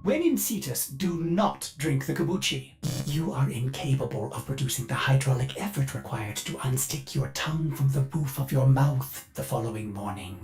When in Cetus, do not drink the kombucha. You are incapable of producing the hydraulic effort required to unstick your tongue from the roof of your mouth the following morning.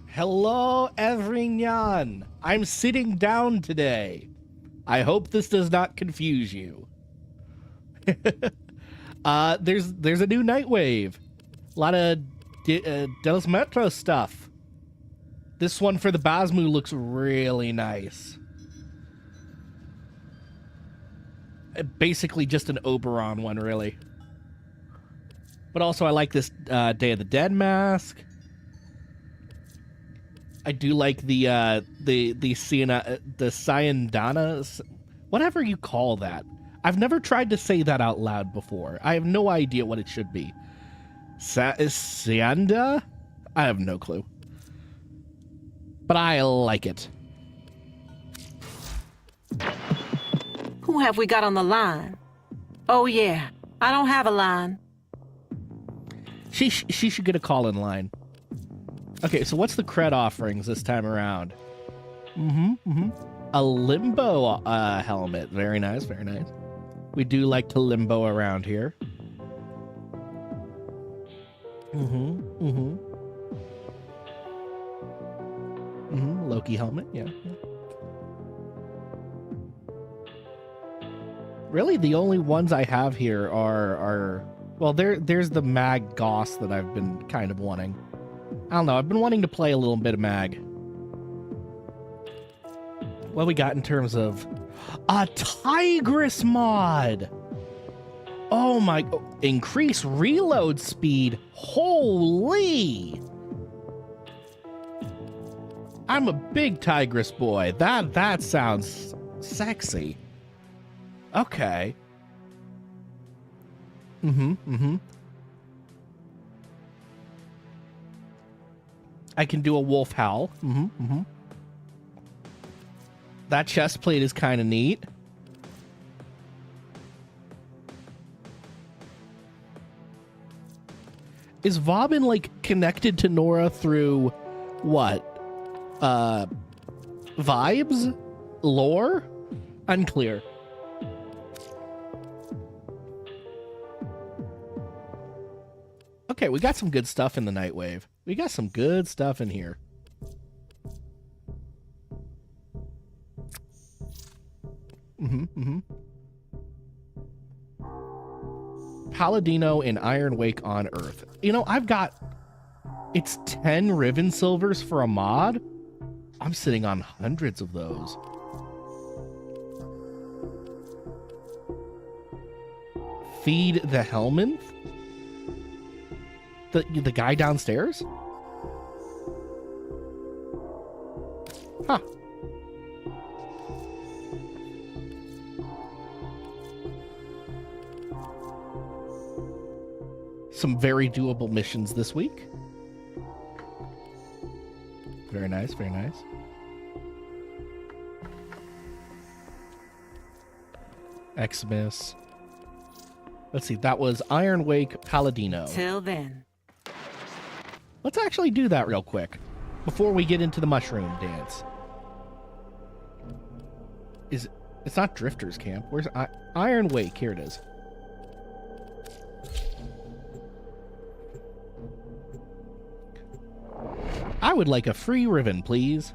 Hello, everyone. I'm sitting down today. I hope this does not confuse you. There's a new Nightwave. A lot of Delos Metro stuff. This one for the Basmu looks really nice. Basically just an Oberon one, really. But also I like this Day of the Dead mask. I do like the Cyandana, whatever you call that. I've never tried to say that out loud before. I have no idea what it should be. Cyanda? I have no clue. But I like it. Who have we got on the line? Oh yeah, I don't have a line. She should get a call in line. Okay, so what's the cred offerings this time around? A limbo helmet. Very nice, very nice. We do like to limbo around here. Loki helmet, yeah. Really, the only ones I have here are well, there's the Mag Goss that I've been kind of wanting. I don't know, I've been wanting to play a little bit of Mag. What we got in terms of a Tigress mod? Oh my, increase reload speed. Holy! I'm a big Tigress boy. That sounds sexy. Okay. I can do a wolf howl. That chest plate is kind of neat. Is Vauban, like, connected to Nora through what? Vibes? Lore? Unclear. Okay, we got some good stuff in the Nightwave. We got some good stuff in here. Paladino and Iron Wake on Earth. You know, I've got... It's 10 Riven Silvers for a mod? I'm sitting on hundreds of those. Feed the Helminth? The guy downstairs? Huh. Some very doable missions this week. Very nice, very nice. Xmas. Let's see, that was Iron Wake Paladino. Till then. Let's actually do that real quick before we get into the mushroom dance. It's not Drifter's Camp. Where's Iron Wake? Here it is. I would like a free ribbon, please.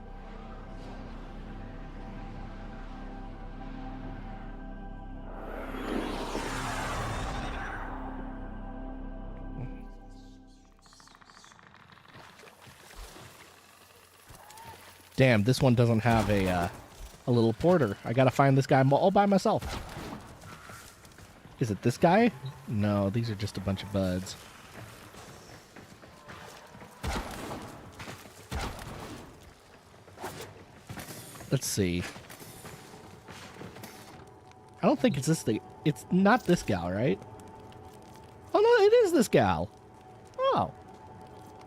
Damn, this one doesn't have a little porter. I gotta find this guy all by myself. Is it this guy? No, these are just a bunch of buds. Let's see. I don't think it's this thing. It's not this gal, right? Oh, no, it is this gal. Oh.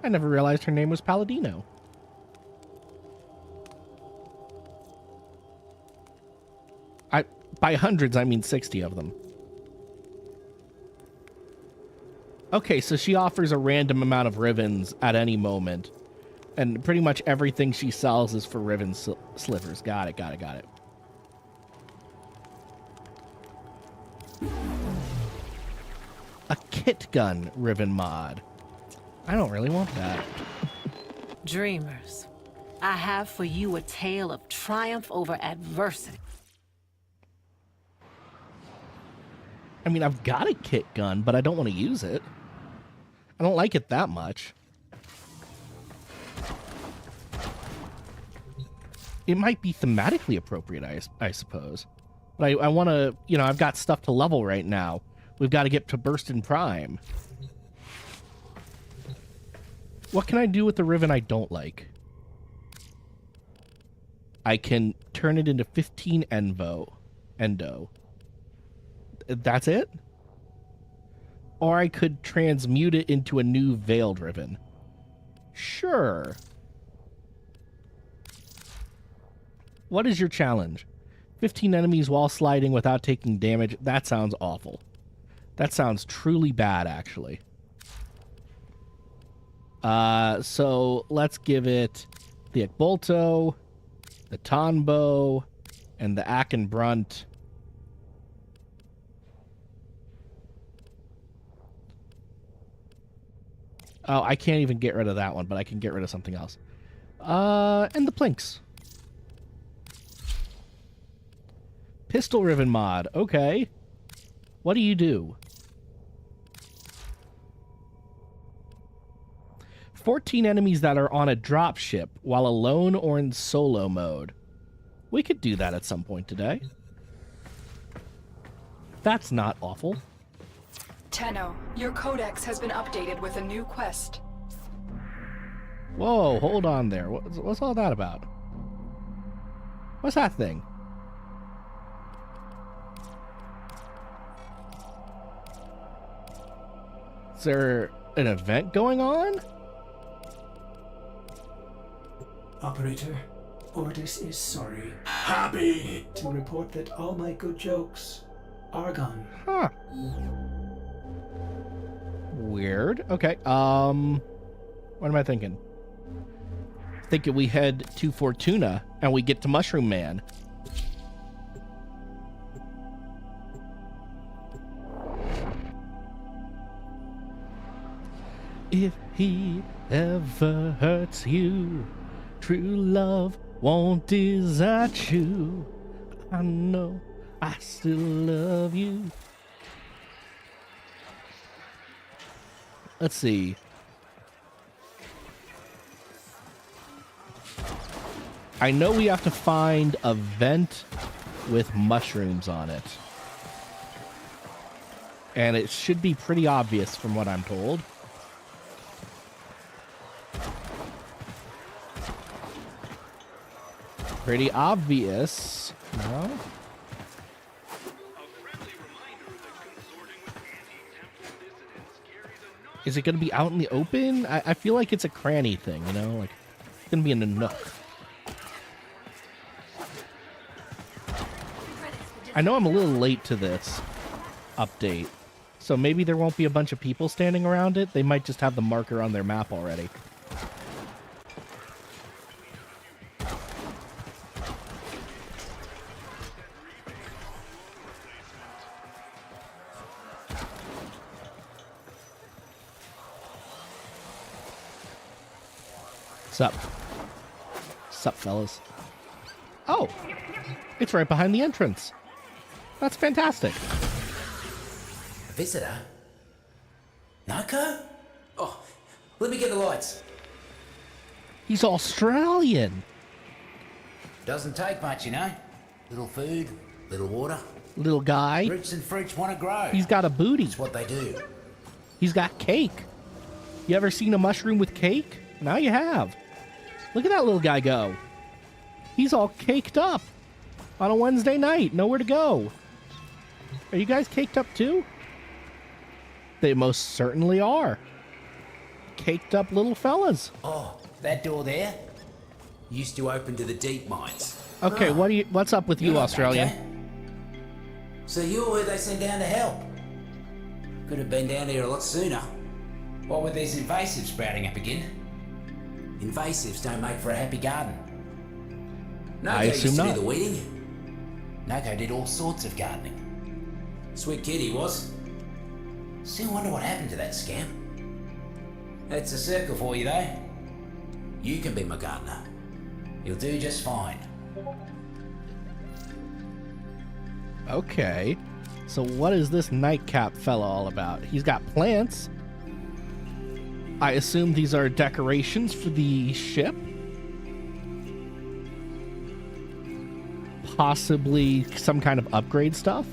I never realized her name was Paladino. By hundreds, I mean 60 of them. Okay, so she offers a random amount of ribbons at any moment. And pretty much everything she sells is for ribbon slivers. Got it, got it, got it. A kit gun ribbon mod. I don't really want that. Dreamers, I have for you a tale of triumph over adversity. I mean, I've got a kit gun, but I don't want to use it. I don't like it that much. It might be thematically appropriate, I suppose. But I want to, you know, I've got stuff to level right now. We've got to get to Burst in Prime. What can I do with the ribbon I don't like? I can turn it into 15 Endo. That's it? Or I could transmute it into a new Veiled ribbon. Sure. What is your challenge? 15 enemies while sliding without taking damage. That sounds awful. That sounds truly bad, actually. So let's give it the Ekbolto, the Tonbo, And the Aken Brunt. Oh, I can't even get rid of that one, but I can get rid of something else. And the Plinks. Pistol Riven mod. Okay. What do you do? 14 enemies that are on a drop ship while alone or in solo mode. We could do that at some point today. That's not awful. Tenno, your codex has been updated with a new quest. Whoa, hold on there. What's all that about? What's that thing? Is there an event going on? Operator, Ordis is sorry. Happy to report that all my good jokes are gone. Huh. Weird. Okay, what am I thinking? Thinking we head to Fortuna and we get to Mushroom Man. If he ever hurts you, true love won't desert you. I know I still love you. Let's see. I know we have to find a vent with mushrooms on it. And it should be pretty obvious from what I'm told. Pretty obvious. No? Is it going to be out in the open? I feel like it's a cranny thing, you know? Like, it's going to be in a nook. I know I'm a little late to this update, so maybe there won't be a bunch of people standing around it. They might just have the marker on their map already. Sup? Sup, fellas? Oh! It's right behind the entrance. That's fantastic. A visitor? Narco? Oh, let me get the lights. He's Australian. Doesn't take much, you know. Little food, little water. Little guy. Roots and fruits want to grow. He's got a booty. That's what they do. He's got cake. You ever seen a mushroom with cake? Now you have. Look at that little guy go. He's all caked up on a Wednesday night. Nowhere to go. Are you guys caked up too? They most certainly are. Caked up little fellas. Oh, that door there used to open to the deep mines. Okay, what's up with you, You're not Australian? back, eh? So you're who they sent down to help. Could have been down here a lot sooner. What with these invasives sprouting up again? Invasives don't make for a happy garden. I assume used to not. do the weeding. Noko did all sorts of gardening. Sweet kid he was. Still wonder what happened to that scamp. That's a circle for you though. You can be my gardener. You'll do just fine. Okay. So what is this nightcap fella all about? He's got plants. I assume these are decorations for the ship. Possibly some kind of upgrade stuff.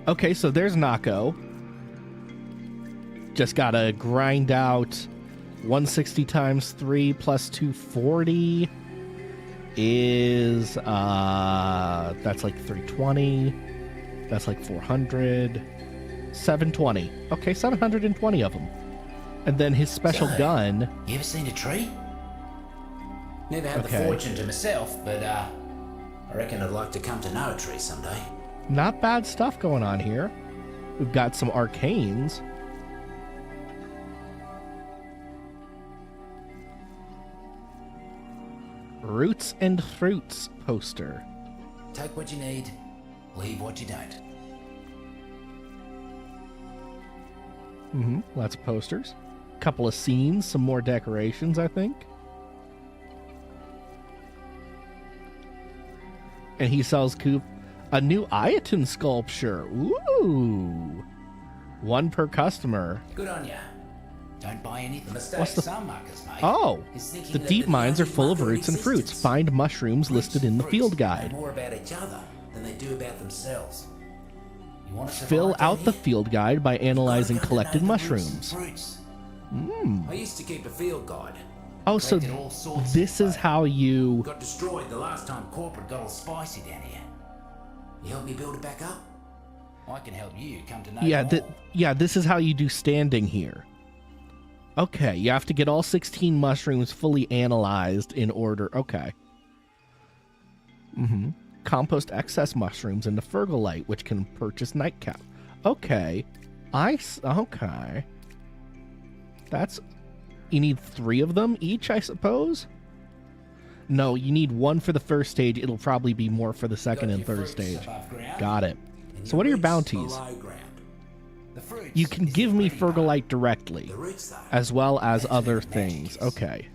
Okay, so there's Nako. Just gotta grind out 160 times 3 plus 240 is that's like 320. That's like 400. 720. Okay, 720 of them. And then his special So, gun. You ever seen a tree? Never had Okay. the fortune to myself, but I reckon I'd like to come to know a tree someday. Not bad stuff going on here. We've got some arcanes. Roots and fruits poster. Take what you need, leave what you don't. Lots of posters. Couple of scenes, some more decorations, I think. And he sells Coop a new Ayaton sculpture. Ooh. One per customer. Good on ya. Don't buy anything. The mistake What's the- some muckers make Oh, is thinking the that deep they're mines are only full of mucker in roots and fruits. existence. Find mushrooms listed in the Fruits field know guide. more about each other than they do about themselves. You want to survive Fill down out the here? field guide by analyzing Gotta collected know the roots and mushrooms. fruits. I used to keep a field guide. Oh, so Collected all sorts this of is stuff. how you... Got destroyed the last time corporate got all spicy down here. You help me build it back up? I can help you come to know more. This is how you do standing here. Okay, you have to get all 16 mushrooms fully analyzed in order. Okay. Compost excess mushrooms into Fergalite, which can purchase Nightcap. Okay. Okay. That's... You need 3 of them each, I suppose? No, you need 1 for the first stage. It'll probably be more for the second Got and your third fruits stage. above ground, Got it. and So what are your roots bounties? below ground. The fruits You can is give the me pretty part. Fergalite directly, The roots, though, as well as that's where other the magic things. is. Okay.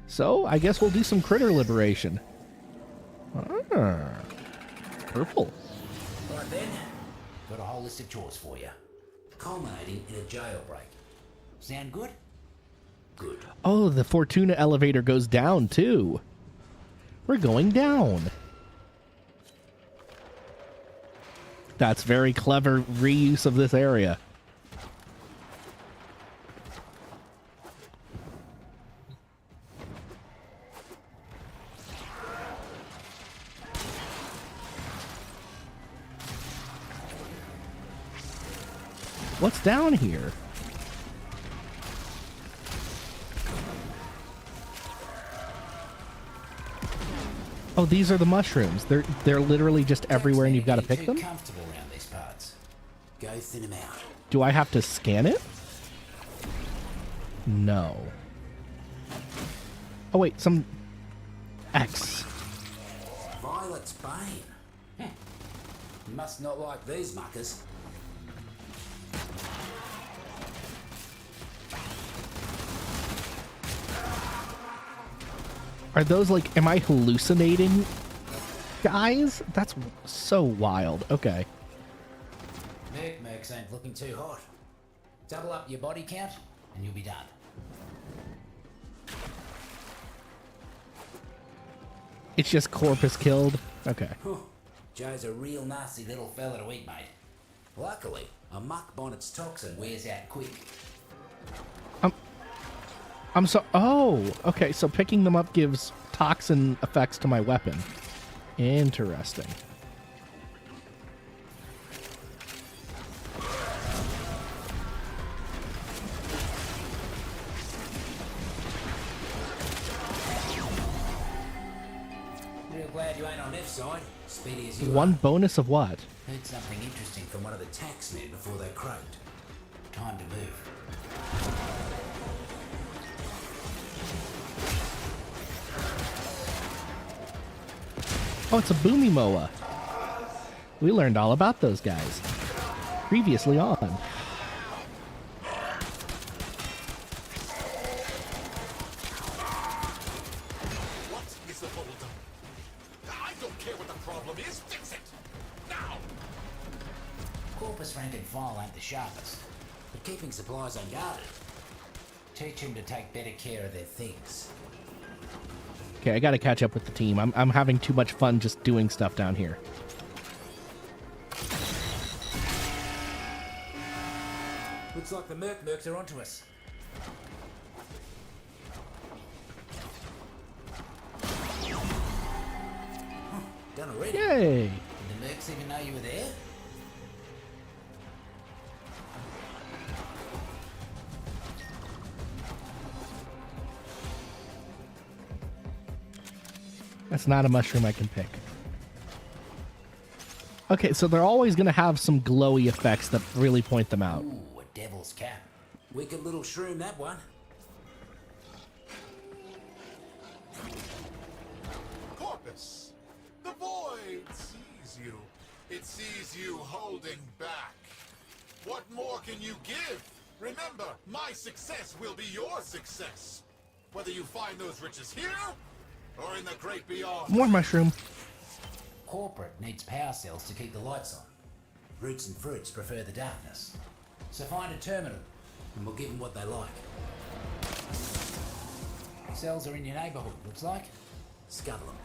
So, I guess we'll do some critter liberation. Purple. Right then, got a whole list of chores for you, culminating in a jailbreak. Sound good? Good. Oh, the Fortuna elevator goes down, too. We're going down. That's very clever reuse of this area. What's down here? Oh, these are the mushrooms. They're literally just everywhere and you've got to pick them? Comfortable around these parts. Go thin them out. Do I have to scan it? No. Oh wait, some X. Violet's bane. You must not like these muckers. Are those like, am I hallucinating? Guys, that's so wild. Okay. Mercs ain't looking too hot. Double up your body count and you'll be done. It's just corpus killed. Okay. Joe's a real nasty little fella to eat, mate. Luckily, a muck bonnet's toxin wears out quick. I'm so... Oh, okay. So picking them up gives toxin effects to my weapon. Interesting. Real glad you ain't on F's side. Speedy as you One are. bonus of what? Heard something interesting from one of the taxmen before they croaked. Time to move. Oh, it's a Boomy Moa. We learned all about those guys. Previously on. What is the holdup? I don't care what the problem is. Fix it now. Corpus rank and file ain't the sharpest, but keeping supplies unguarded. Teach them to take better care of their things. Okay, I gotta catch up with the team. I'm having too much fun just doing stuff down here. Looks like the mercs are onto us. Done already. Yay! Did the mercs even know you were there? That's not a mushroom I can pick. Okay, so they're always gonna have some glowy effects that really point them out. Ooh, a devil's cap. Wicked little shroom, that one. Corpus, the void sees you. It sees you holding back. What more can you give? Remember, my success will be your success. Whether you find those riches here or in the great beyond. More mushroom. Corporate needs power cells to keep the lights on. Roots and fruits prefer the darkness. So find a terminal, and we'll give them what they like. Cells are in your neighbourhood, looks like. Scuttle them.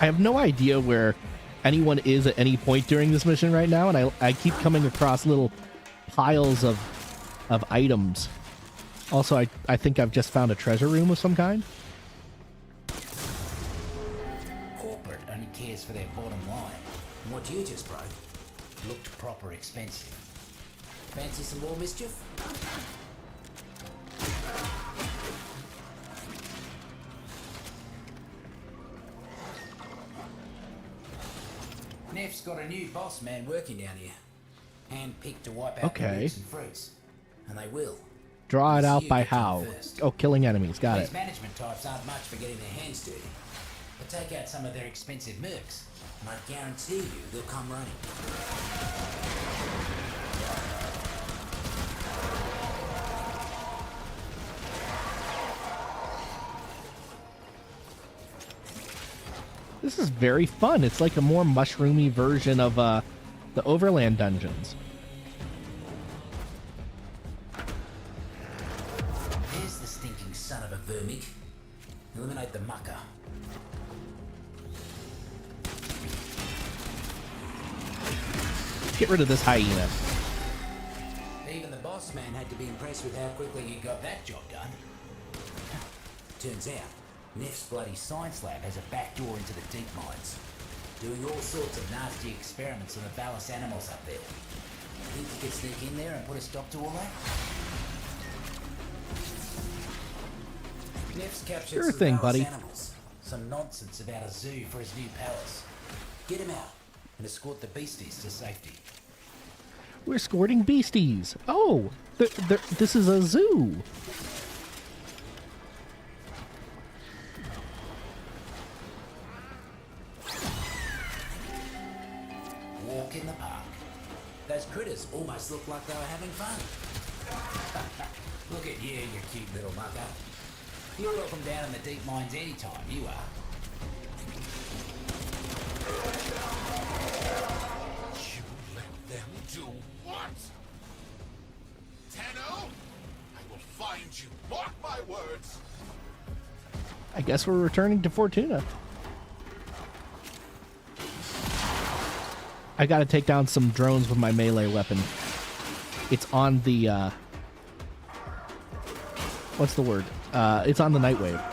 I have no idea where anyone is at any point during this mission right now, and I keep coming across little piles of items. Also, I think I've just found a treasure room of some kind. Corporate only cares for their bottom line. And what you just broke looked proper expensive. Fancy some more mischief? Neff's got a new boss man working down here. Hand-picked to wipe out the roots and fruits. And they will. Draw it out You by get to them how? first. Oh, killing enemies. Got These it. management types aren't much for getting their hands dirty. But take out some of their expensive mercs, and I guarantee you they'll come running. This is very fun. It's like a more mushroomy version of the Overland dungeons. There's the stinking son of a vermig. Eliminate the mucker. Get rid of this hyena. Even the boss man had to be impressed with how quickly you got that job done. Turns out, Neff's bloody science lab has a back door into the deep mines, doing all sorts of nasty experiments on the Valis animals up there. Think you could sneak in there and put a stop to all that? Neff's captured Sure some thing, Valis buddy. animals. Some nonsense about a zoo for his new palace. Get him out and escort the beasties to safety. We're escorting beasties. Oh, this is a zoo. Walk in the park. Those critters almost look like they were having fun. Look at you, you cute little mucker. You're welcome down in the deep mines anytime, you are. You let them do what? Tenno? I will find you. Mark my words. I guess we're returning to Fortuna. I gotta take down some drones with my melee weapon. It's on the, what's the word? It's on the Nightwave.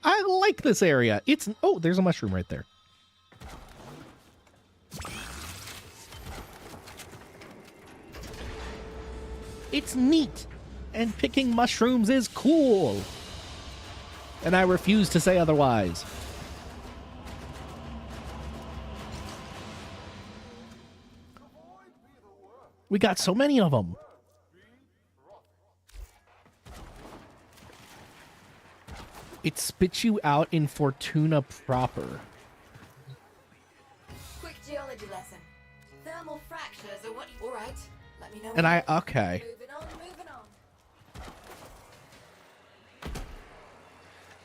I like this area. It's, oh, there's a mushroom right there. It's neat, and picking mushrooms is cool. And I refuse to say otherwise. We got so many of them. It spits you out in Fortuna proper. Quick geology lesson. Thermal fractures are what you... Alright, let me know. And okay. Moving on, moving on.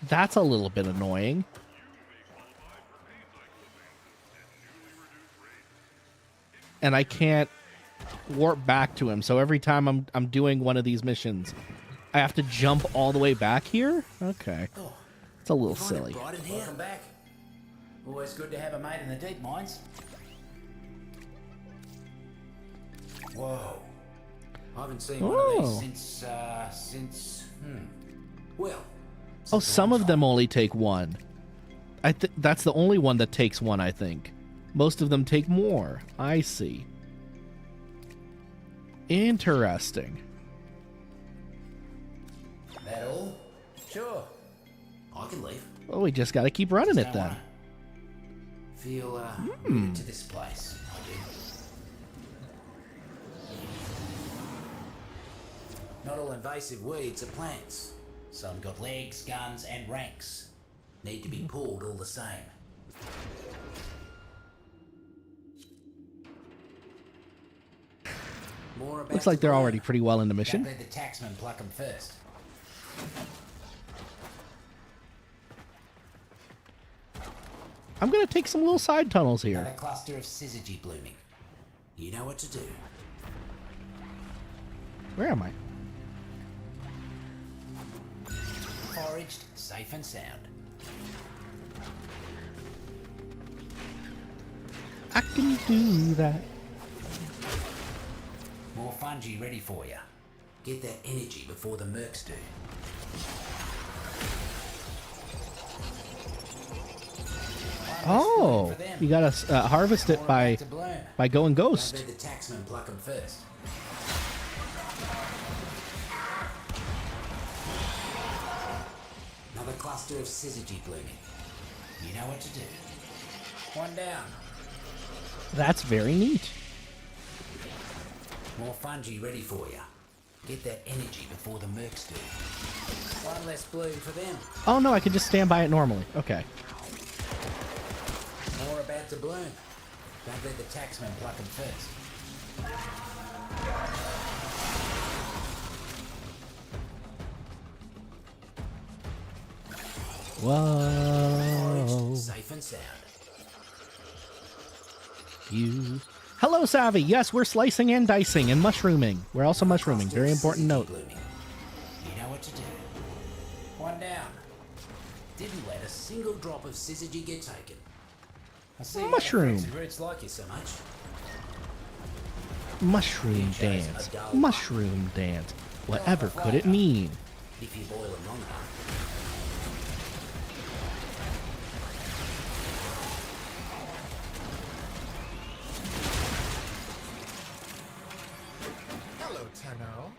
That's a little bit annoying. And I can't warp back to him, so every time I'm doing one of these missions, I have to jump all the way back here? Okay. It's a little Find it silly. bright in here. Welcome back. Always good to have a mate in the deep mines. Whoa. I haven't seen one of these since, well... Oh, some of them only take one. That's the only one that takes one, I think. Most of them take more. I see. Interesting. That all? Sure. I can leave. Well, we just got to keep running it then. Feel rooted to this place. I do. Not all invasive weeds are plants. Some got legs, guns, and ranks. Need to be pulled all the same. More about Looks like they're the already pretty well in the mission. Don't let the taxman pluck them first. I'm going to take some little side tunnels here. Another cluster of syzygy blooming. You know what to do. Where am I? Foraged, safe and sound. I can do that. More fungi ready for you. Get that energy before the mercs do. Oh, you gotta harvest it by going ghost. Don't let the taxman pluck them first. Another cluster of syzygy blooming. You know what to do. One down. That's very neat. More fungi ready for you. Get that energy before the mercs do. One less bloom for them. Oh no, I can just stand by it normally. Okay. More about to bloom. Don't let the taxman pluck them first. Whoa. Safe and sound. You. Hello, Savvy. Yes, we're slicing and dicing and mushrooming. We're also mushrooming. Very important note. You know what to do. One down. Didn't let a single drop of syzygy get taken. I see Mushroom. Roots like you so much. Mushroom dance. Mushroom dance. Whatever could it mean? If you boil them long enough. Hello, Tenno.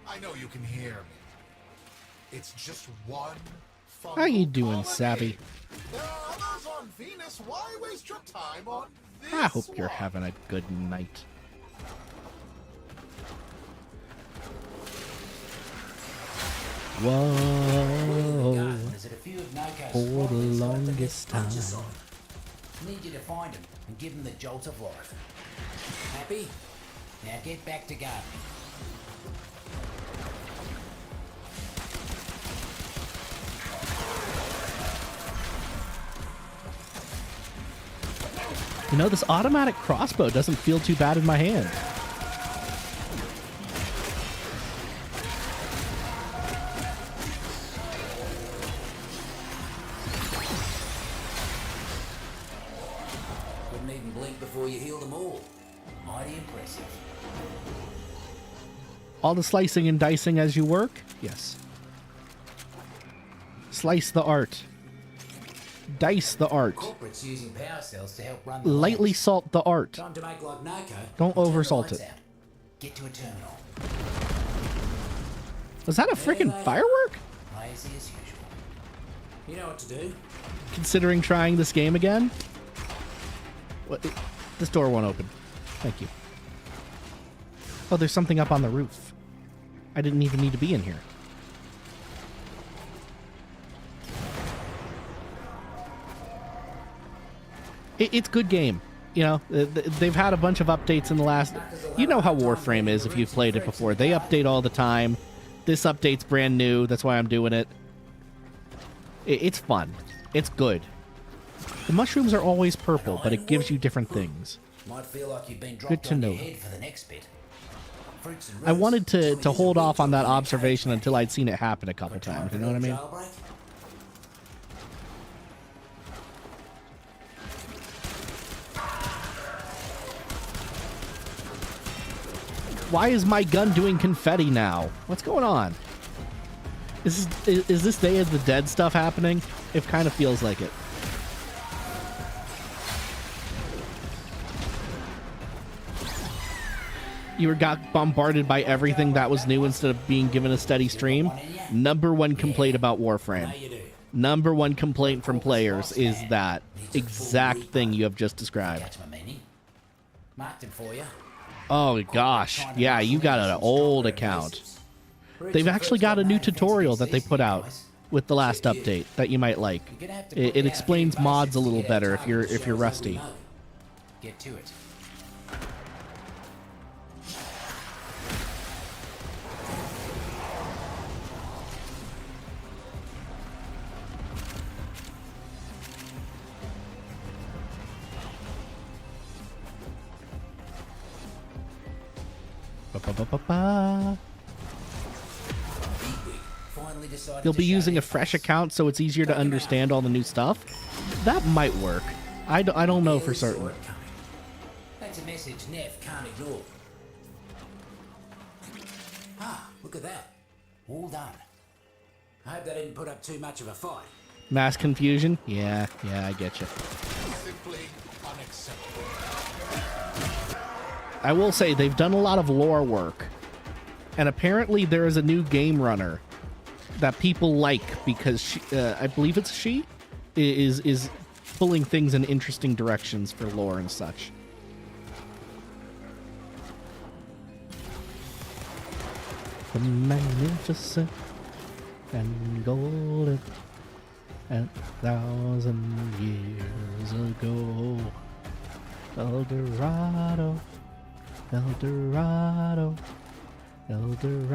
I know you can hear me. It's just one fungal How you doing, colony. Savvy? There are others on Venus. Why waste your time on this I hope you're one? having a good night. Whoa. Is it a few of Noko's For the frothies got longest get punches time. on? Need you to find them and give them the jolt of life. Happy? Now get back to gardening. You know, this automatic crossbow doesn't feel too bad in my hand. Couldn't even blink before you healed them all. Mighty impressive. All the slicing and dicing as you work? Yes. Slice the art. Dice the art. Corporates using power cells to help run the Lightly labs. salt the art. Time to make like Noko. Don't and turn the oversalt lights it. out. Get to a terminal. Was that a freaking firework? Lazy as usual. You know what to do. Considering trying this game again? What? This door won't open. Thank you. Oh, there's something up on the roof. I didn't even need to be in here. It's good game. You know, they've had a bunch of updates in the last... You know how Warframe is if you've played it before. They update all the time. This update's brand new. That's why I'm doing it. It's fun. It's good. The mushrooms are always purple, but it gives you different things. Might feel like you've been Good dropped to on know. your head for the next bit. Fruits and I roots, wanted to swimming in hold the off on weeds that when you observation cage until match. I'd seen it happen a couple Got time times. for You know what I a mean? jailbreak? Why is my gun doing confetti now? What's going on? Is this Day of the Dead stuff happening? It kind of feels like it. you got bombarded by everything that was new instead of being given a steady stream, number one complaint about Warframe. Number one complaint from players is that exact thing you have just described. Catch my meaning. Marked it for you. Oh gosh, yeah, you got an old account. They've actually got a new tutorial that they put out with the last update that you might like. It explains mods a little better if you're rusty. Get to it. Ba-ba-ba-ba-ba. You'll be using a fresh account so it's easier to understand all the new stuff. That might work. I don't know for certain. That's a message Neff can't ignore. Ah, look at that. All done. I hope they didn't put up too much of a fight. Mass confusion? Yeah, I get you. Simply unacceptable. I will say they've done a lot of lore work. And apparently there is a new game runner that people like because she, I believe it's she, is pulling things in interesting directions for lore and such. The magnificent and golden and 1,000 years ago. El Dorado, El Dorado, El Dorado.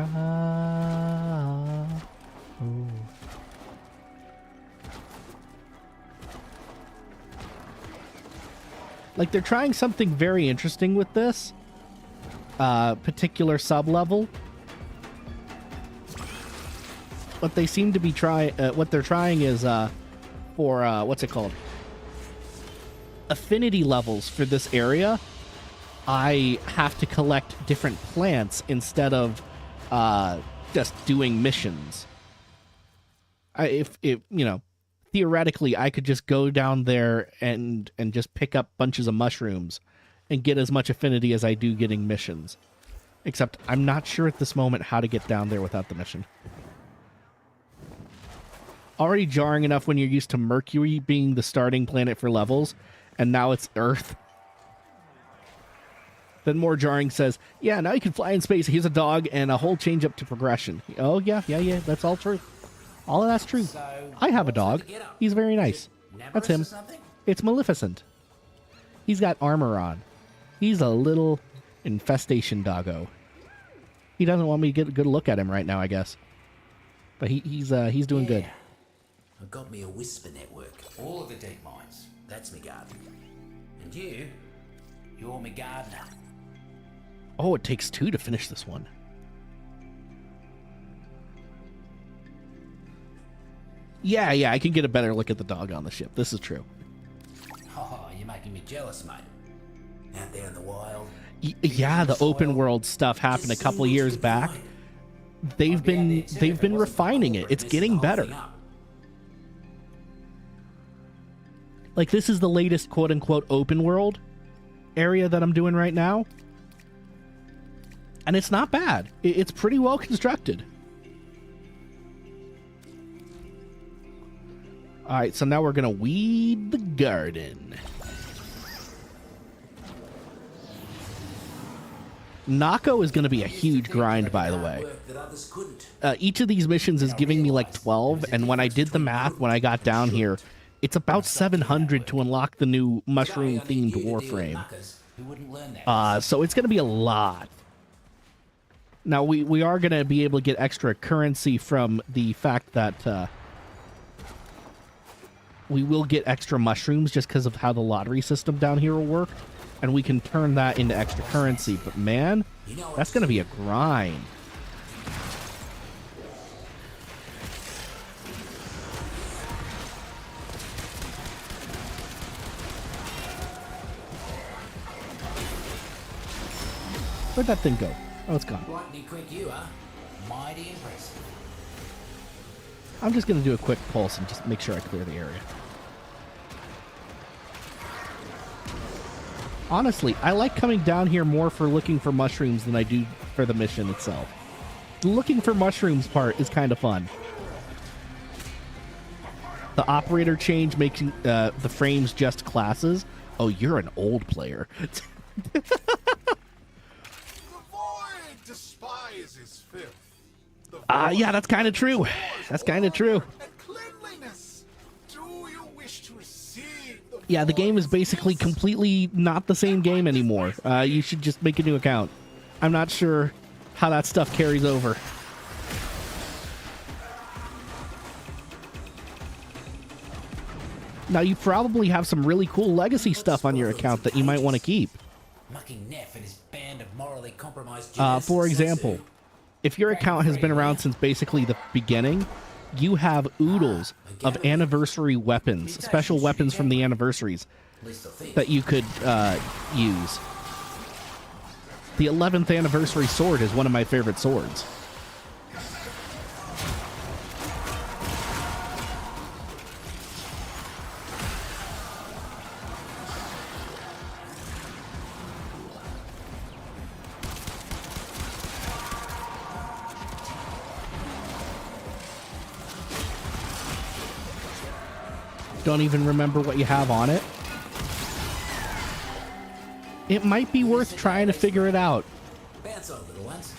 Like, they're trying something very interesting with this particular sub-level. What they seem to be what they're trying is for what's it called? Affinity levels for this area. I have to collect different plants instead of just doing missions. If you know, theoretically, I could just go down there and just pick up bunches of mushrooms and get as much affinity as I do getting missions. Except I'm not sure at this moment how to get down there without the mission. Already jarring enough when you're used to Mercury being the starting planet for levels, and now it's Earth. Then more jarring says, yeah, now you can fly in space. Here's a dog and a whole change up to progression. Oh, yeah, that's all true. All of that's true. I have a dog. He's very nice. That's him. It's Maleficent. He's got armor on. He's a little infestation doggo. He doesn't want me to get a good look at him right now, I guess. But he's doing good. I got me a whisper network. All of the deep mines. That's me garden. And you're me gardener. Oh, it takes 2 to finish this one. Yeah, I can get a better look at the dog on the ship. This is true. Oh, you're making me jealous, mate. Out there in the wild. Yeah, the open world stuff happened a couple years back. They've been refining it. It's getting better. Like, this is the latest quote-unquote open world area that I'm doing right now. And it's not bad. It's pretty well constructed. All right, so now we're going to weed the garden. Nako is going to be a huge grind, by the way. Each of these missions is giving me like 12, and when I did the math, when I got down here, it's about 700 to unlock the new mushroom-themed Warframe. So it's going to be a lot. Now, we are going to be able to get extra currency from the fact that we will get extra mushrooms just because of how the lottery system down here will work. And we can turn that into extra currency. But man, that's going to be a grind. Where'd that thing go? Oh, it's gone. Lightning quick you are. Mighty impressive. I'm just going to do a quick pulse and just make sure I clear the area. Honestly, I like coming down here more for looking for mushrooms than I do for the mission itself. The looking for mushrooms part is kind of fun. The operator change making the frames just classes. Oh, you're an old player. The void despises filth. Yeah, that's kind of true. That's kind of true. And cleanliness. Do you wish to receive the Yeah, the game is void's basically gifts? completely not the same game anymore. You should just make a new account. I'm not sure how that stuff carries over. Now, you probably have some really cool legacy stuff on your account that you might want to keep. Mucking Neff and his band of morally compromised For example, if your account has been around since basically the beginning, you have oodles of anniversary weapons, special weapons from the anniversaries that you could use. The 11th anniversary sword is one of my favorite swords. Don't even remember what you have on it. It might be worth trying to figure it out. Bounce on, little ones.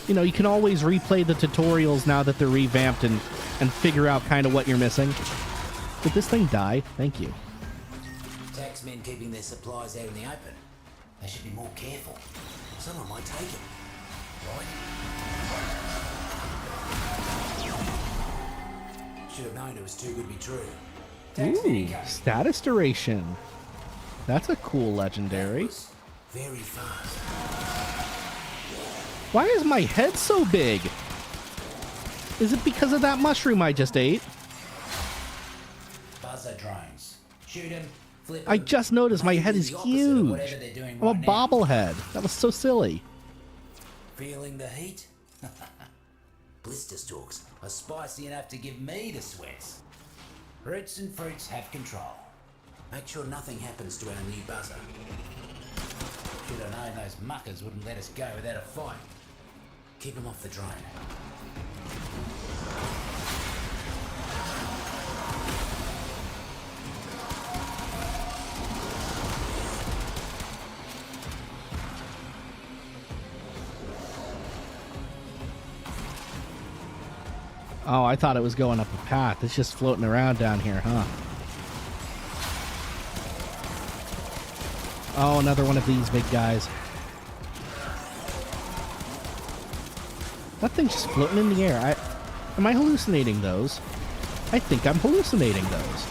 You know, you can always replay the tutorials now that they're revamped and figure out kind of what you're missing. Did this thing die? Thank you. Taxmen keeping their supplies out in the open. They should be more careful. Someone might take it. Right? Should have known it was too good to be true. Ooh, status duration. That's a cool legendary. Very fast. Why is my head so big? Is it because of that mushroom I just ate? Buzzer drones. Shoot him, flip I him. just noticed my head is Do the opposite of huge. whatever they're doing I'm a right now. bobblehead. That was so silly. Feeling the heat? Blister stalks are spicy enough to give me the sweats. Roots and fruits have control. Make sure nothing happens to our new buzzer. Should have known those muckers wouldn't let us go without a fight. Keep them off the drone. Oh, I thought it was going up a path. It's just floating around down here, huh? Oh, another one of these big guys. That thing's just floating in the air. Am I hallucinating those? I think I'm hallucinating those.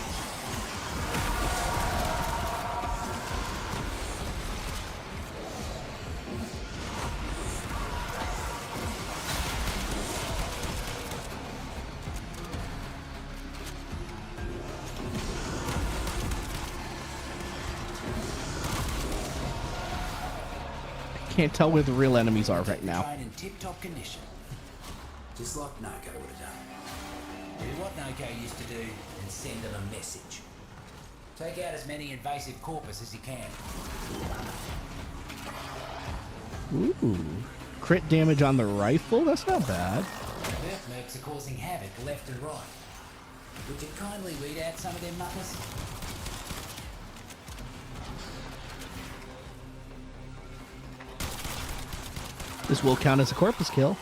Can't tell where the real enemies are right now. Drone in tip-top condition. Just like Narco would have done. Do what Narco used to do and send them a message. Take out as many invasive corpus as you can. Ooh. Crit damage on the rifle? That's not bad. Mercs are causing havoc left and right. Would you kindly weed out some of them muckers? This will count as a corpus kill.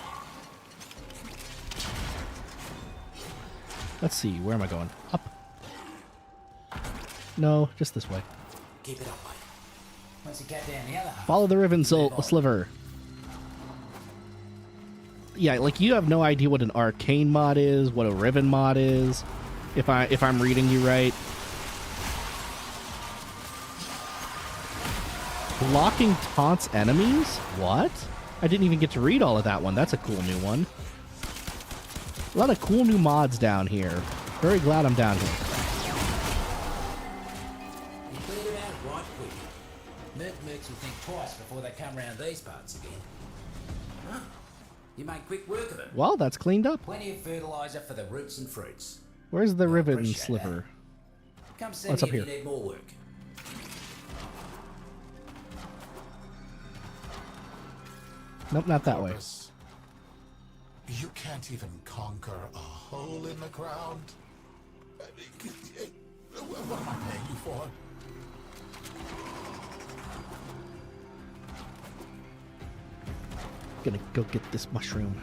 Let's see, where am I going? Up? No, just this way. Keep it up, mate. Once you get down the other half. Follow the ribbon sliver. Yeah, like you have no idea what an arcane mod is, what a ribbon mod is, if I'm reading you right. Blocking taunts enemies? What? I didn't even get to read all of that one. That's a cool new one. A lot of cool new mods down here. Very glad I'm down here. You cleared it out right quick. Mercs will think twice before they come round these parts again. Huh? You made quick work of it. Well, that's cleaned up. Plenty of fertilizer for the roots and fruits. Where's the ribbon appreciate sliver? Come see What's me up if here? you need more work. Nope, not that way. Porpoise, you can't even conquer a hole in the ground. What am I paying you for? Gonna go get this mushroom.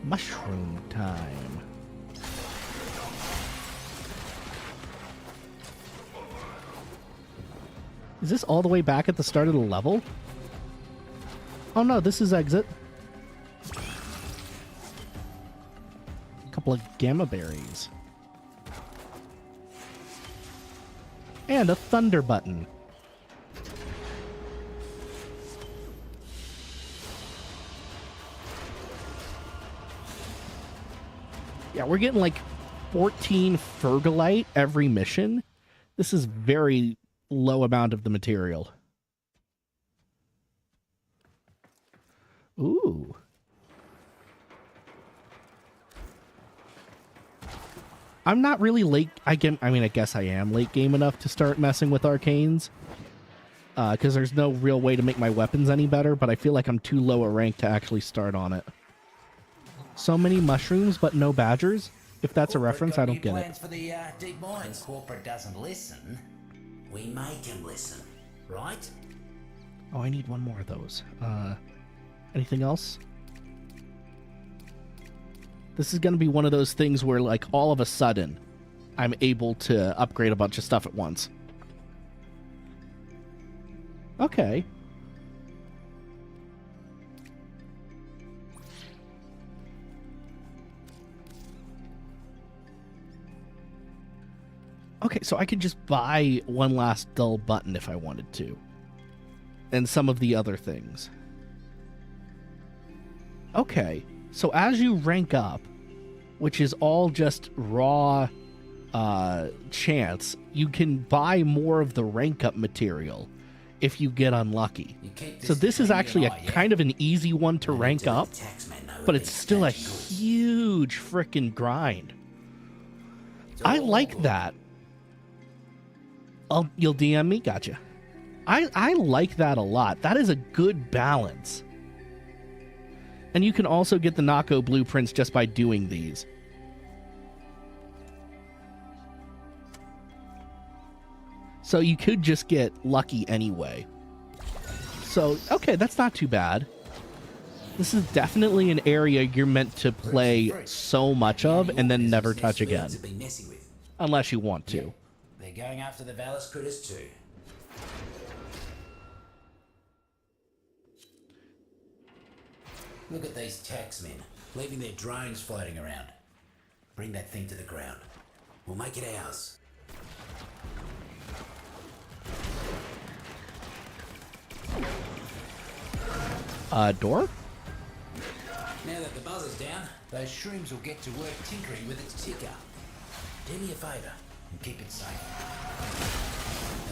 Mushroom time. Is this all the way back at the start of the level? Oh no, this is exit. A couple of gamma berries. And a thunder button. Yeah, we're getting like 14 Fergalite every mission. This is very low amount of the material. Ooh. I'm not really late. I guess I am late game enough to start messing with arcanes. Because there's no real way to make my weapons any better, but I feel like I'm too low a rank to actually start on it. So many mushrooms, but no badgers? If that's a reference, I don't get it. Plans for the deep mines. Corporate doesn't listen. We make him listen, right? Oh, I need one more of those. Anything else? This is going to be one of those things where, like, all of a sudden, I'm able to upgrade a bunch of stuff at once. Okay. Okay, so I could just buy one last dull button if I wanted to. And some of the other things. Okay, so as you rank up, which is all just raw chance, you can buy more of the rank up material if you get unlucky. So this is actually a kind of an easy one to rank up, but it's still a huge frickin' grind. I like that. You'll DM me? Gotcha. I like that a lot. That is a good balance. And you can also get the Nako blueprints just by doing these. So you could just get lucky anyway. So, okay, that's not too bad. This is definitely an area you're meant to play so much of and then never touch again. Unless you want to. They're going after the Valis critters too. Look at these taxmen, leaving their drones floating around. Bring that thing to the ground. We'll make it ours. Door? Now that the buzz is down, those shrooms will get to work tinkering with its ticker. Do me a favour and keep it safe.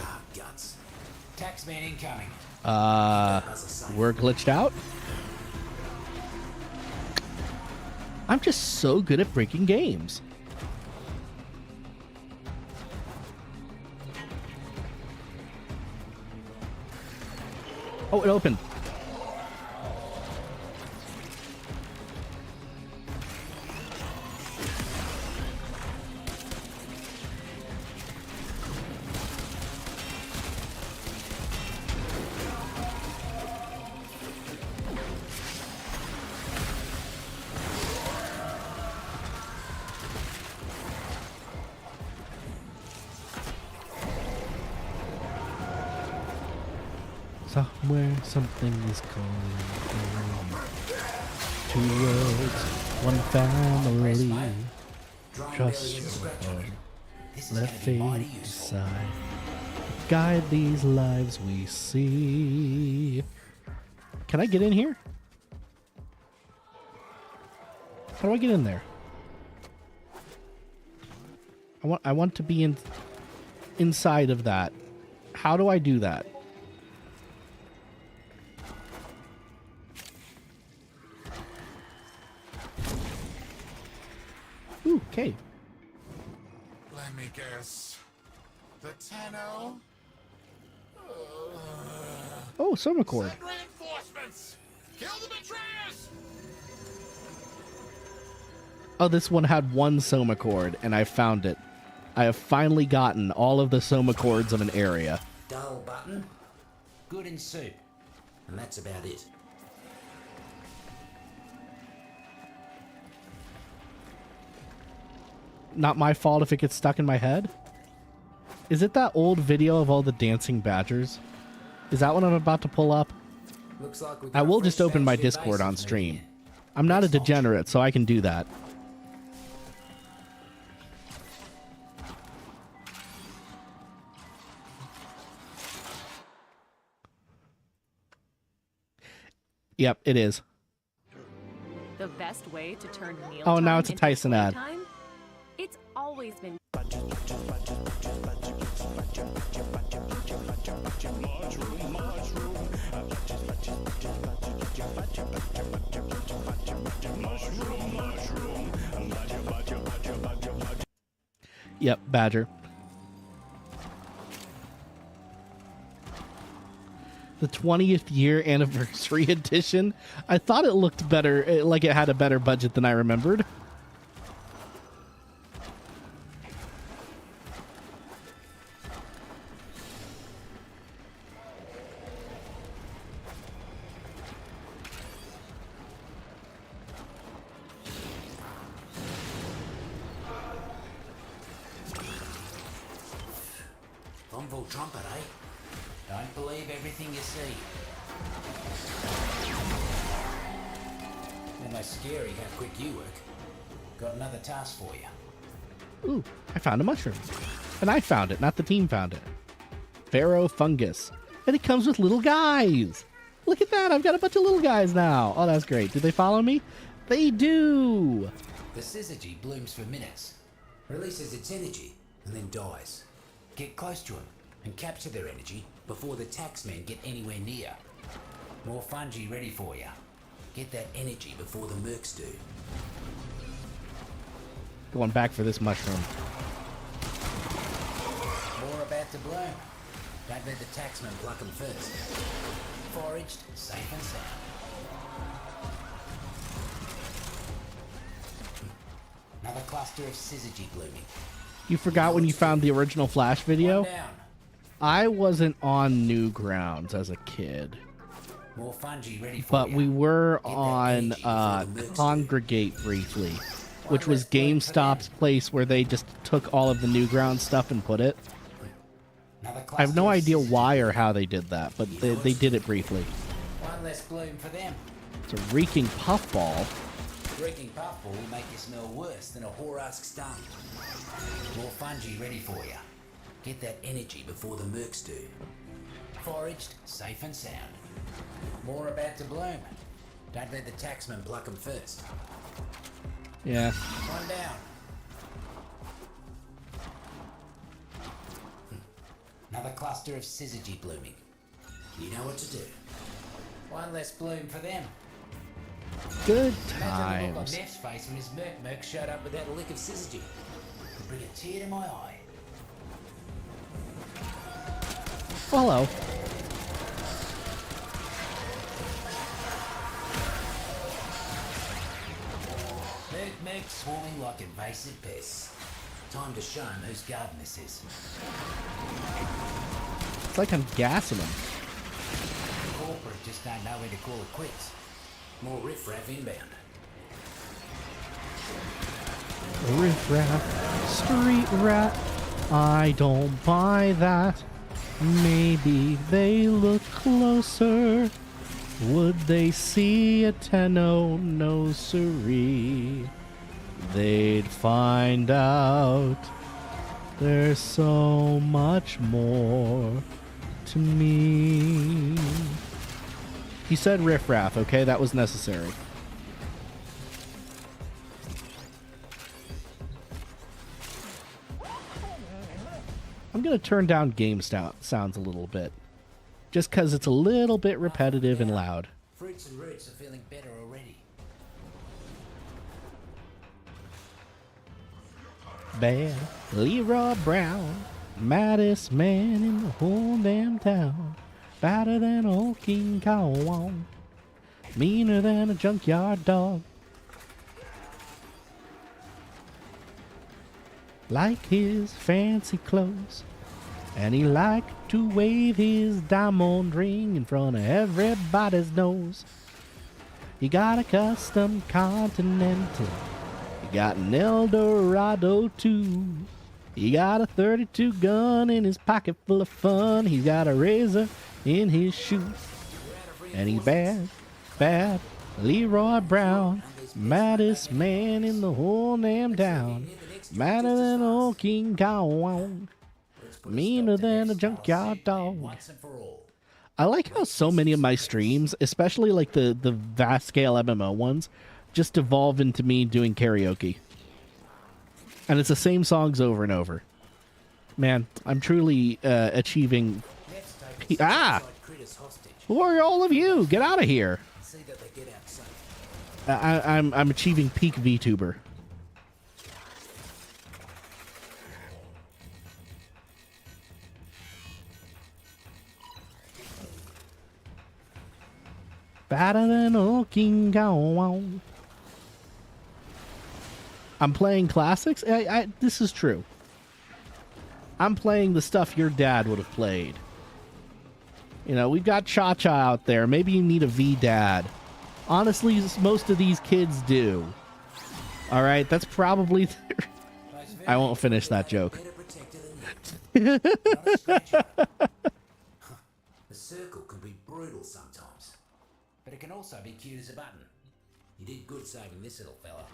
Ah, guts. Taxman incoming. We're glitched out? I'm just so good at breaking games. Oh, it opened. Somewhere something is calling. Two worlds, one family. Trust your heart. Let fate decide. Guide these lives we see. Can I get in here? How do I get in there? I want to be inside of that. How do I do that? Ooh, cave. Let me guess. The Tenno? Oh, Soma cord. Send reinforcements! Kill the betrayers! Oh, this one had one Soma cord, and I found it. I have finally gotten all of the Soma cords of an area. Dull button, good in soup, and that's about it. Not my fault if it gets stuck in my head. Is it that old video of all the dancing badgers? Is that what I'm about to pull up? Looks like we I will just open my Discord on stream. I'm not a degenerate, so I can do that. Yep, it is. The best way to turn meal Oh, now time it's a into Tyson ad. playtime? It's always been Yep, Badger. The 20th year anniversary edition. I thought it looked better, like it had a better budget than I remembered. Fumble trumpet, eh? Don't believe everything you see. Almost scary how quick you work. Got another task for you. Ooh, I found a mushroom. And I found it, not the team found it. Pharaoh fungus. And it comes with little guys. Look at that, I've got a bunch of little guys now. Oh, that's great. Do they follow me? They do. The syzygy blooms for minutes, releases its energy, and then dies. Get close to them and capture their energy before the taxmen get anywhere near. More fungi ready for you. Get that energy before the mercs do. Going back for this mushroom. More about to bloom. Don't let the taxmen pluck them first. Foraged, safe and sound. Another cluster of syzygy blooming. You forgot when you found the original Flash video? One down. I wasn't on Newgrounds as a kid, More fungi ready for but you. we were Get that on energy before the mercs do. Congregate briefly, which was GameStop's place where they just took all of the Newgrounds stuff and put it. Another I have no cluster of idea syzygy. why or how they did that, but they did it briefly. One less bloom for them. It's a reeking puffball. Drinking puffball will make you smell worse than a whorehusk stung. More fungi ready for you. Get that energy before the mercs do. Foraged, safe and sound. More about to bloom. Don't let the taxmen pluck them first. Yeah. One down. Another cluster of syzygy blooming. You know what to do. One less bloom for them. Good Imagine the look on times. Neff's face when his merc showed up without a lick of syzygy. Could bring a tear to my eye. Hello. Merc swarming like invasive pests. Time to show 'em whose garden this is. It's like I'm gassing them. Corporate just don't know when to call it quits. More riffraff inbound. Riff raff, street rat. I don't buy that. Maybe they look closer. Would they see a Tenno? No siree. They'd find out there's so much more to me. He said riff raff, okay? That was necessary. I'm going to turn down game sounds a little bit. Just because it's a little bit repetitive and loud. Fruits and roots are feeling better already. Bad Leroy Brown. Maddest man in the whole damn town. Badder than old King Kong. Meaner than a junkyard dog. Like his fancy clothes. And he liked to wave his diamond ring in front of everybody's nose. He got a custom Continental. He got an Eldorado too. He got a 32 gun in his pocket full of fun. He's got a razor in his shoe. And he's bad, bad, Leroy Brown. Maddest man in the whole damn town. Madder than old King Kong. Meaner than a junkyard dog. I like how so many of my streams, especially like the vast scale MMO ones, just evolve into me doing karaoke. And it's the same songs over and over. Man, I'm truly achieving... Ah! Who are all of you? Get out of here! I'm achieving peak VTuber. Better than old King Kong. I'm playing classics? This is true. I'm playing the stuff your dad would have played. You know, we've got Cha-Cha out there. Maybe you need a V-Dad. Honestly, most of these kids do. Alright, that's probably... I won't finish that joke. The circle can be brutal sometimes, but it can also be cute as a button. You did good saving this little fella.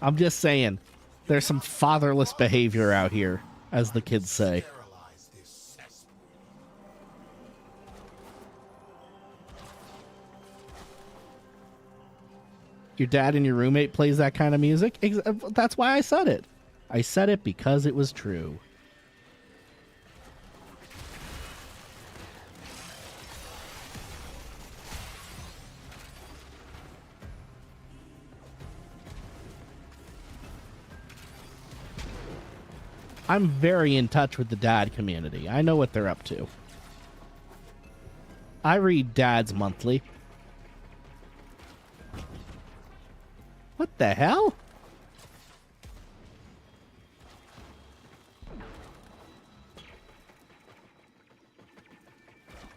I'm just saying, there's some fatherless behavior out here, as the kids say. Your dad and your roommate plays that kind of music? That's why I said it. I said it because it was true. I'm very in touch with the dad community. I know what they're up to. I read Dads Monthly. What the hell?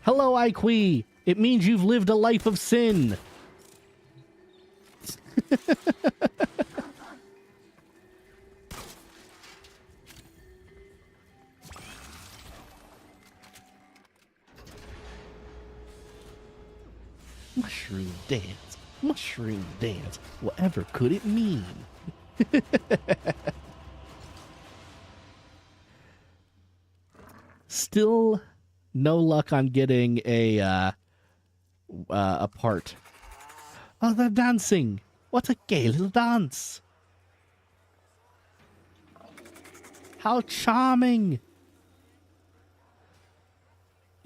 Hello, Iqui. It means you've lived a life of sin. Mushroom dance. Mushroom dance. Whatever could it mean? Still no luck on getting a part. Oh, they're dancing. What a gay little dance. How charming.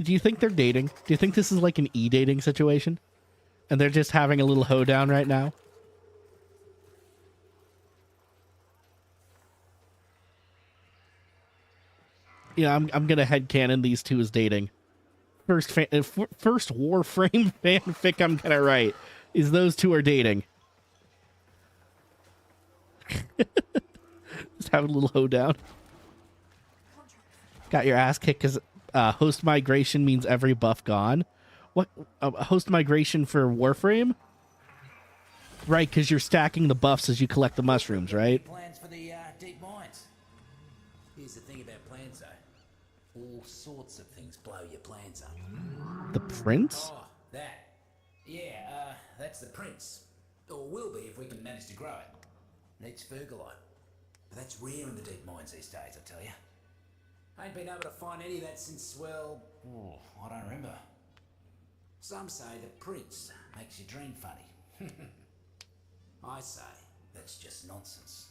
Do you think they're dating? Do you think this is like an e-dating situation? And they're just having a little hoedown right now? Yeah, I'm gonna headcanon these two as dating. First Warframe fanfic I'm gonna write is those two are dating. Just having a little hoedown. Got your ass kicked because host migration means every buff gone. What? Host migration for Warframe? Right, because you're stacking the buffs as you collect the mushrooms, right? Plans for the deep mines. Here's the thing about plans, though. All sorts of things blow your plans up. The prince? Oh, that. Yeah, that's the prince. Or will be if we can manage to grow it. Needs fergalite. But that's rare in the deep mines these days, I tell you. I ain't been able to find any of that since, well, I don't remember. Some say the prince makes you dream funny. I say that's just nonsense.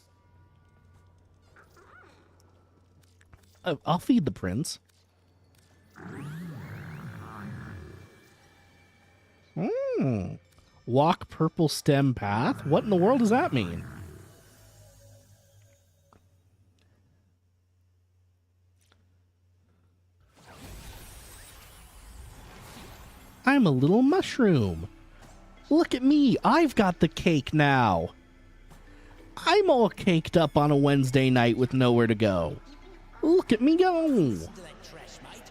I'll feed the prince. Walk purple stem path? What in the world does that mean? I'm a little mushroom. Look at me. I've got the cake now. I'm all caked up on a Wednesday night with nowhere to go. Look at me go. Listen to that trash, mate.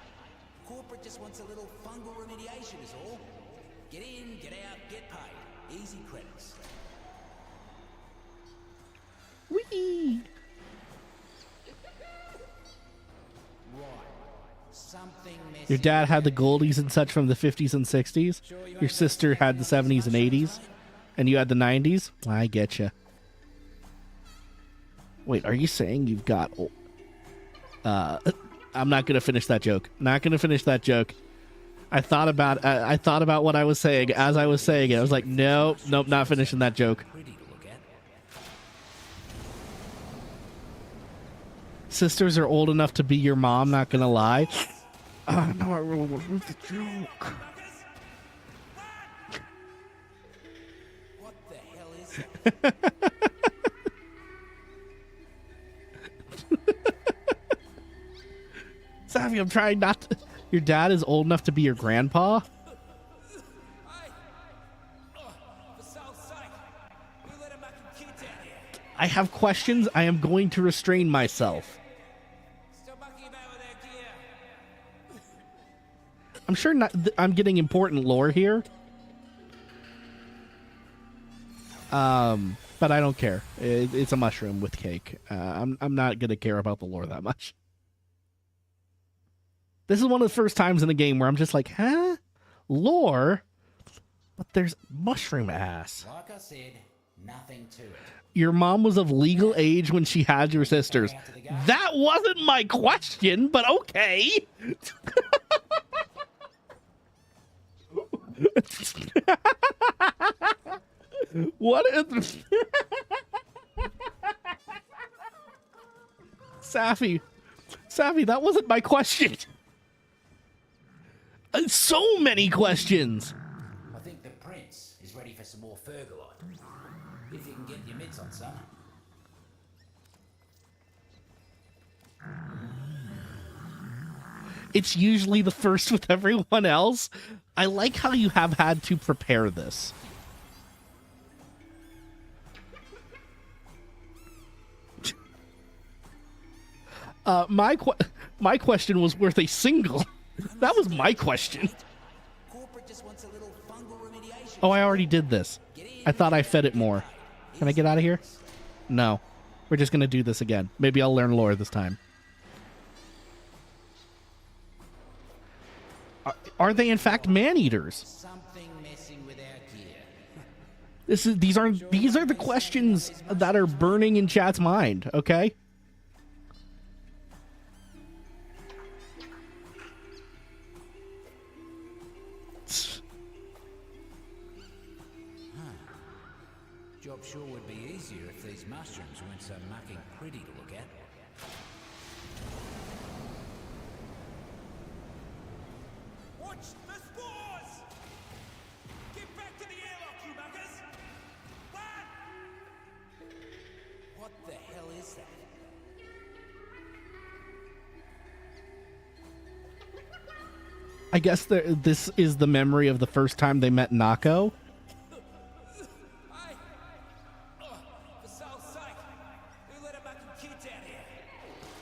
Corporate just wants a little fungal remediation is all. Get in, get out, get paid. Easy credits. Whee! Something messy. Your dad had the goldies and such from the 50s and 60s. Your sister had the 70s and 80s. And you had the 90s. I get you. Wait, are you saying you've got... I'm not going to finish that joke. Not going to finish that joke. I thought about what I was saying as I was saying it. I was like, nope, not finishing that joke. Pretty to look at. Sisters are old enough to be your mom, not going to lie. Oh, no, I really want the joke. What the hell is that? Savvy, I'm trying not to... Your dad is old enough to be your grandpa? I have questions. I am going to restrain myself. I'm sure not. I'm getting important lore here. But I don't care. It's a mushroom with cake. I'm not gonna care about the lore that much. This is one of the first times in the game where I'm just like, huh? Lore? But there's mushroom ass. Like I said, nothing to it. Your mom was of legal age when she had your sisters. That wasn't my question, but okay. What is... Safi, that wasn't my question. So many questions. I think the prince is ready for some more Fergalite. If you can get your mitts on some. It's usually the first with everyone else. I like how you have had to prepare this. My question was, were they single? That was my question. Oh, I already did this. I thought I fed it more. Can I get out of here? No. We're just going to do this again. Maybe I'll learn lore this time. Are they in fact man-eaters? Something messing with our gear. These are the questions that are burning in chat's mind, okay? Job sure would be easier if these mushrooms weren't so mucking pretty to look at. Watch the spores! Get back to the airlock, you muggers! What the hell is that? I guess this is the memory of the first time they met Nako.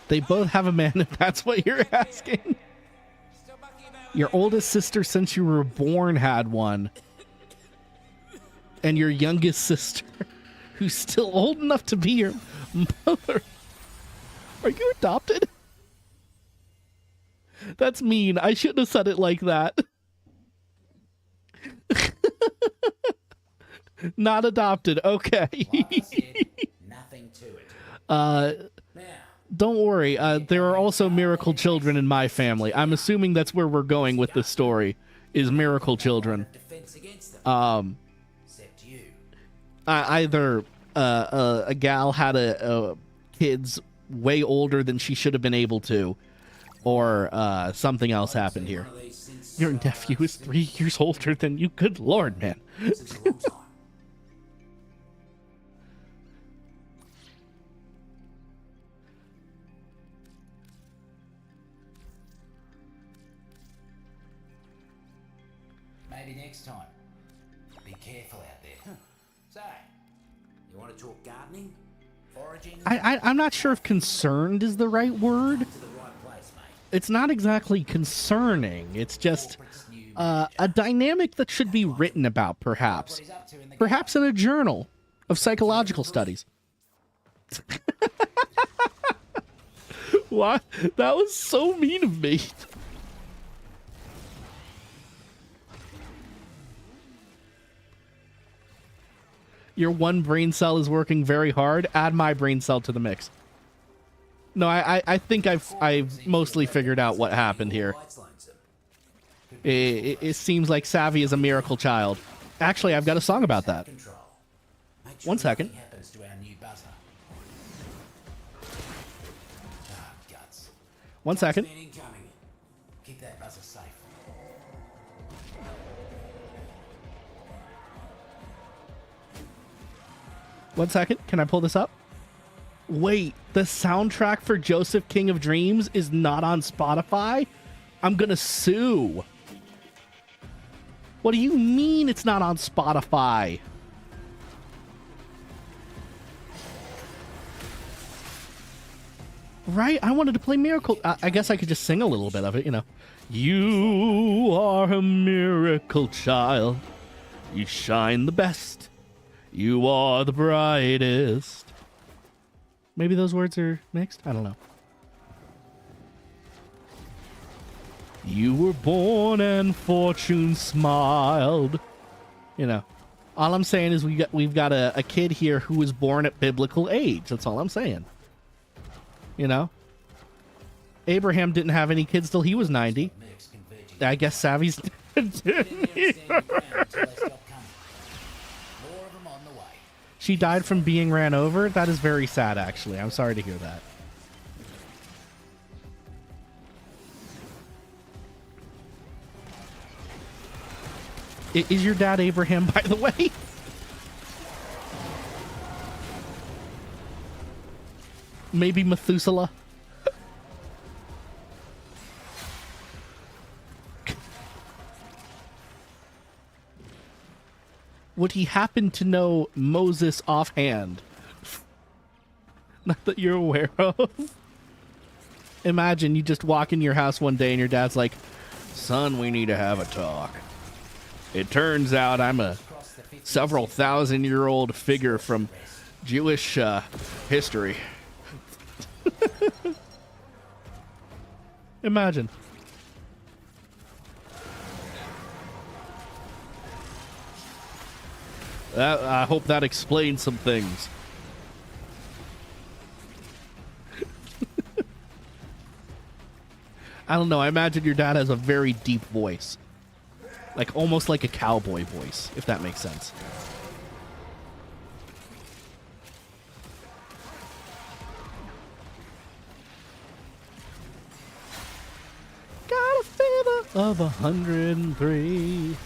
They both have a man, if that's what you're asking. Your oldest sister, since you were born, had one. And your youngest sister, who's still old enough to be your mother. Are you adopted? That's mean. I shouldn't have said it like that. Not adopted. Okay. Like I said, nothing to it. Now, Don't worry. There are also miracle children in my family. I'm assuming that's where we're going with this story, is miracle children. defense against them. Except you. Either a gal had a kids way older than she should have been able to, or something else happened here. Your nephew is 3 years older than you. Good Lord, man. Since a long time. Maybe next time. Be careful out there. So, you want to talk gardening? Foraging? I'm not sure if concerned is the right word. To the right place, mate. It's not exactly concerning. It's just a dynamic that should be written about, perhaps. Perhaps in a journal of psychological studies. What? That was so mean of me. Your one brain cell is working very hard. Add my brain cell to the mix. No, I think I've mostly figured out what happened here. It seems like Savvy is a miracle child. Actually, I've got a song about that. One second. One second. Keep that buzzer safe. One second. Can I pull this up? Wait, the soundtrack for Joseph King of Dreams is not on Spotify? I'm gonna sue. What do you mean it's not on Spotify? Right? I wanted to play Miracle. I guess I could just sing a little bit of it, you know. You are a miracle child. You shine the best. You are the brightest. Maybe those words are mixed? I don't know. You were born and fortune smiled. You know. All I'm saying is we've got a kid here who was born at biblical age. That's all I'm saying. You know? Abraham didn't have any kids till he was 90. I guess Savvy's didn't either. She died from being ran over? That is very sad, actually. I'm sorry to hear that. Is your dad Abraham, by the way? Maybe Methuselah? Would he happen to know Moses offhand? Not that you're aware of. Imagine you just walk in your house one day and your dad's like, "Son, we need to have a talk. It turns out I'm a several thousand-year-old figure from Jewish history." Imagine. I hope that explains some things. I don't know. I imagine your dad has a very deep voice. Like, almost like a cowboy voice, if that makes sense. Got a fever of 103.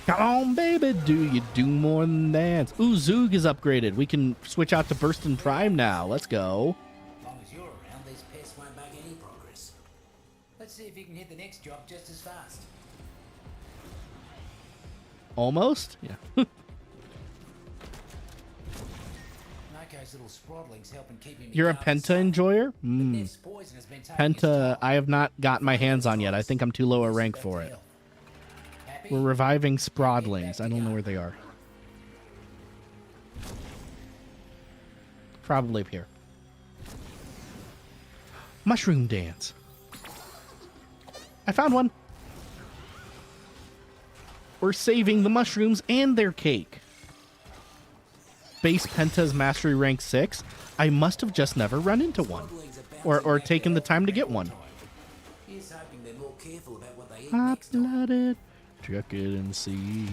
Come on, baby, do you do more than dance? Ooh, Zoog is upgraded. We can switch out to Burstin' Prime now. Let's go. As long as you're around, these pests won't make any progress. Let's see if you can hit the next job just as fast. Almost? Yeah. Noko's little sprodling's helping keep him. You're a Penta enjoyer? Penta, I have not gotten my hands on yet. I think I'm too low a rank for it. We're reviving Sprodlings. I don't know where they are. Probably up here. Mushroom dance. I found one. We're saving the mushrooms and their cake. Base Penta's mastery rank 6. I must have just never run into one. Or taken the time to get one. Hot-blooded. Check it and see.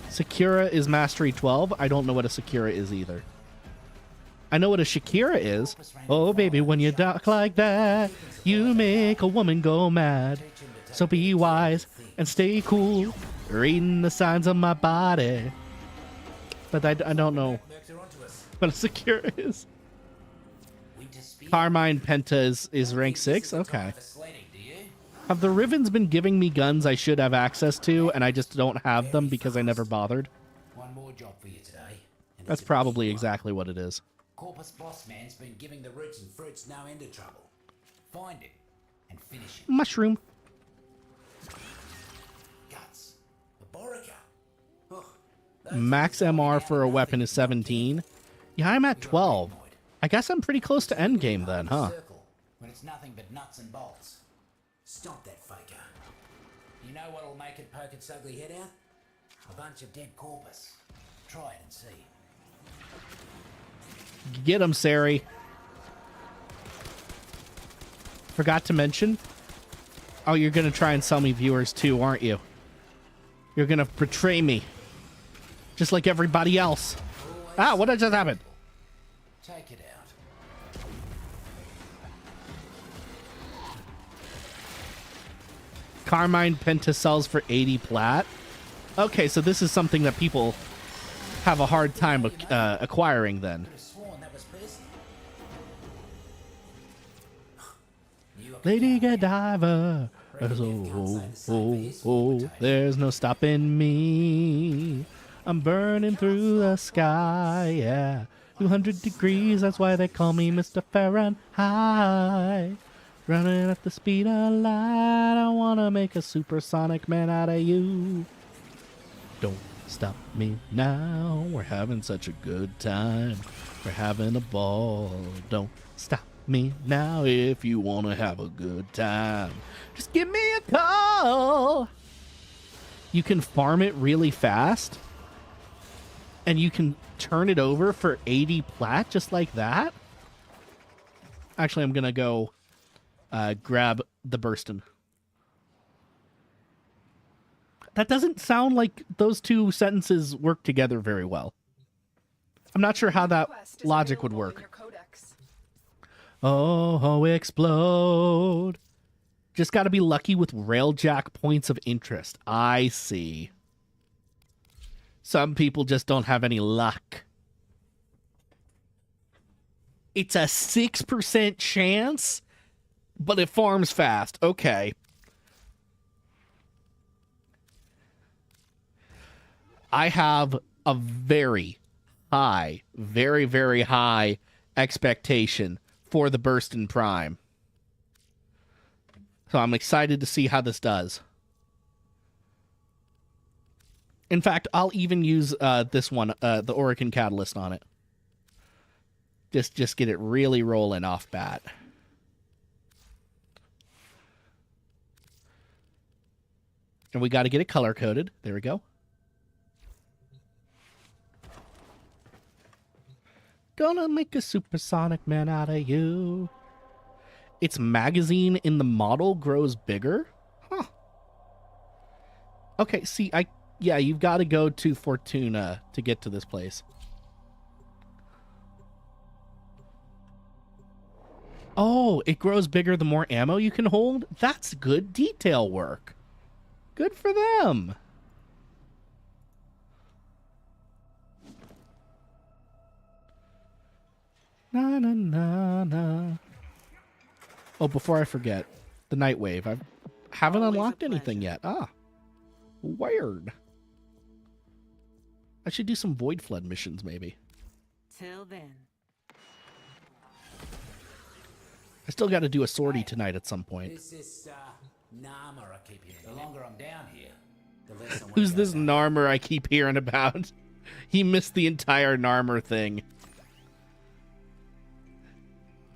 Sakura is mastery 12. I don't know what a Sakura is either. I know what a Shakira is. Oh, baby, when you talk like that, you make a woman go mad. So be wise and stay cool, reading the signs of my body. But I don't know what a Sakura is. Carmine Penta is rank 6? Okay. Have the Rivens been giving me guns I should have access to, and I just don't have them because I never bothered? One more job for you today. And That's it's a probably big one. exactly what it is. Corpus Boss Man's been giving the roots and fruits no end of trouble. Find him and finish him. Mushroom. Guts. A Borica. Ugh, those Max things MR are for a weapon is 17. Yeah, I'm at 12. I guess I'm pretty close to endgame then, huh? circle when it's nothing but nuts and bolts. Stop that faker. You know what'll make it poke its ugly head out? A bunch of dead corpus. Try it and see. Get him, Sari. Forgot to mention. Oh, you're going to try and sell me viewers too, aren't you? You're going to betray me. Just like everybody else. Ah, what just happened? Take it out. Carmine Penta sells for 80 plat. Okay, so this is something that people have a hard time acquiring then. Could have sworn that was personal. Lady Godiva. Oh, there's no stopping me. I'm burning through the sky, yeah. 200 degrees, that's why they call me Mr. Fahrenheit. Running at the speed of light, I wanna make a supersonic man out of you. Don't stop me now, we're having such a good time. We're having a ball. Don't stop me now if you wanna have a good time. Just give me a call. You can farm it really fast, and you can turn it over for 80 plat just like that. Actually, I'm gonna go grab the Burston. That doesn't sound like those two sentences work together very well. I'm not sure how that logic would work. Oh, explode. Just got to be lucky with railjack points of interest. I see. Some people just don't have any luck. It's a 6% chance, but it farms fast. Okay. I have a very high, very, very high expectation for the Burston Prime. So I'm excited to see how this does. In fact, I'll even use this one, the Orican Catalyst on it. Just get it really rolling off bat. And we got to get it color-coded. There we go. Gonna make a supersonic man out of you. Its magazine in the model grows bigger? Huh. Okay, see, yeah, you've got to go to Fortuna to get to this place. Oh, it grows bigger the more ammo you can hold? That's good detail work. Good for them. Na na na na. Oh, before I forget, the Nightwave. I haven't unlocked anything yet. Ah, weird. I should do some Void Flood missions, maybe. Till then. I still got to do a sortie tonight at some point. This is Nama I keep hearing. The longer I'm down here, the less I want Who's to this go down. Narmer I keep hearing about? He missed the entire Narmer thing.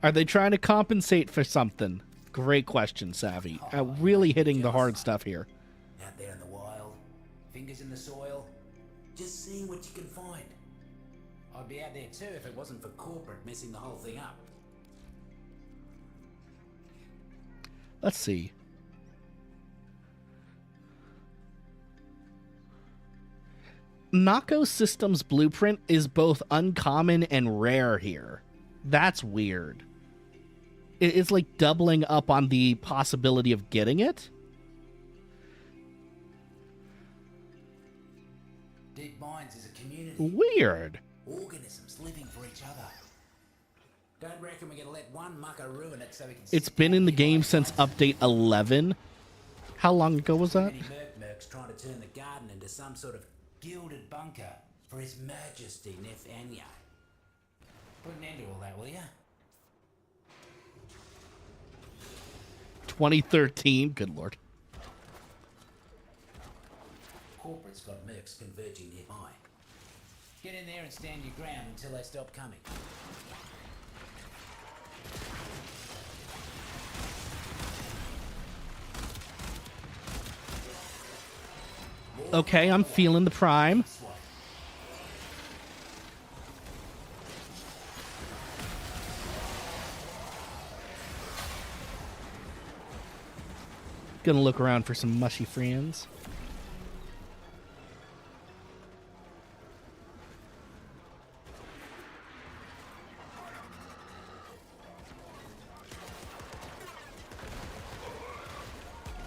Are they trying to compensate for something? Great question, Savvy. Really hitting the hard stuff here. Out there in the wild, fingers in the soil, just seeing what you can find. I'd be out there too if it wasn't for corporate messing the whole thing up. Let's see. Nako Systems Blueprint is both uncommon and rare here. That's weird. It's like doubling up on the possibility of getting it. Deep Mines is a community. Weird. Organisms living for each other. Don't reckon we're gonna let one mucker ruin it so we can... It's been in the game since update 11. How long ago was that? Many mercs trying to turn the garden into some sort of gilded bunker for His Majesty Nathaniel. Put an end to all that, will ya? 2013. Good lord. Corporate's got mercs converging nearby. Get in there and stand your ground until they stop coming. Okay, I'm feeling the prime. Gonna look around for some mushy friends.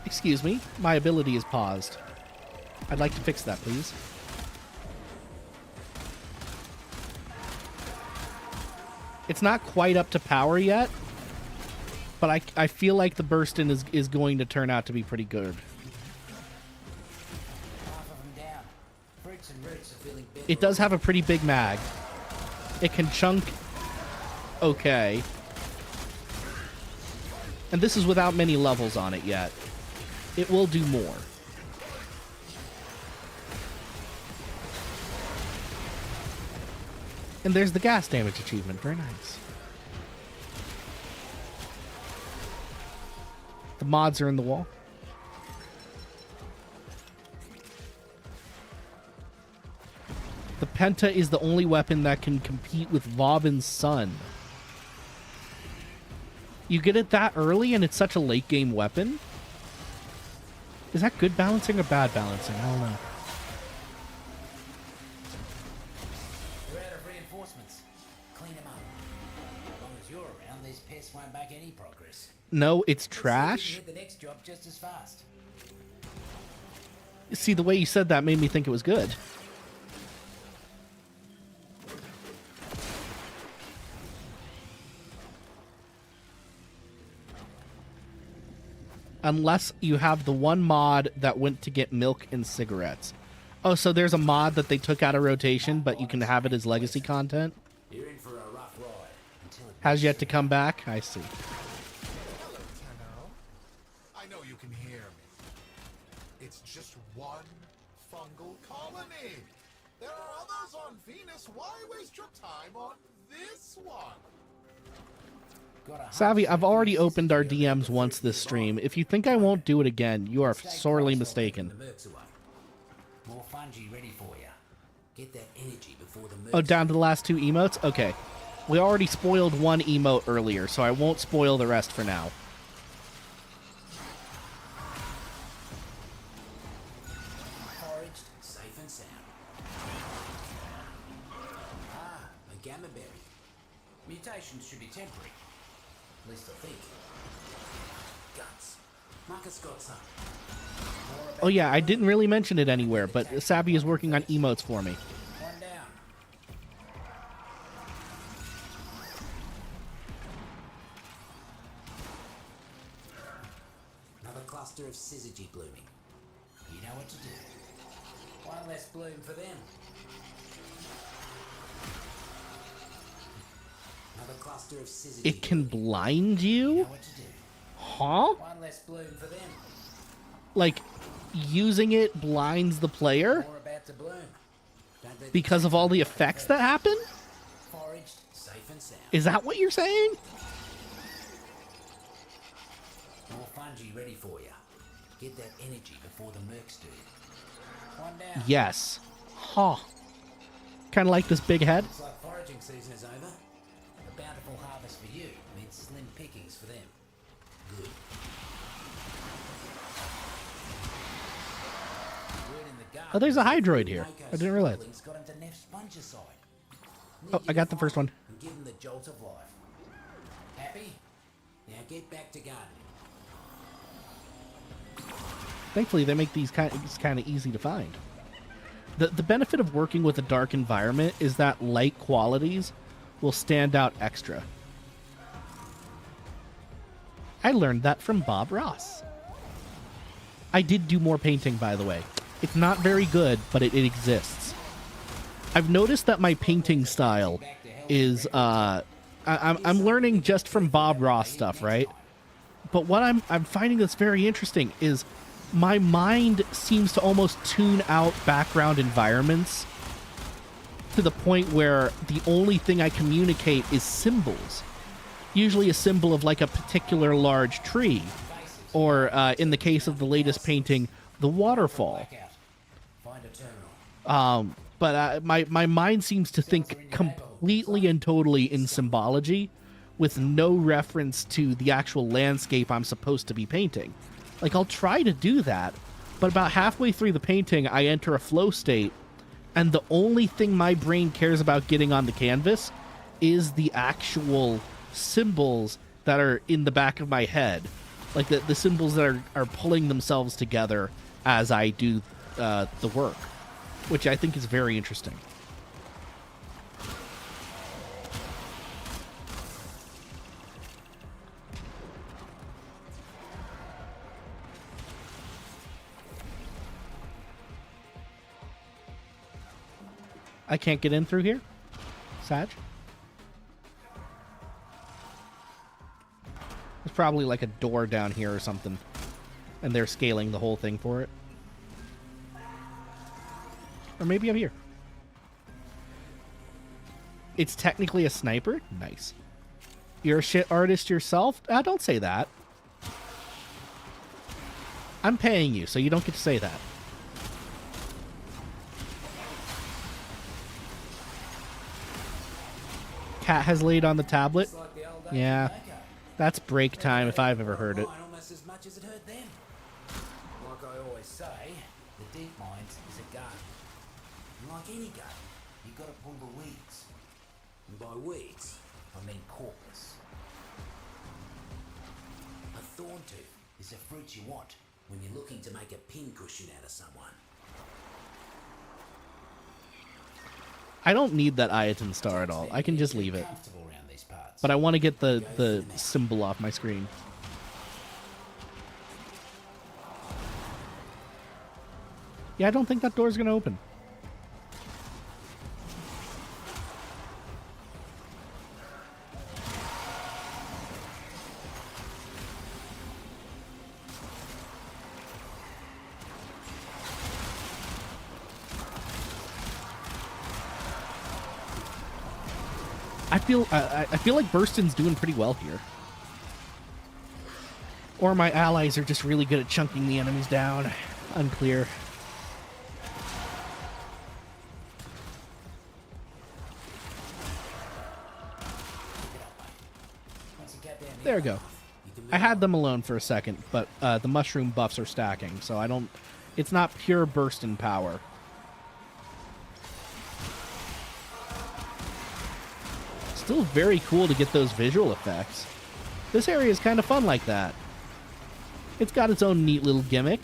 Excuse me, my ability is paused. I'd like to fix that, please. It's not quite up to power yet, but I feel like the burst-in is going to turn out to be pretty good. It does have a pretty big mag. It can chunk okay. And this is without many levels on it yet. It will do more. And there's the gas damage achievement. Very nice. The mods are in the wall. The Penta is the only weapon that can compete with Vauban's Sun. You get it that early and it's such a late game weapon? Is that good balancing or bad balancing? I don't know. We're out of reinforcements. Clean them up. As long as you're around, these pests won't make any progress. No, it's So we trash. can hit the next job just as fast. See, the way you said that made me think it was good. Unless you have the one mod that went to get milk and cigarettes. Oh, so there's a mod that they took out of rotation, but you can have it as legacy content? You're in for a rough ride. Until it Has yet to come back? I see. Hello, Tenno. I know you can hear me. It's just one fungal colony. There are others on Venus. Why waste your time on this one? Savvy, I've already opened our DMs once this stream. If you think I won't do it again, you are sorely mistaken. The mercs away. More fungi ready for you. Get that energy before the mercs. Oh, down to the last two emotes? Okay. We already spoiled one emote earlier, so I won't spoil the rest for now. Foraged, safe and sound. Ah, a gamma berry. Mutations should be temporary. At least I think. Guts. Marcus got some. Oh yeah, I didn't really mention it anywhere, but Savvy is working on emotes for me. One down. Another cluster of syzygy blooming. You know what to do. One less bloom for them. Another cluster of syzygy. It can blind You know you? what to do. Huh? One less bloom for them. Like, using it blinds the player? More about to bloom. Don't let them Because of all the effects that happen? foraged, safe and sound. Is that what you're saying? More fungi ready for you. Get that energy before the mercs do. One down. Yes. Huh. Kind of like this big head. Looks like foraging season is over. A bountiful harvest for you means slim pickings for them. Good. Word in the garden Oh, there's a is that hydroid the here. Noco I didn't realize. spoilings got into Neff's fungicide. Oh, Need I you got to the first find one. and give them the jolt of life. Happy? Now get back to gardening. Thankfully, they make these kind of easy to find. The benefit of working with a dark environment is that light qualities will stand out extra. I learned that from Bob Ross. I did do more painting, by the way. It's not very good, but it exists. I've noticed that my painting style is, I'm learning just from Bob Ross stuff, right? But what I'm finding that's very interesting is my mind seems to almost tune out background environments to the point where the only thing I communicate is symbols. Usually a symbol of like a particular large tree, or in the case of the latest painting, the waterfall. But my mind seems to think completely and totally in symbology, with no reference to the actual landscape I'm supposed to be painting. Like, I'll try to do that, but about halfway through the painting, I enter a flow state, and the only thing my brain cares about getting on the canvas is the actual symbols that are in the back of my head. Like, the symbols that are pulling themselves together as I do the work, which I think is very interesting. I can't get in through here? Sag? There's probably like a door down here or something, and they're scaling the whole thing for it. Or maybe up here. It's technically a sniper? Nice. You're a shit artist yourself? Don't say that. I'm paying you, so you don't get to say that. Cat has laid on the tablet. Yeah. That's break time if I've ever heard it. Almost as much as it hurt them. Like I always say, the deep mind is a garden. And like any garden, you've got to pull the weeds. And by weeds, I mean corpus. A thorn tooth is a fruit you want when you're looking to make a pincushion out of someone. I don't need that Ayaton star at all. I can just leave it. But I want to get the symbol off my screen. Yeah, I don't think that door's going to open. I feel like Burston's doing pretty well here. Or my allies are just really good at chunking the enemies down. Unclear. There we go. I had them alone for a second, but the mushroom buffs are stacking, so I don't... It's not pure Burston power. Still very cool to get those visual effects. This area is kind of fun like that. It's got its own neat little gimmick.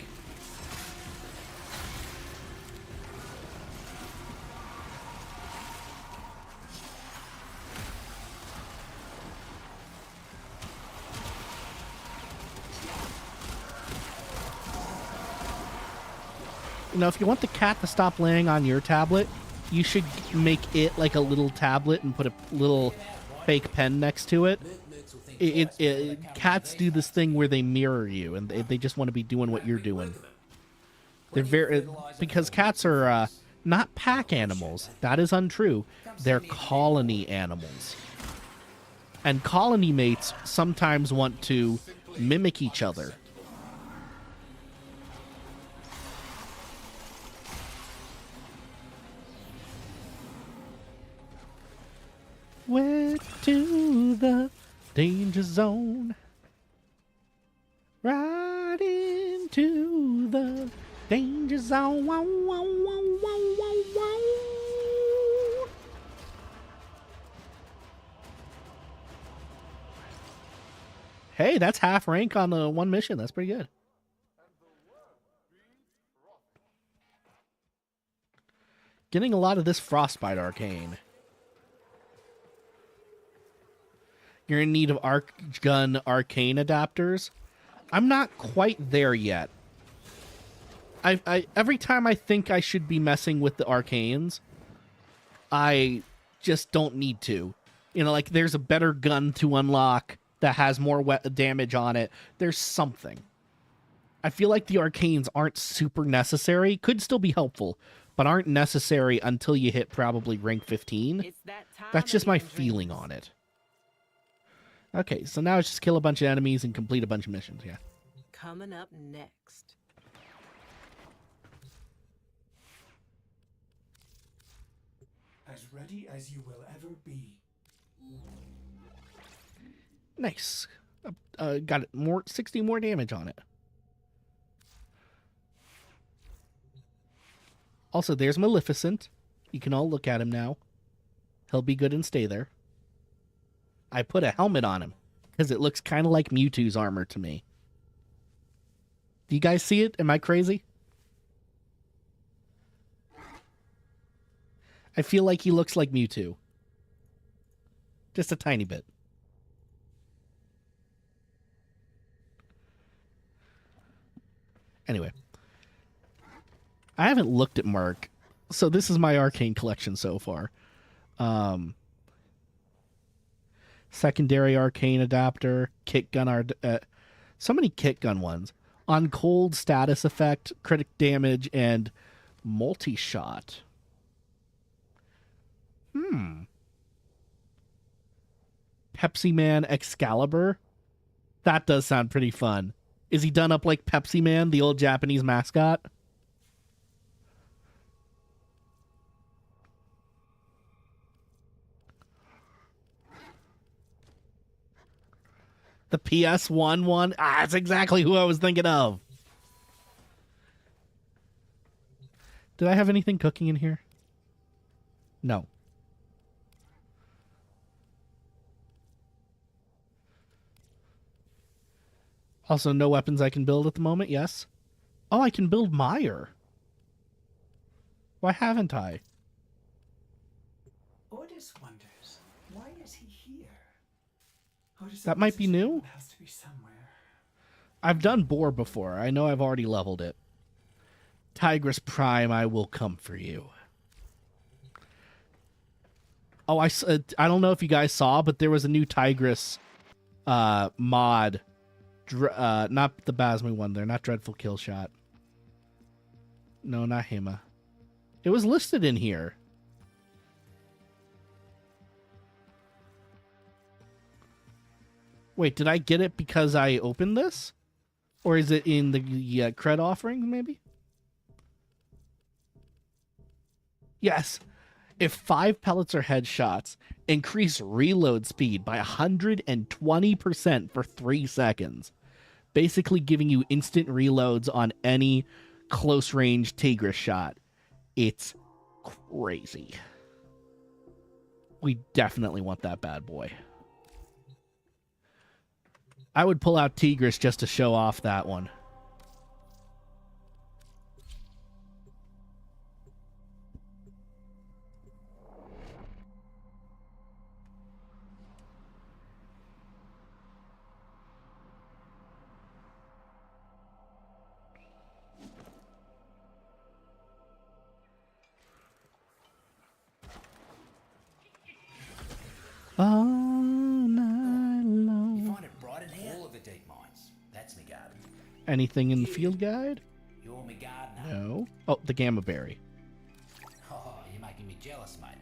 You know, if you want the cat to stop laying on your tablet, you should make it like a little tablet and put a little fake pen next to it. Cats do this thing where they mirror you, and they just want to be doing what you're doing. They're very... Because cats are not pack animals. That is untrue. They're colony animals. And colony mates sometimes want to mimic each other. Went to the danger zone. Right into the danger zone. Wow, wow, wow, wow, wow, wow. Hey, that's half rank on the one mission. That's pretty good. Getting a lot of this Frostbite Arcane. You're in need of arc gun arcane adapters. I'm not quite there yet. I every time I think I should be messing with the arcanes, I just don't need to. You know, like there's a better gun to unlock that has more damage on it. There's something. I feel like the arcanes aren't super necessary. Could still be helpful, but aren't necessary until you hit probably rank 15. It's that time That's just my again, feeling Dreams. on it. Okay, so now it's just kill a bunch of enemies and complete a bunch of missions, yeah. Coming up next. As ready as you will ever be. Nice. Got it, 60 more damage on it. Also, there's Maleficent. You can all look at him now. He'll be good and stay there. I put a helmet on him because it looks kind of like Mewtwo's armor to me. Do you guys see it? Am I crazy? I feel like he looks like Mewtwo. Just a tiny bit. Anyway. I haven't looked at Mark, so this is my arcane collection so far. Secondary arcane adapter, kick gun, so many kick gun ones. On cold status effect, critic damage, and multi-shot. Pepsi Man Excalibur? That does sound pretty fun. Is he done up like Pepsi Man, the old Japanese mascot? The PS1 one? Ah, that's exactly who I was thinking of. Did I have anything cooking in here? No. Also, no weapons I can build at the moment, yes. Oh, I can build Meyer. Why haven't I? Ordis wonders, why is he here? Ordis That might be new? has to be somewhere. I've done Boar before. I know I've already leveled it. Tigress Prime, I will come for you. Oh, I don't know if you guys saw, but there was a new Tigress mod. Not the Basmi one there, not Dreadful Killshot. No, not Hema. It was listed in here. Wait, did I get it because I opened this? Or is it in the cred offering, maybe? Yes. If 5 pellets or headshots, increase reload speed by 120% for 3 seconds. Basically giving you instant reloads on any close-range Tigris shot. It's crazy. We definitely want that bad boy. I would pull out Tigris just to show off that one. All night long. You find it bright in here? All of the deep mines. That's me garden. Anything in the field guide? You're me gardener. No. Oh, the Gamma Berry. Oh, you're making me jealous, mate.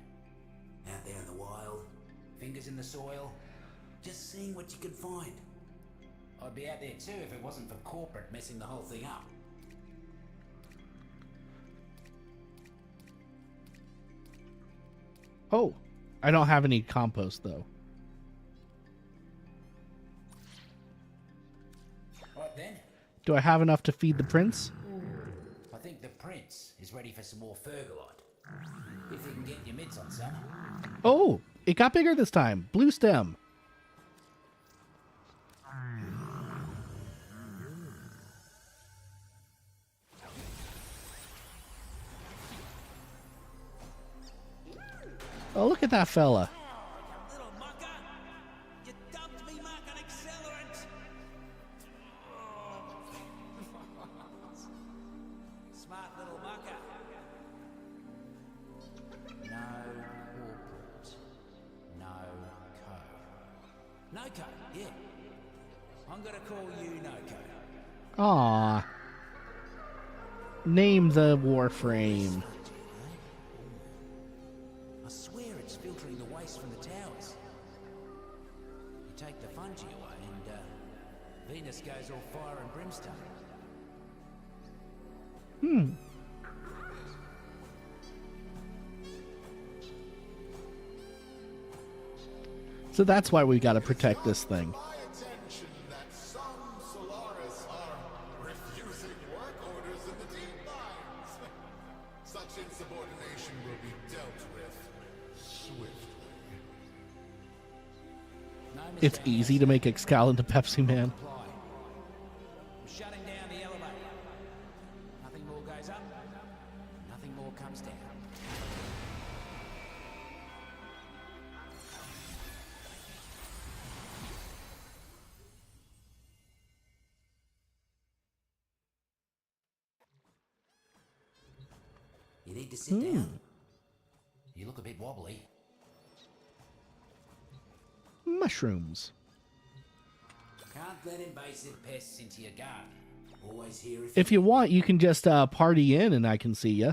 Out there in the wild, fingers in the soil, just seeing what you can find. I'd be out there too if it wasn't for corporate messing the whole thing up. Oh, I don't have any compost, though. Right then, Do I have enough to feed the prince? I think the prince is ready for some more Fergalite. If you can get your mitts on some. Oh, it got bigger this time. Blue stem. Oh, look at that fella. You little mucker! You dumped me mark on accelerant! Yeah. I'm gonna call you Noko. Aw. Name the Warframe. I swear it's filtering the waste from the towers. You take the fungi away and Venus goes all fire and brimstone. So that's why we gotta protect this thing. My attention that some Solaris are refusing work orders in the deep mines. Such insubordination will be dealt with swiftly. It's easy to make Excal into Pepsi Man. I'm shutting down the elevator. Nothing more goes up, nothing more comes down. You need to sit down. You look a bit wobbly. Mushrooms. Can't let invasive pests into your garden. Always here If you want, you can just party in and I can see ya.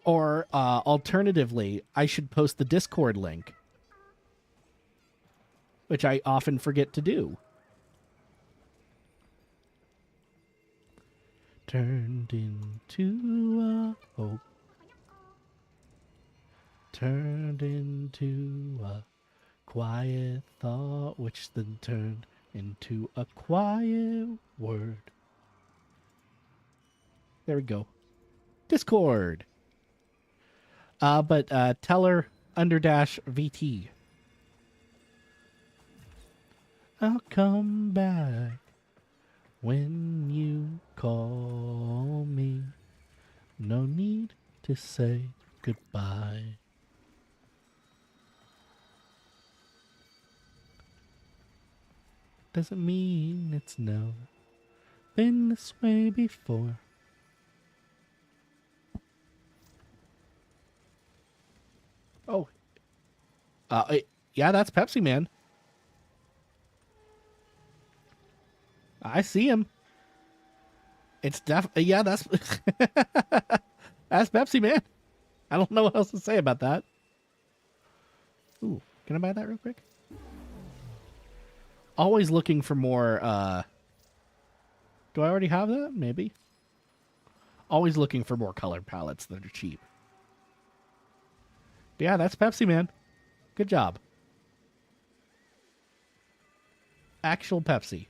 Or alternatively, I should post the Discord link, which I often forget to do. Turned into a hope. Turned into a quiet thought, which then turned into a quiet word. There we go. Discord. But Teller _ VT. I'll come back when you call me. No need to say goodbye. Doesn't mean it's no. Been this way before. Oh. Yeah, that's Pepsi Man. I see him. It's yeah, that's that's Pepsi Man. I don't know what else to say about that. Ooh, can I buy that real quick? Always looking for more, do I already have that? Maybe. Always looking for more color palettes that are cheap. But yeah, that's Pepsi Man. Good job. Actual Pepsi.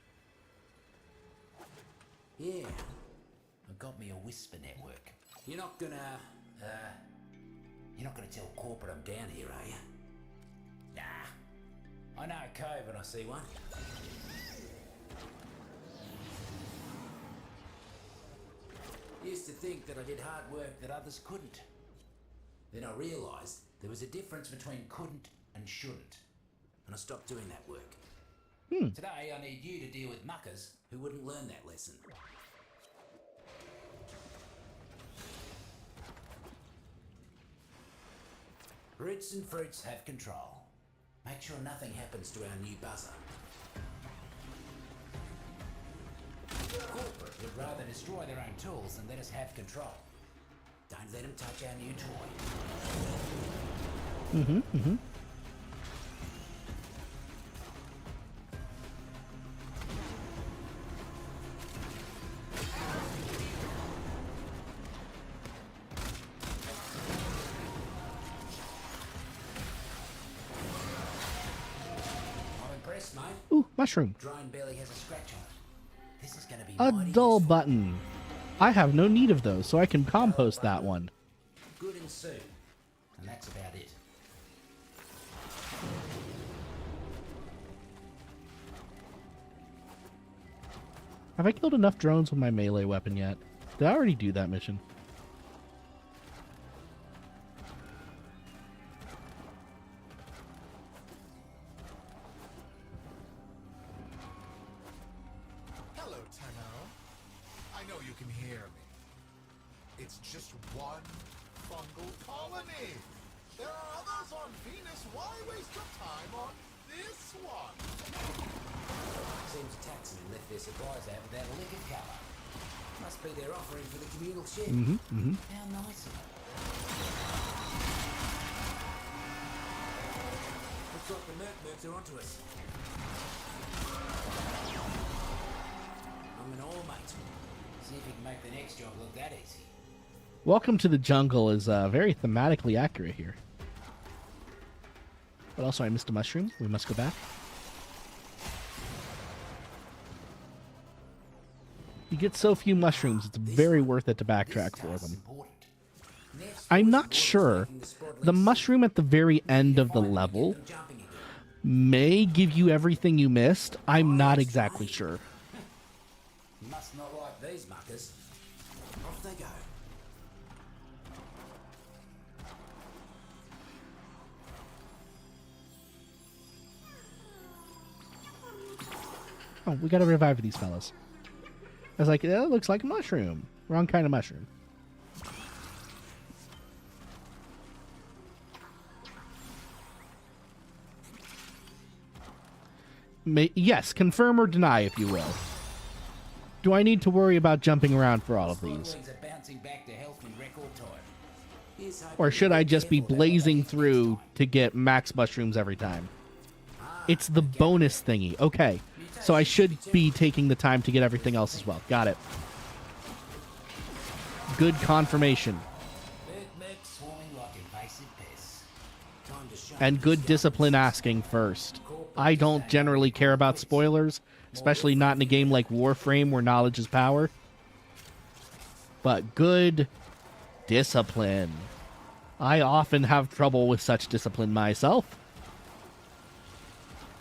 Yeah, I got me a whisper network. You're not gonna tell corporate I'm down here, are you? Nah, I know a cove when I see one. Used to think that I did hard work that others couldn't. Then I realised there was a difference between couldn't and shouldn't, and I stopped doing that work. Today I need you to deal with muckers who wouldn't learn that lesson. Roots and fruits have control. Make sure nothing happens to our new buzzer. Corporate would rather destroy their own tools than let us have control. Don't let them touch our new toy. I'm impressed, mate. Ooh, mushroom. Drone barely has a scratch on it. This is going to be A mighty dull useful. button. I have no need of those, so I can compost that one. Good and soon. And that's about it. Have I killed enough drones with my melee weapon yet? Did I already do that mission? Hello, Tenno. I know you can hear one fungal colony. There are others on Venus. Why waste your time on this one? Seems taxmen left their supplies out without a lick of cover. Must be their offering for the communal shed. How nice of them. Looks like the mercs are onto us. I'm an all mate. See if you can make the next job look that easy. Welcome to the Jungle is very thematically accurate here. But also, I missed a mushroom. We must go back. You get so few mushrooms, it's very worth it to backtrack for them. I'm not sure. The mushroom at the very end of the level may give you everything you missed. I'm not exactly sure. Must not like these muckers. Off they go. Oh, we gotta revive these fellas. I was like, that looks like a mushroom. Wrong kind of mushroom. Yes, confirm or deny, if you will. Do I need to worry about jumping around for all of these? Or should I just be blazing through to get max mushrooms every time? It's the bonus thingy. Okay. So I should be taking the time to get everything else as well. Got it. Good confirmation. And good discipline asking first. I don't generally care about spoilers, especially not in a game like Warframe where knowledge is power. But good discipline. I often have trouble with such discipline myself.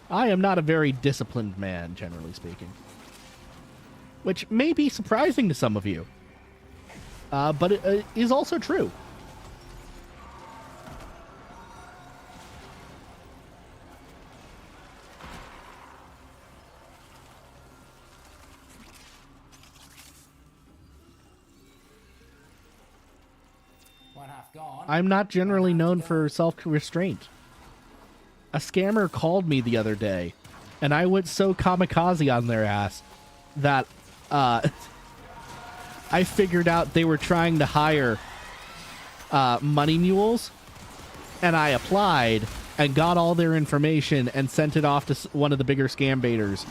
I am not a very disciplined man, generally speaking. Which may be surprising to some of you. But it is also true. I'm not generally known for self-restraint. A scammer called me the other day, and I went so kamikaze on their ass that I figured out they were trying to hire money mules, and I applied and got all their information and sent it off to one of the bigger scam baiters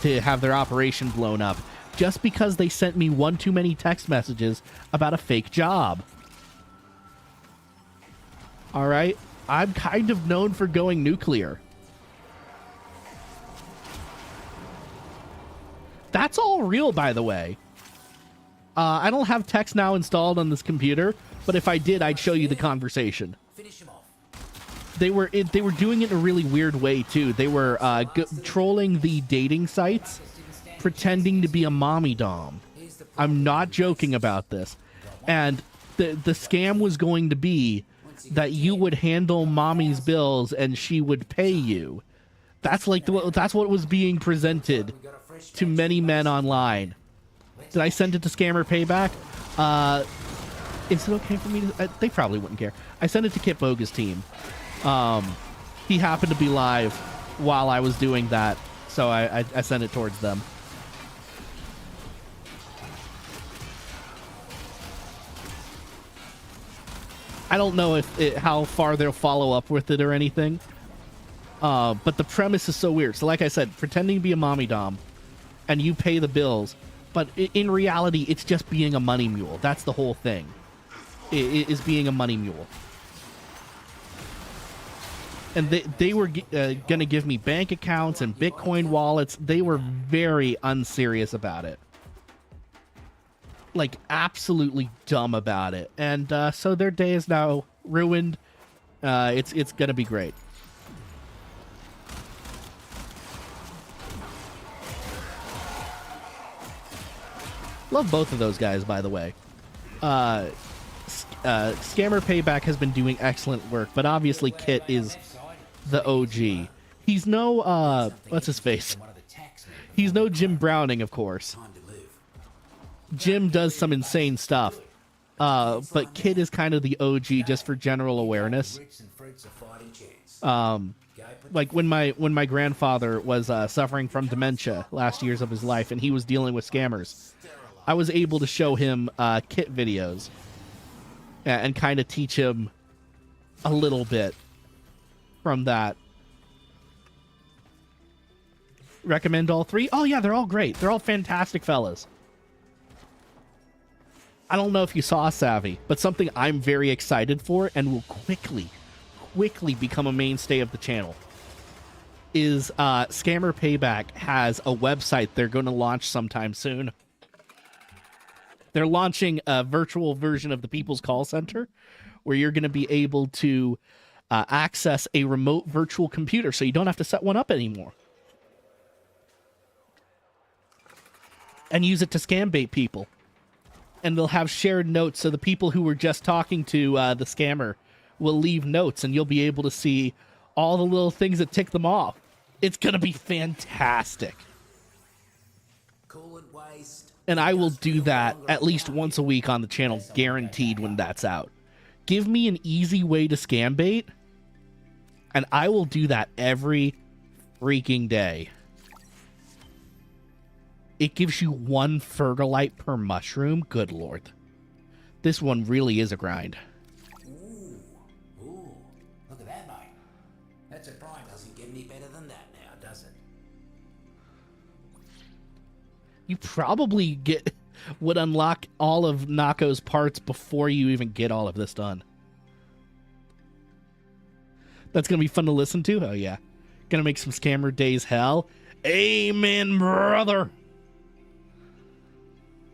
to have their operation blown up, just because they sent me one too many text messages about a fake job. All right? I'm kind of known for going nuclear. That's all real, by the way. I don't have text now installed on this computer, but if I did, I'd show you the conversation. They were doing it in a really weird way, too. They were trolling the dating sites, pretending to be a mommy dom. I'm not joking about this. And the scam was going to be that you would handle mommy's bills and she would pay you. That's what was being presented to many men online. Did I send it to Scammer Payback? Is it okay for me to... they probably wouldn't care. I sent it to Kit Boga's team. He happened to be live while I was doing that, so I sent it towards them. I don't know how far they'll follow up with it or anything. But the premise is so weird. So like I said, pretending to be a mommy dom, and you pay the bills, but in reality, it's just being a money mule. That's the whole thing. It is being a money mule. And they were going to give me bank accounts and Bitcoin wallets. They were very unserious about it. Like, absolutely dumb about it. And so their day is now ruined. It's going to be great. Love both of those guys, by the way. Scammer Payback has been doing excellent work, but obviously Kit is the OG. He's no, what's his face? He's no Jim Browning, of course. Jim does some insane stuff. But Kit is kind of the OG just for general awareness. Like when my grandfather was suffering from dementia last years of his life, and he was dealing with scammers, I was able to show him Kit videos and kind of teach him a little bit from that. Recommend all three? Oh yeah, they're all great. They're all fantastic fellas. I don't know if you saw Savvy, but something I'm very excited for and will quickly become a mainstay of the channel is Scammer Payback has a website they're going to launch sometime soon. They're launching a virtual version of the People's Call Center where you're going to be able to access a remote virtual computer so you don't have to set one up anymore. And use it to scam bait people. And they'll have shared notes, so the people who were just talking to the scammer will leave notes, and you'll be able to see all the little things that tick them off. It's going to be fantastic. And I will do that at least once a week on the channel, guaranteed when that's out. Give me an easy way to scam bait, and I will do that every freaking day. It gives you 1 fergalite per mushroom. Good lord. This one really is a grind. Ooh, look at that, mate. That's a prime doesn't get any better than that now, does it? You probably would unlock all of Nako's parts before you even get all of this done. That's going to be fun to listen to? Oh, yeah. Going to make some scammer days hell. Amen, brother.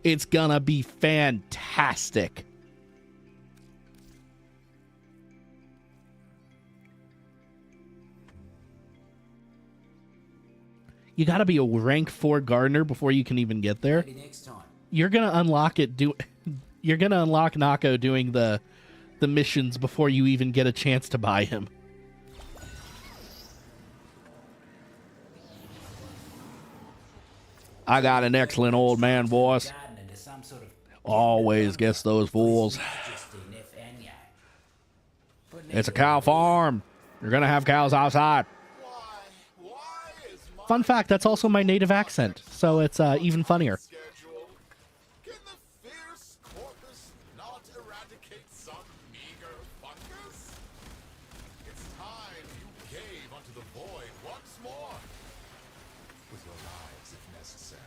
It's gonna be fantastic. You gotta be a rank 4 gardener before you can even get there. Maybe next time. You're gonna unlock it. You're gonna unlock Nako doing the missions before you even get a chance to buy him. I got an excellent old man voice. Always guess those fools. It's a cow farm. You're gonna have cows outside. Fun fact, that's also my native accent, so it's even funnier. Can the fierce corpus not eradicate some meager fungus? It's time you gave unto the void once more. With your lives if necessary.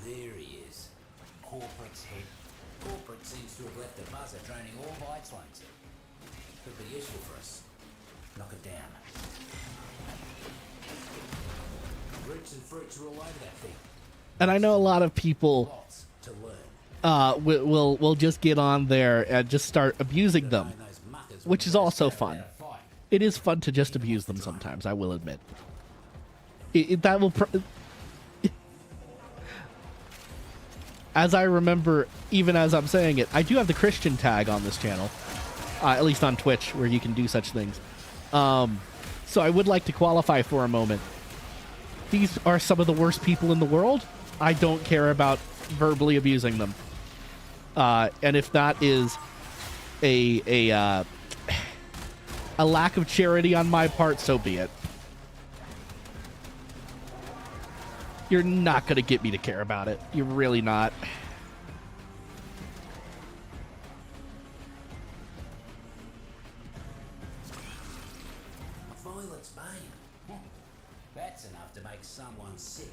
There he is. Corporate's head. Corporate seems to have left a buzzer draining all bites lanes. Could be useful for us. Knock it down. Roots and fruits are all over that thing. And I know a lot of people Lots to learn. will just get on there and just start abusing them, which is also fun. It is fun to just abuse them sometimes, I will admit. That will... As I remember, even as I'm saying it, I do have the Christian tag on this channel. At least on Twitch, where you can do such things. So I would like to qualify for a moment. These are some of the worst people in the world. I don't care about verbally abusing them. And if that is a lack of charity on my part, so be it. You're not going to get me to care about it. You're really not. Violet's bane. That's enough to make someone sick.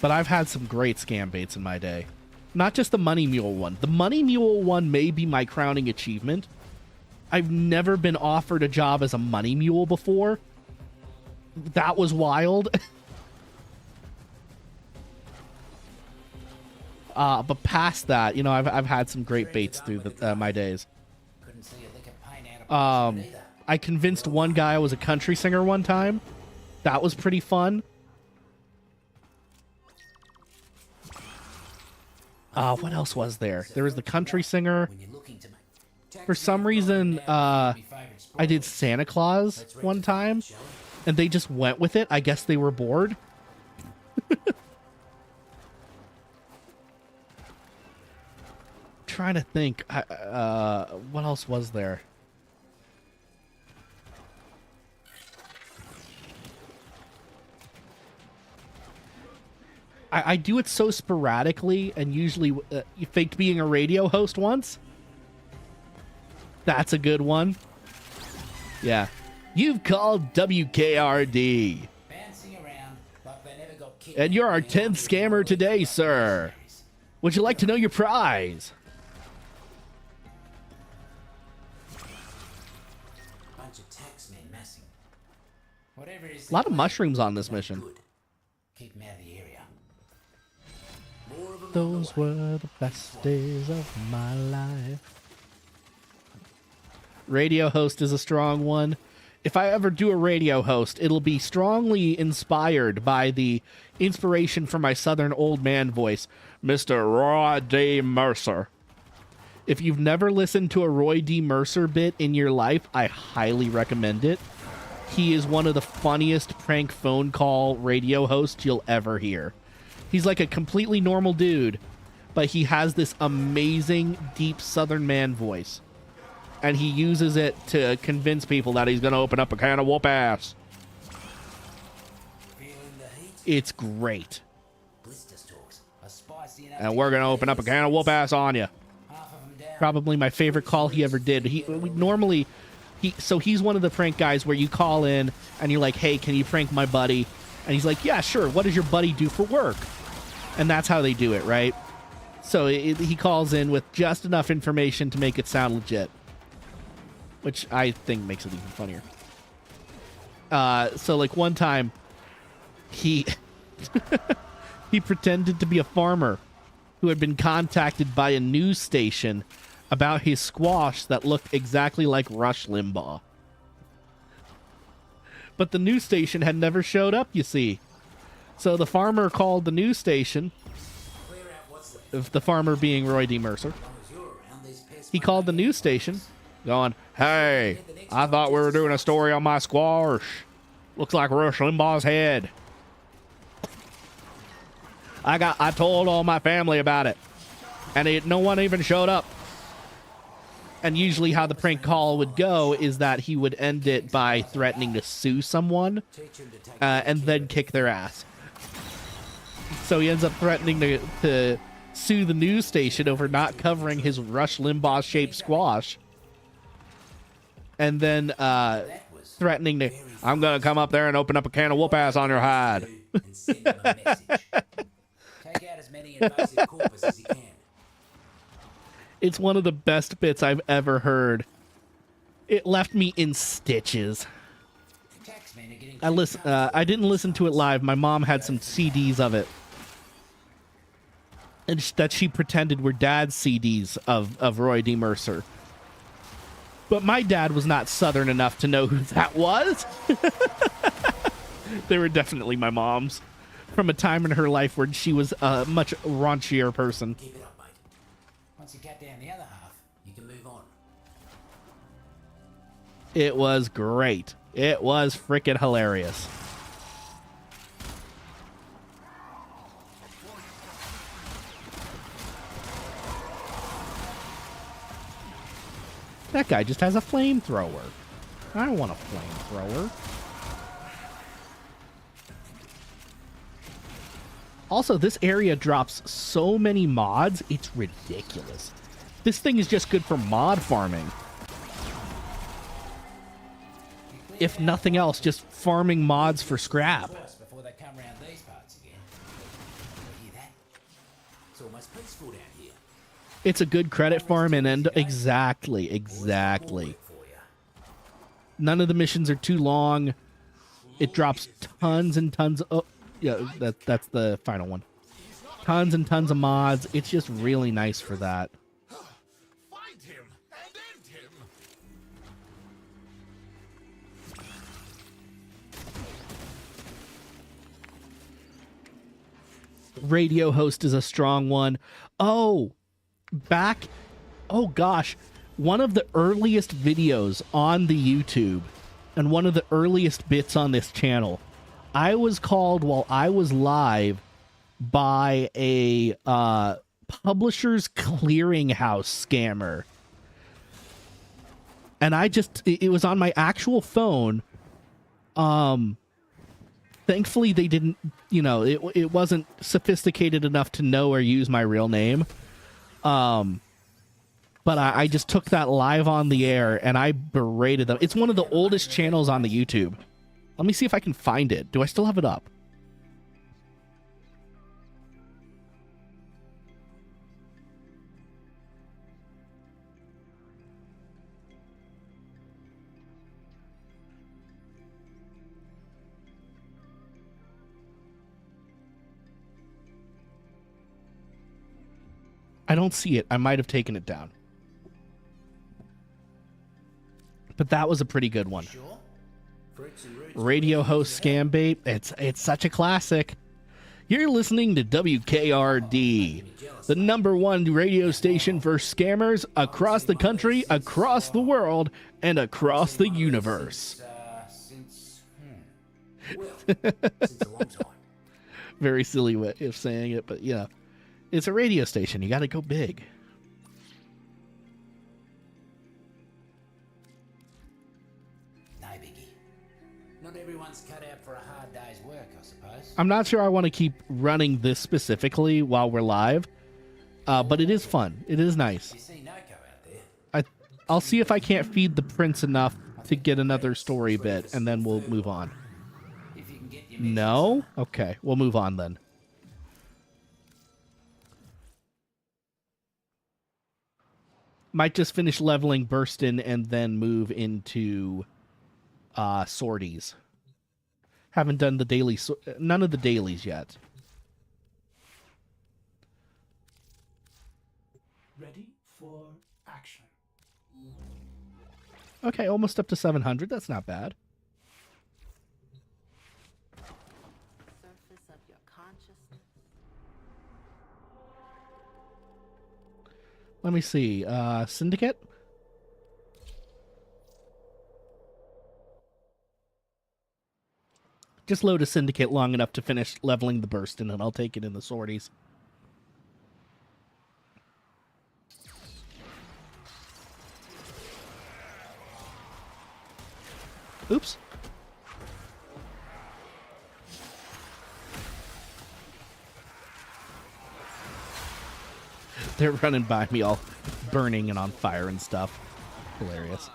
But I've had some great scam baits in my day. Not just the Money Mule one. The Money Mule one may be my crowning achievement. I've never been offered a job as a Money Mule before. That was wild. But past that, you know, I've had some great baits through my days. Couldn't see a lick of paint out of either. I convinced one guy I was a country singer one time. That was pretty fun. What else was there? There was the country singer. When you're looking to make For some reason, I did Santa Claus one time, and they just went with it. I guess they were bored. trying to think. What else was there? I do it so sporadically, and usually you faked being a radio host once. That's a good one. Yeah. You've called WKRD. And you're our 10th scammer today, sir. Would you like to know your prize? Bunch of taxmen massing. Whatever it is, A lot of mushrooms on this mission. keep them out of the area. Those were the best days of my life. Radio host is a strong one. If I ever do a radio host, it'll be strongly inspired by the inspiration from my southern old man voice, Mr. Roy D. Mercer. If you've never listened to a Roy D. Mercer bit in your life, I highly recommend it. He is one of the funniest prank phone call radio hosts you'll ever hear. He's like a completely normal dude, but he has this amazing, deep southern man voice. And he uses it to convince people that he's going to open up a can of whoop ass. It's great. And we're going to open up a can of whoop ass on you. Probably my favorite call he ever did. He's one of the prank guys where you call in and you're like, hey, can you prank my buddy? And he's like, yeah, sure. What does your buddy do for work? And that's how they do it, right? So he calls in with just enough information to make it sound legit, which I think makes it even funnier. So like one time he he pretended to be a farmer who had been contacted by a news station about his squash that looked exactly like Rush Limbaugh. But the news station had never showed up, you see. So the farmer called the news station, the farmer being Roy D. Mercer. He called the news station going, hey, I thought we were doing a story on my squash. Looks like Rush Limbaugh's head. I told all my family about it, and no one even showed up. And usually how the prank call would go is that he would end it by threatening to sue someone and then kick their ass. So he ends up threatening to sue the news station over not covering his Rush Limbaugh-shaped squash. And then threatening to, I'm going to come up there and open up a can of whoop ass on your hide. Take out as many invasive corpus as you can. It's one of the best bits I've ever heard. It left me in stitches. I didn't listen to it live. My mom had some CDs of it, and that she pretended were dad's CDs of Roy D. Mercer. But my dad was not Southern enough to know who that was. They were definitely my mom's, from a time in her life where she was a much raunchier person. Keep it up, mate. Once you cut down the other half, you can move on. It was great. It was freaking hilarious. That guy just has a flamethrower. I don't want a flamethrower. Also, this area drops so many mods, it's ridiculous. This thing is just good for mod farming. If nothing else, just farming mods for scrap. Before they come around these parts again. You hear that? It's almost peaceful down here. It's a good credit farm and exactly. None of the missions are too long. It drops tons and tons of... Yeah, that's the final one. Tons and tons of mods. It's just really nice for that. Find him and end him. Radio host is a strong one. Oh gosh. One of the earliest videos on the YouTube and one of the earliest bits on this channel, I was called while I was live by a Publishers Clearinghouse scammer. And it was on my actual phone. Thankfully they didn't, it wasn't sophisticated enough to know or use my real name. But I just took that live on the air and I berated them. It's one of the oldest channels on the YouTube. Let me see if I can find it. Do I still have it up? I don't see it. I might have taken it down. But that was a pretty good one. Radio host scam bait. It's such a classic. You're listening to WKRD, the #1 radio station for scammers across the country, across the world, and across the universe. Since a long time. Very silly way of saying it, but yeah. It's a radio station. You got to go big. No biggie. Not everyone's cut out for a hard day's work, I suppose. I'm not sure I want to keep running this specifically while we're live, but it is fun. It is nice. You see Noko out there? I'll see if I can't feed the prince enough to get another story bit, and then we'll move on. If you can get your No? Okay, we'll move on then. Might just finish leveling Burston and then move into sorties. Haven't done the daily, none of the dailies yet. Ready for action. Okay, almost up to 700. That's not bad. Surface of your consciousness. Let me see. Syndicate? Just load a Syndicate long enough to finish leveling the Burston, and I'll take it in the sorties. Oops. They're running by me all burning and on fire and stuff. Hilarious.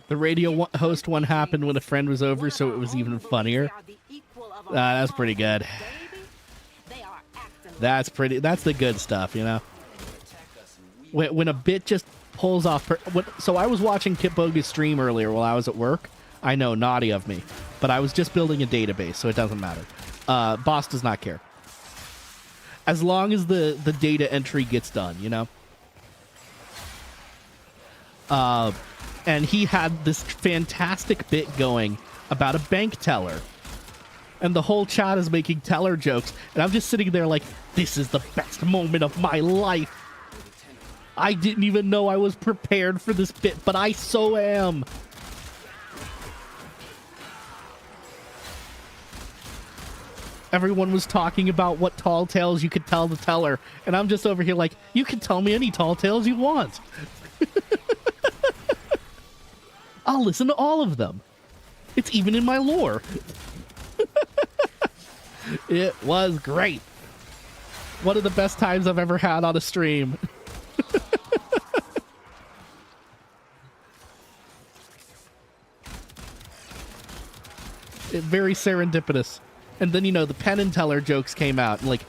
The radio host one happened when a friend was over, so it was even funnier. That's pretty good. That's the good stuff, you know? When a bit just pulls off... So I was watching Kip Boga's stream earlier while I was at work. I know, naughty of me. But I was just building a database, so it doesn't matter. Boss does not care. As long as the data entry gets done, you know? And he had this fantastic bit going about a bank teller. And the whole chat is making teller jokes. And I'm just sitting there like, this is the best moment of my life. I didn't even know I was prepared for this bit, but I so am. Everyone was talking about what tall tales you could tell the teller. And I'm just over here like, you can tell me any tall tales you want. I'll listen to all of them. It's even in my lore. It was great. One of the best times I've ever had on a stream. Very serendipitous. And then, you know, the Penn and Teller jokes came out. And, like,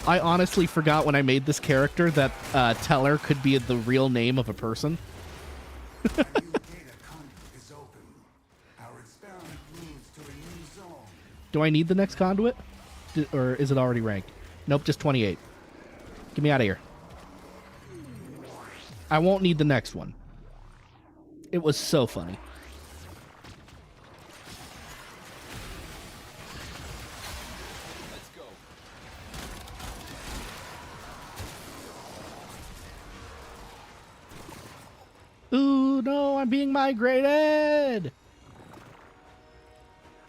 I honestly forgot when I made this character that Teller could be the real name of a person. Do I need the next conduit? Or is it already ranked? Nope, just 28. Get me out of here. I won't need the next one. It was so funny. Oh no, I'm being migrated!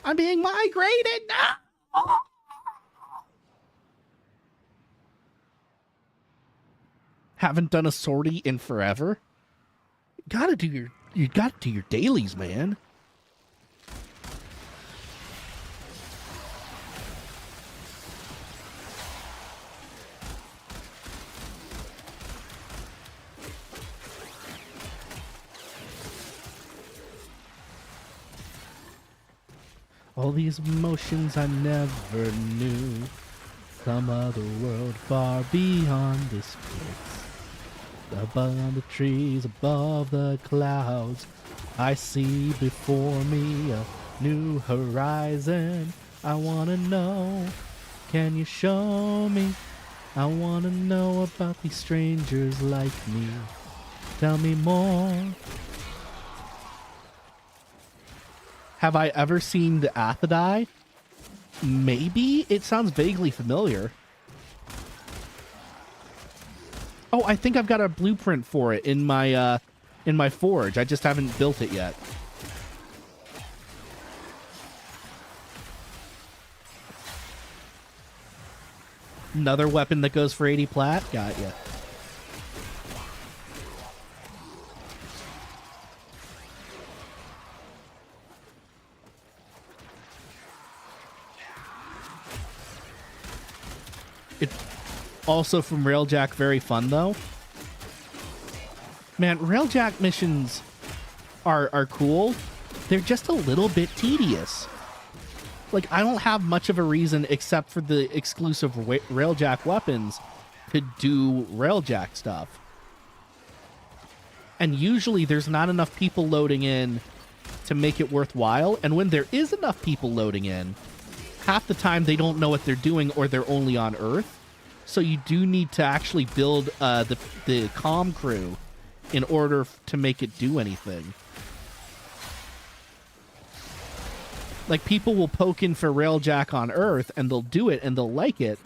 I'm being migrated now! Haven't done a sortie in forever. You gotta do your dailies, man. All these emotions I never knew. Some other world far beyond this place. Above the trees, above the clouds, I see before me a new horizon. I wanna know, can you show me? I wanna know about these strangers like me. Tell me more. Have I ever seen the Aphrodite? Maybe? It sounds vaguely familiar. Oh, I think I've got a blueprint for it in my forge. I just haven't built it yet. Another weapon that goes for 80 plat? Got ya. It's also from Railjack very fun, though. Man, Railjack missions are cool. They're just a little bit tedious. Like, I don't have much of a reason except for the exclusive Railjack weapons to do Railjack stuff. And usually there's not enough people loading in to make it worthwhile. And when there is enough people loading in, half the time they don't know what they're doing or they're only on Earth. So you do need to actually build the comm crew in order to make it do anything. Like, people will poke in for Railjack on Earth, and they'll do it, and they'll like it.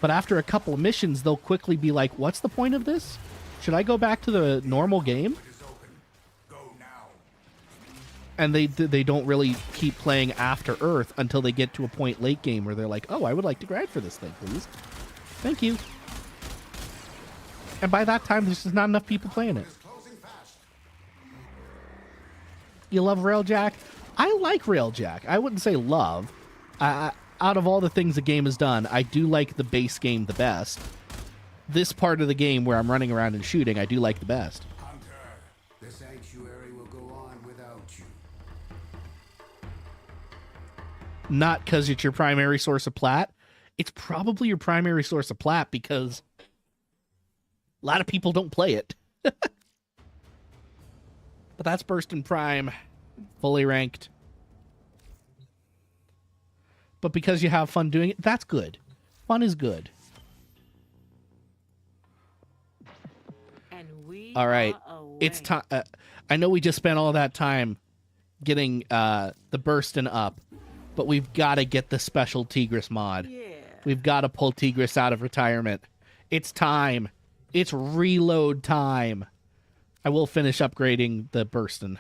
But after a couple of missions, they'll quickly be like, what's the point of this? Should I go back to the normal game? And they don't really keep playing after Earth until they get to a point late game where they're like, oh, I would like to grind for this thing, please. Thank you. And by that time, there's just not enough people playing it. You love Railjack? I like Railjack. I wouldn't say love. Out of all the things the game has done, I do like the base game the best. This part of the game where I'm running around and shooting, I do like the best. Hunter, the sanctuary will go on without you. Not because it's your primary source of plat. It's probably your primary source of plat because a lot of people don't play it. But that's Burst in Prime. Fully ranked. But because you have fun doing it, that's good. Fun is good. And we all right. are away. It's time. I know we just spent all that time getting the Burstin up, but we've got to get the special Tigris mod. Yeah. We've got to pull Tigris out of retirement. It's time. It's reload time. I will finish upgrading the Burstin.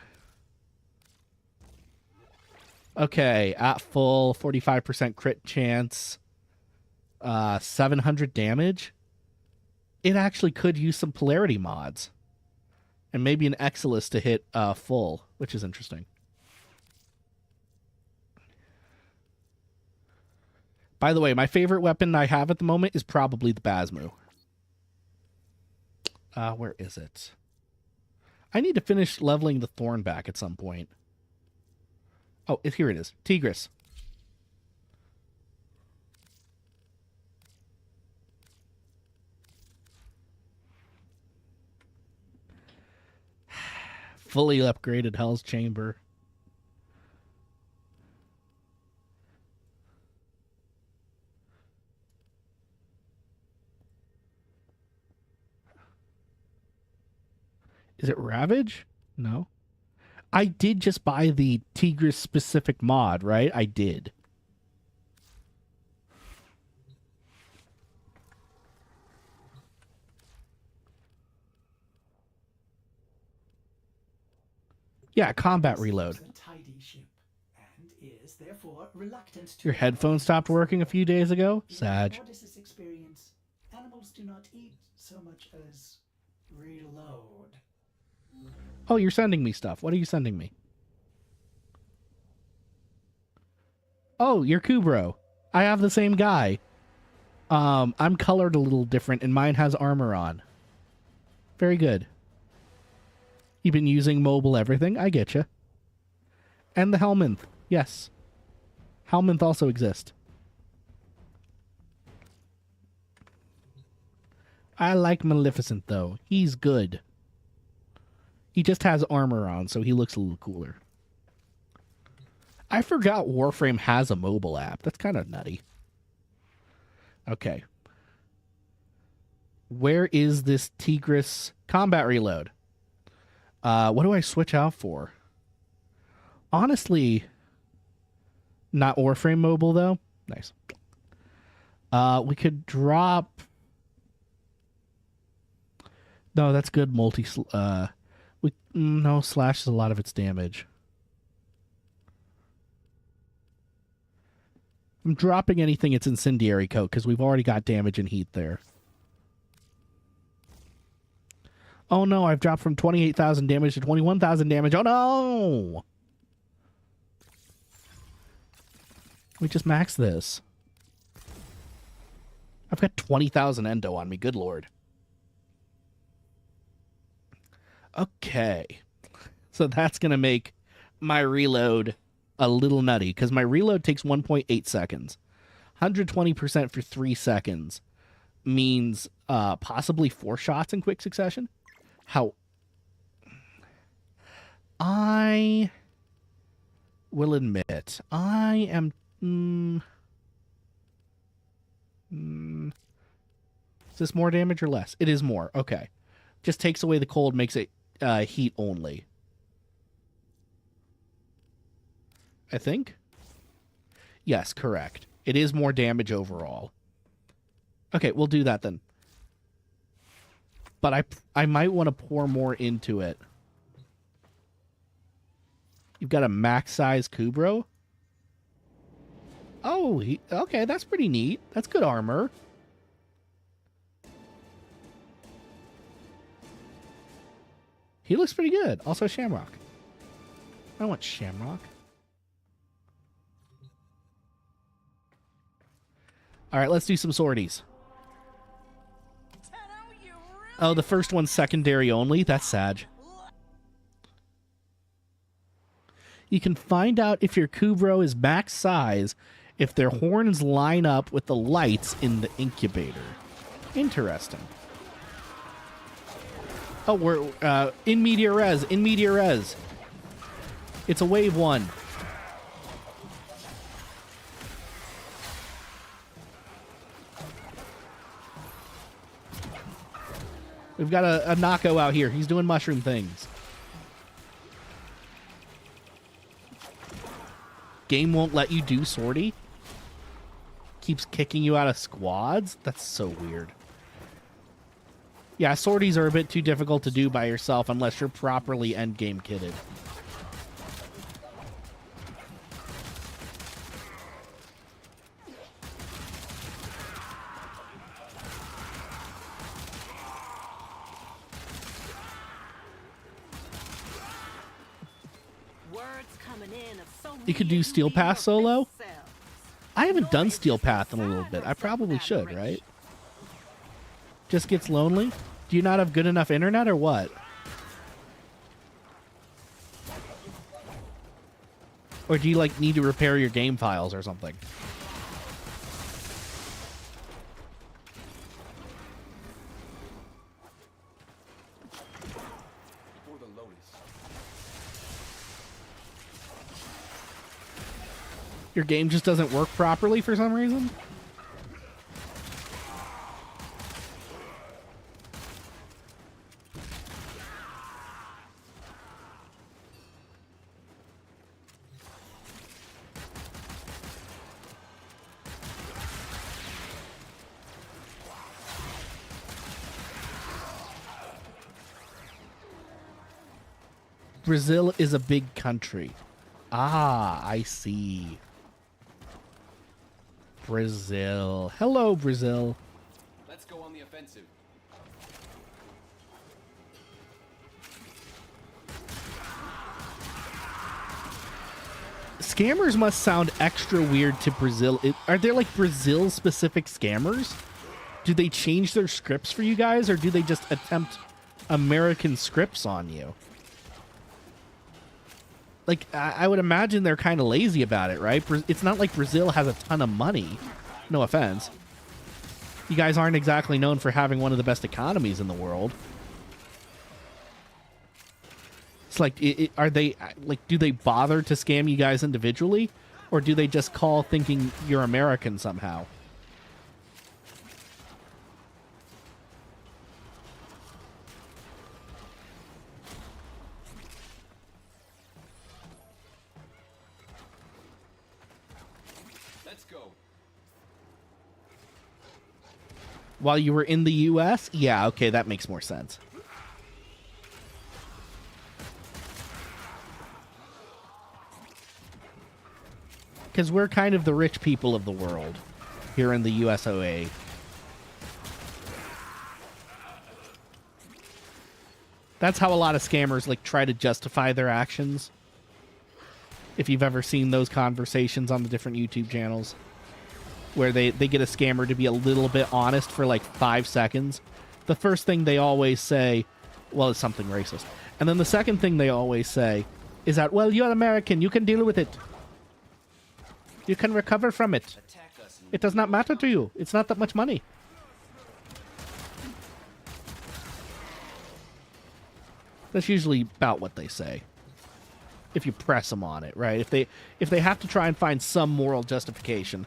Okay, at full, 45% crit chance, 700 damage. It actually could use some polarity mods. And maybe an Exilus to hit full, which is interesting. By the way, my favorite weapon I have at the moment is probably the Basmu. Where is it? I need to finish leveling the Thorn back at some point. Oh, here it is. Tigris. Fully upgraded Hell's Chamber. Is it Ravage? No. I did just buy the Tigris specific mod, right? I did. Yeah, combat reload. A tidy ship, and is therefore reluctant to. Your headphones stopped working a few days ago? Sag. In Odysseus' experience, animals do not eat so much as reload. Oh, you're sending me stuff. What are you sending me? Oh, you're Kubro. I have the same guy. I'm colored a little different, and mine has armor on. Very good. You've been using mobile everything? I get you. And the Helminth. Yes. Helminth also exist. I like Maleficent, though. He's good. He just has armor on, so he looks a little cooler. I forgot Warframe has a mobile app. That's kind of nutty. Okay. Where is this Tigris combat reload? What do I switch out for? Honestly, not Warframe mobile, though. Nice. We could drop... No, that's good multi... No, slash is a lot of its damage. I'm dropping anything it's incendiary coat because we've already got damage and heat there. Oh no, I've dropped from 28,000 damage to 21,000 damage. Oh no! We just maxed this. I've got 20,000 endo on me. Good lord. Okay. So that's going to make my reload a little nutty because my reload takes 1.8 seconds. 120% for 3 seconds means possibly 4 shots in quick succession. How I will admit, I am... Is this more damage or less? It is more. Okay. Just takes away the cold, makes it heat only. I think? Yes, correct. It is more damage overall. Okay, we'll do that then. But I might want to pour more into it. You've got a max size Kubro? Oh, okay, that's pretty neat. That's good armor. He looks pretty good. Also Shamrock. I want Shamrock. All right, let's do some sorties. Oh, the first one's secondary only? That's sad. You can find out if your Kubro is max size if their horns line up with the lights in the incubator. Interesting. Oh, we're in media res. In media res. It's a wave 1. We've got a Nako out here. He's doing mushroom things. Game won't let you do sortie? Keeps kicking you out of squads? That's so weird. Yeah, sorties are a bit too difficult to do by yourself unless you're properly endgame kitted. You could do Steel Path solo? I haven't done Steel Path in a little bit. I probably should, right? Just gets lonely? Do you not have good enough internet or what? Or do you like need to repair your game files or something? Your game just doesn't work properly for some reason? Brazil is a big country. Ah, I see. Brazil. Hello, Brazil. Let's go on the offensive. Scammers must sound extra weird to Brazil. Are there like Brazil-specific scammers? Do they change their scripts for you guys, or do they just attempt American scripts on you? Like, I would imagine they're kind of lazy about it, right? It's not like Brazil has a ton of money. No offense. You guys aren't exactly known for having one of the best economies in the world. It's like, are they, like, do they bother to scam you guys individually? Or do they just call thinking you're American somehow? Let's go. While you were in the U.S.? Yeah, okay, that makes more sense. Because we're kind of the rich people of the world here in the USOA. That's how a lot of scammers like try to justify their actions. If you've ever seen those conversations on the different YouTube channels where they get a scammer to be a little bit honest for like 5 seconds. The first thing they always say, well, it's something racist. And then the second thing they always say is that, well, you're American, you can deal with it. You can recover from it. It does not matter to you. It's not that much money. That's usually about what they say. If you press them on it, right? If they have to try and find some moral justification.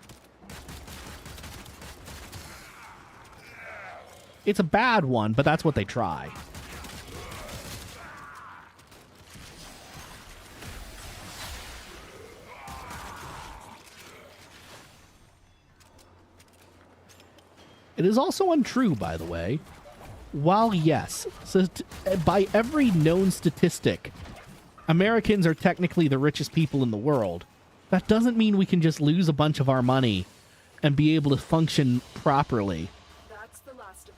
It's a bad one, but that's what they try. It is also untrue, by the way. While yes, so by every known statistic, Americans are technically the richest people in the world, that doesn't mean we can just lose a bunch of our money and be able to function properly.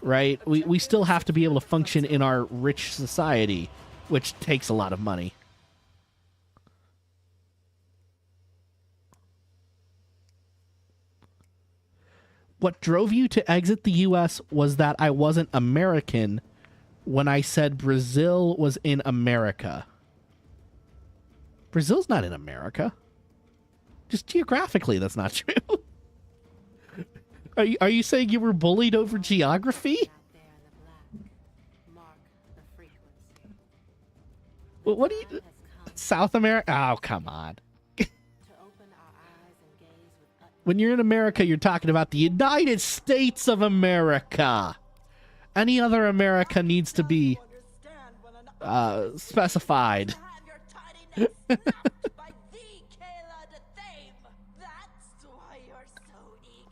Right? We still have to be able to function in our rich society, which takes a lot of money. What drove you to exit the U.S. was that I wasn't American when I said Brazil was in America. Brazil's not in America. Just geographically, that's not true. Are you saying you were bullied over geography? What do you... South America? Oh, come on. When you're in America, you're talking about the United States of America. Any other America needs to be specified.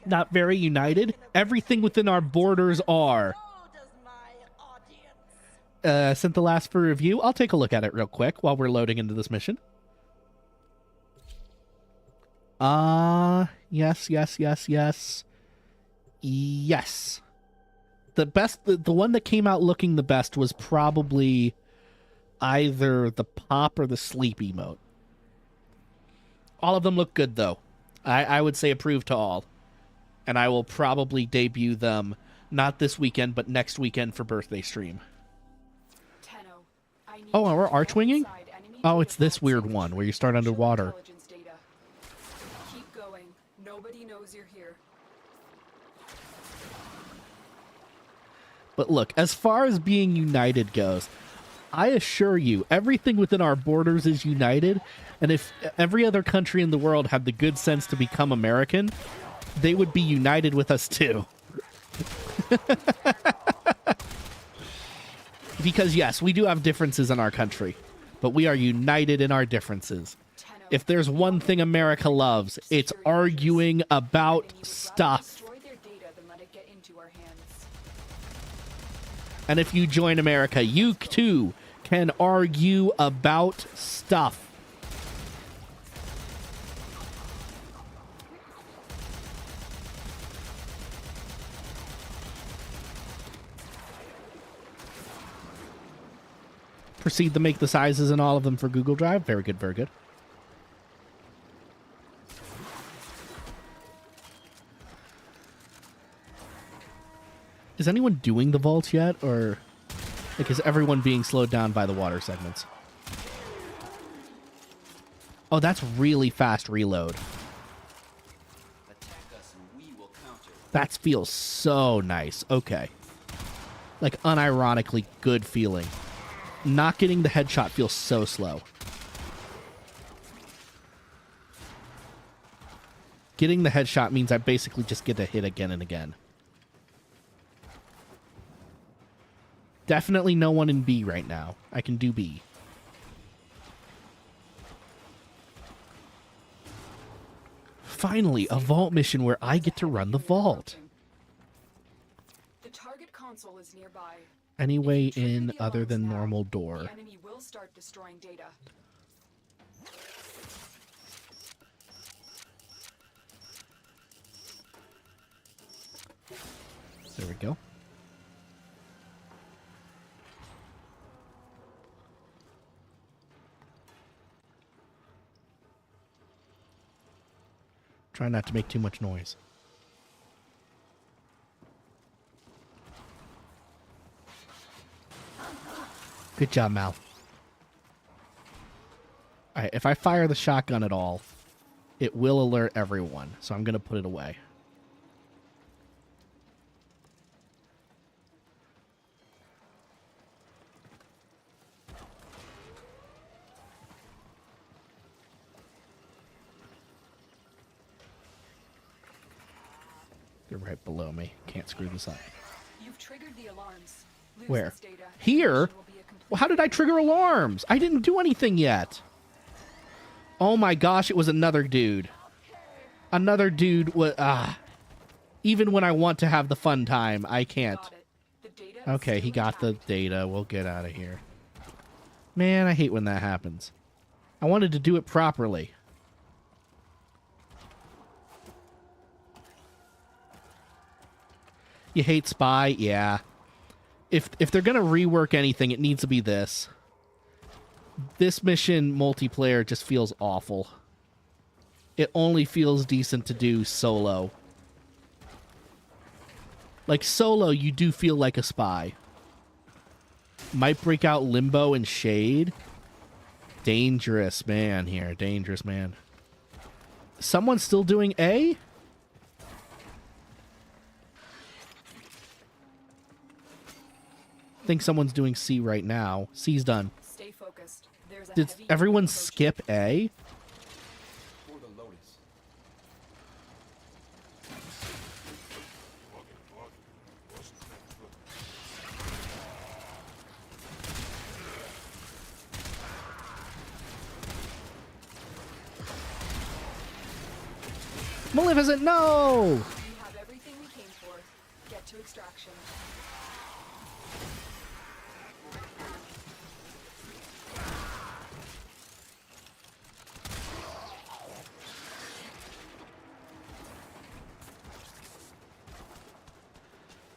Not very united. Everything within our borders are. Sent the last for review. I'll take a look at it real quick while we're loading into this mission. Yes. Yes. The best, the one that came out looking the best was probably either the pop or the sleep emote. All of them look good, though. I would say approve to all. And I will probably debut them, not this weekend, but next weekend for birthday stream. Oh, and we're archwinging? Oh, it's this weird one where you start underwater. Keep going. Nobody knows you're here. But look, as far as being united goes, I assure you, everything within our borders is united, and if every other country in the world had the good sense to become American, they would be united with us too. Because yes, we do have differences in our country, but we are united in our differences. If there's one thing America loves, it's arguing about stuff. And if you join America, you too can argue about stuff. Proceed to make the sizes in all of them for Google Drive. Very good, very good. Is anyone doing the vaults yet, or like is everyone being slowed down by the water segments? Oh, that's really fast reload. That feels so nice. Okay. Like unironically good feeling. Not getting the headshot feels so slow. Getting the headshot means I basically just get to hit again and again. Definitely no one in B right now. I can do B. Finally, a vault mission where I get to run the vault. The target console is nearby. Any way in other than normal door. The enemy will start destroying data. There we go. Try not to make too much noise. Good job, Mal. Alright, if I fire the shotgun at all, it will alert everyone, so I'm going to put it away. They're right below me. Can't screw this up. You've triggered the alarms. Lose Where? this data. Here? Mission will be a complete Well, how did I trigger alarms? I didn't do anything yet. Oh my gosh, it was another dude. Another dude was... Even when I want to have the fun time, I can't. Got it. The data is Okay, he still got the intact. data. We'll get out of here. Man, I hate when that happens. I wanted to do it properly. You hate Spy? Yeah. If they're going to rework anything, it needs to be this. This mission multiplayer just feels awful. It only feels decent to do solo. Like solo, you do feel like a spy. Might break out Limbo and Shade. Dangerous man here. Dangerous man. Someone still doing A? I think someone's doing C right now. C's done. Stay focused. There's a Did heavy everyone approaching. skip A? Maleficent, no! We have everything we came for. Get to extraction.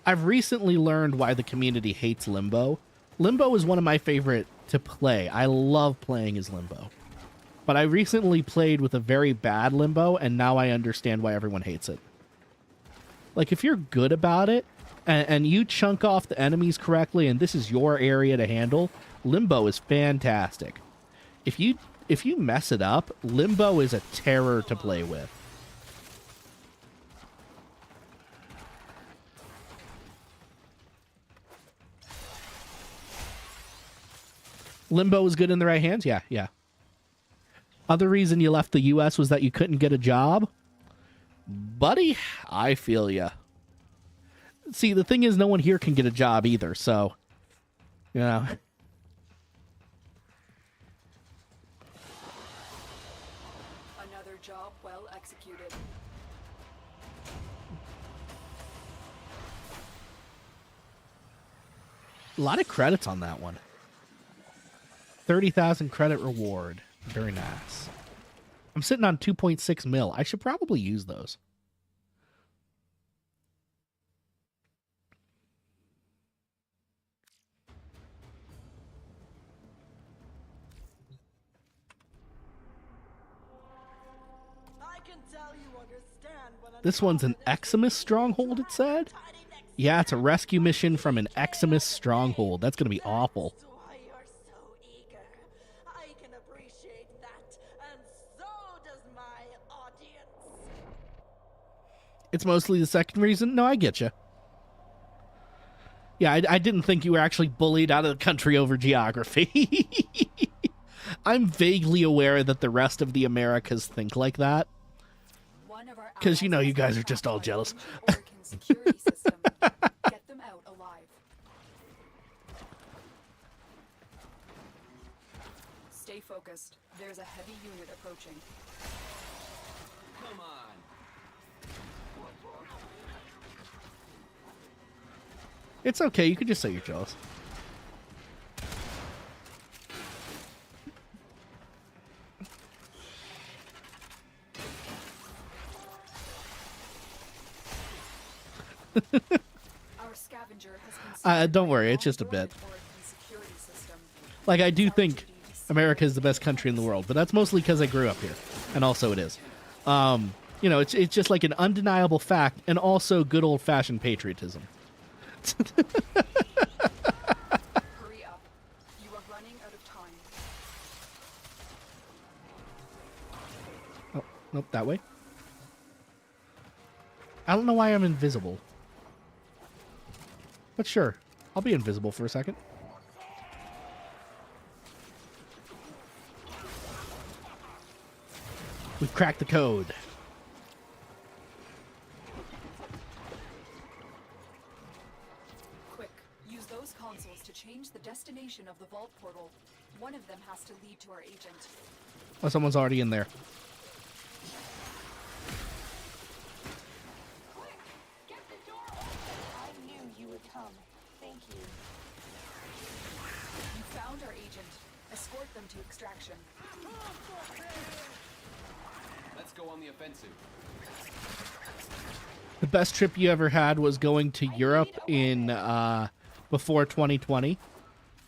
I've recently learned why the community hates Limbo. Limbo is one of my favorite to play. I love playing as Limbo. But I recently played with a very bad Limbo, and now I understand why everyone hates it. Like, if you're good about it, and you chunk off the enemies correctly, and this is your area to handle, Limbo is fantastic. If you mess it up, Limbo is a terror to play with. Limbo is good in the right hands? Yeah, yeah. Other reason you left the U.S. was that you couldn't get a job? Buddy, I feel ya. See, the thing is, no one here can get a job either, so... You know... Another job well executed. A lot of credits on that one. 30,000 credit reward. Very nice. I'm sitting on 2.6 mil. I should probably use those. This one's an Eximus stronghold, it said? Yeah, it's a rescue mission from an Eximus stronghold. That's going to be awful. It's mostly the second reason? No, I get you. Yeah, I didn't think you were actually bullied out of the country over geography. I'm vaguely aware that the rest of the Americas think like that. Because, you know, you guys are just all jealous. Get them out alive. Stay focused. There's a heavy unit approaching. Come on. It's okay, you could just say you're jealous. Our scavenger has Don't worry, it's just a bit. Like, I do think America is the best country in the world, but that's mostly because I grew up here, and also it is. You know, it's just like an undeniable fact, and also good old-fashioned patriotism. Hurry up. You are running out of time. Oh, nope, that way. I don't know why I'm invisible. But sure, I'll be invisible for a second. We've cracked the code. Quick, use those consoles to change the destination of the vault portal. One of them has to lead to our agent. Oh, someone's already in there. You found our agent. Escort them to extraction. Let's go on the offensive. The best trip you ever had was going to Europe in before 2020.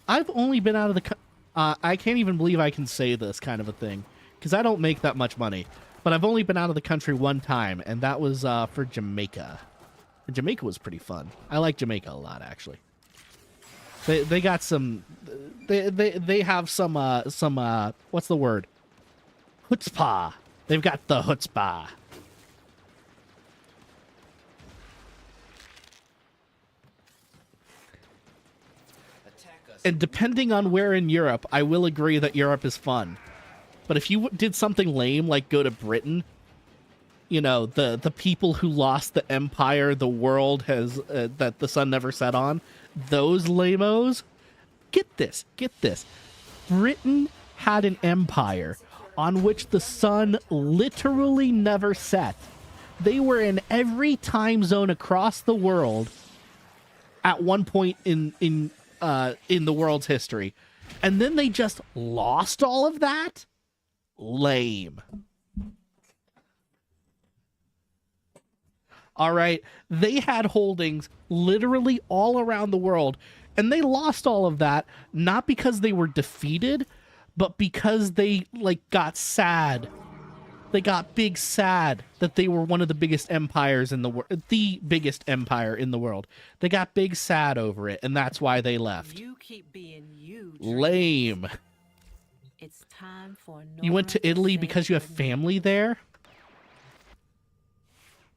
I've only been out of the I can't even believe I can say this kind of a thing because I don't make that much money. But I've only been out of the country one time, and that was for Jamaica. And Jamaica was pretty fun. I like Jamaica a lot, actually. They got some they have some what's the word? Chutzpah. They've got the chutzpah. And depending on where in Europe, I will agree that Europe is fun. But if you did something lame like go to Britain, you know, the people who lost the empire the world has that the sun never set on, those lamos, get this. Britain had an empire on which the sun literally never set. They were in every time zone across the world at one point in the world's history. And then they just lost all of that? Lame. All right, they had holdings literally all around the world, and they lost all of that, not because they were defeated, but because they, like, got sad. They got big sad that they were one of the biggest empires in the world, the biggest empire in the world. They got big sad over it, and that's why they left. You keep being you. Lame. It's time for You went to Italy because you have family there?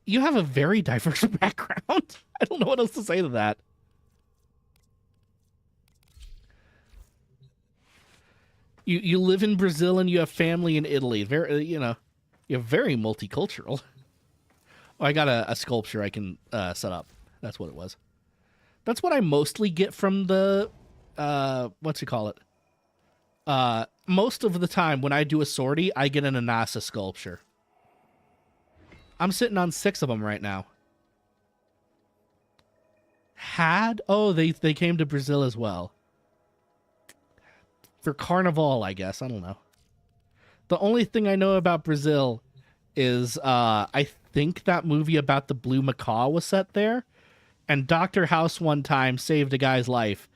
You have a very diverse background. I don't know what else to say to that. You live in Brazil and you have family in Italy. Very, you know, you're very multicultural. Oh, I got a sculpture I can set up. That's what it was. That's what I mostly get from the what's you call it? Most of the time when I do a sortie, I get an Anasa sculpture. I'm sitting on 6 of them right now. Oh, they came to Brazil as well. For Carnival, I guess. I don't know. The only thing I know about Brazil is I think that movie about the blue macaw was set there. And Dr. House one time saved a guy's life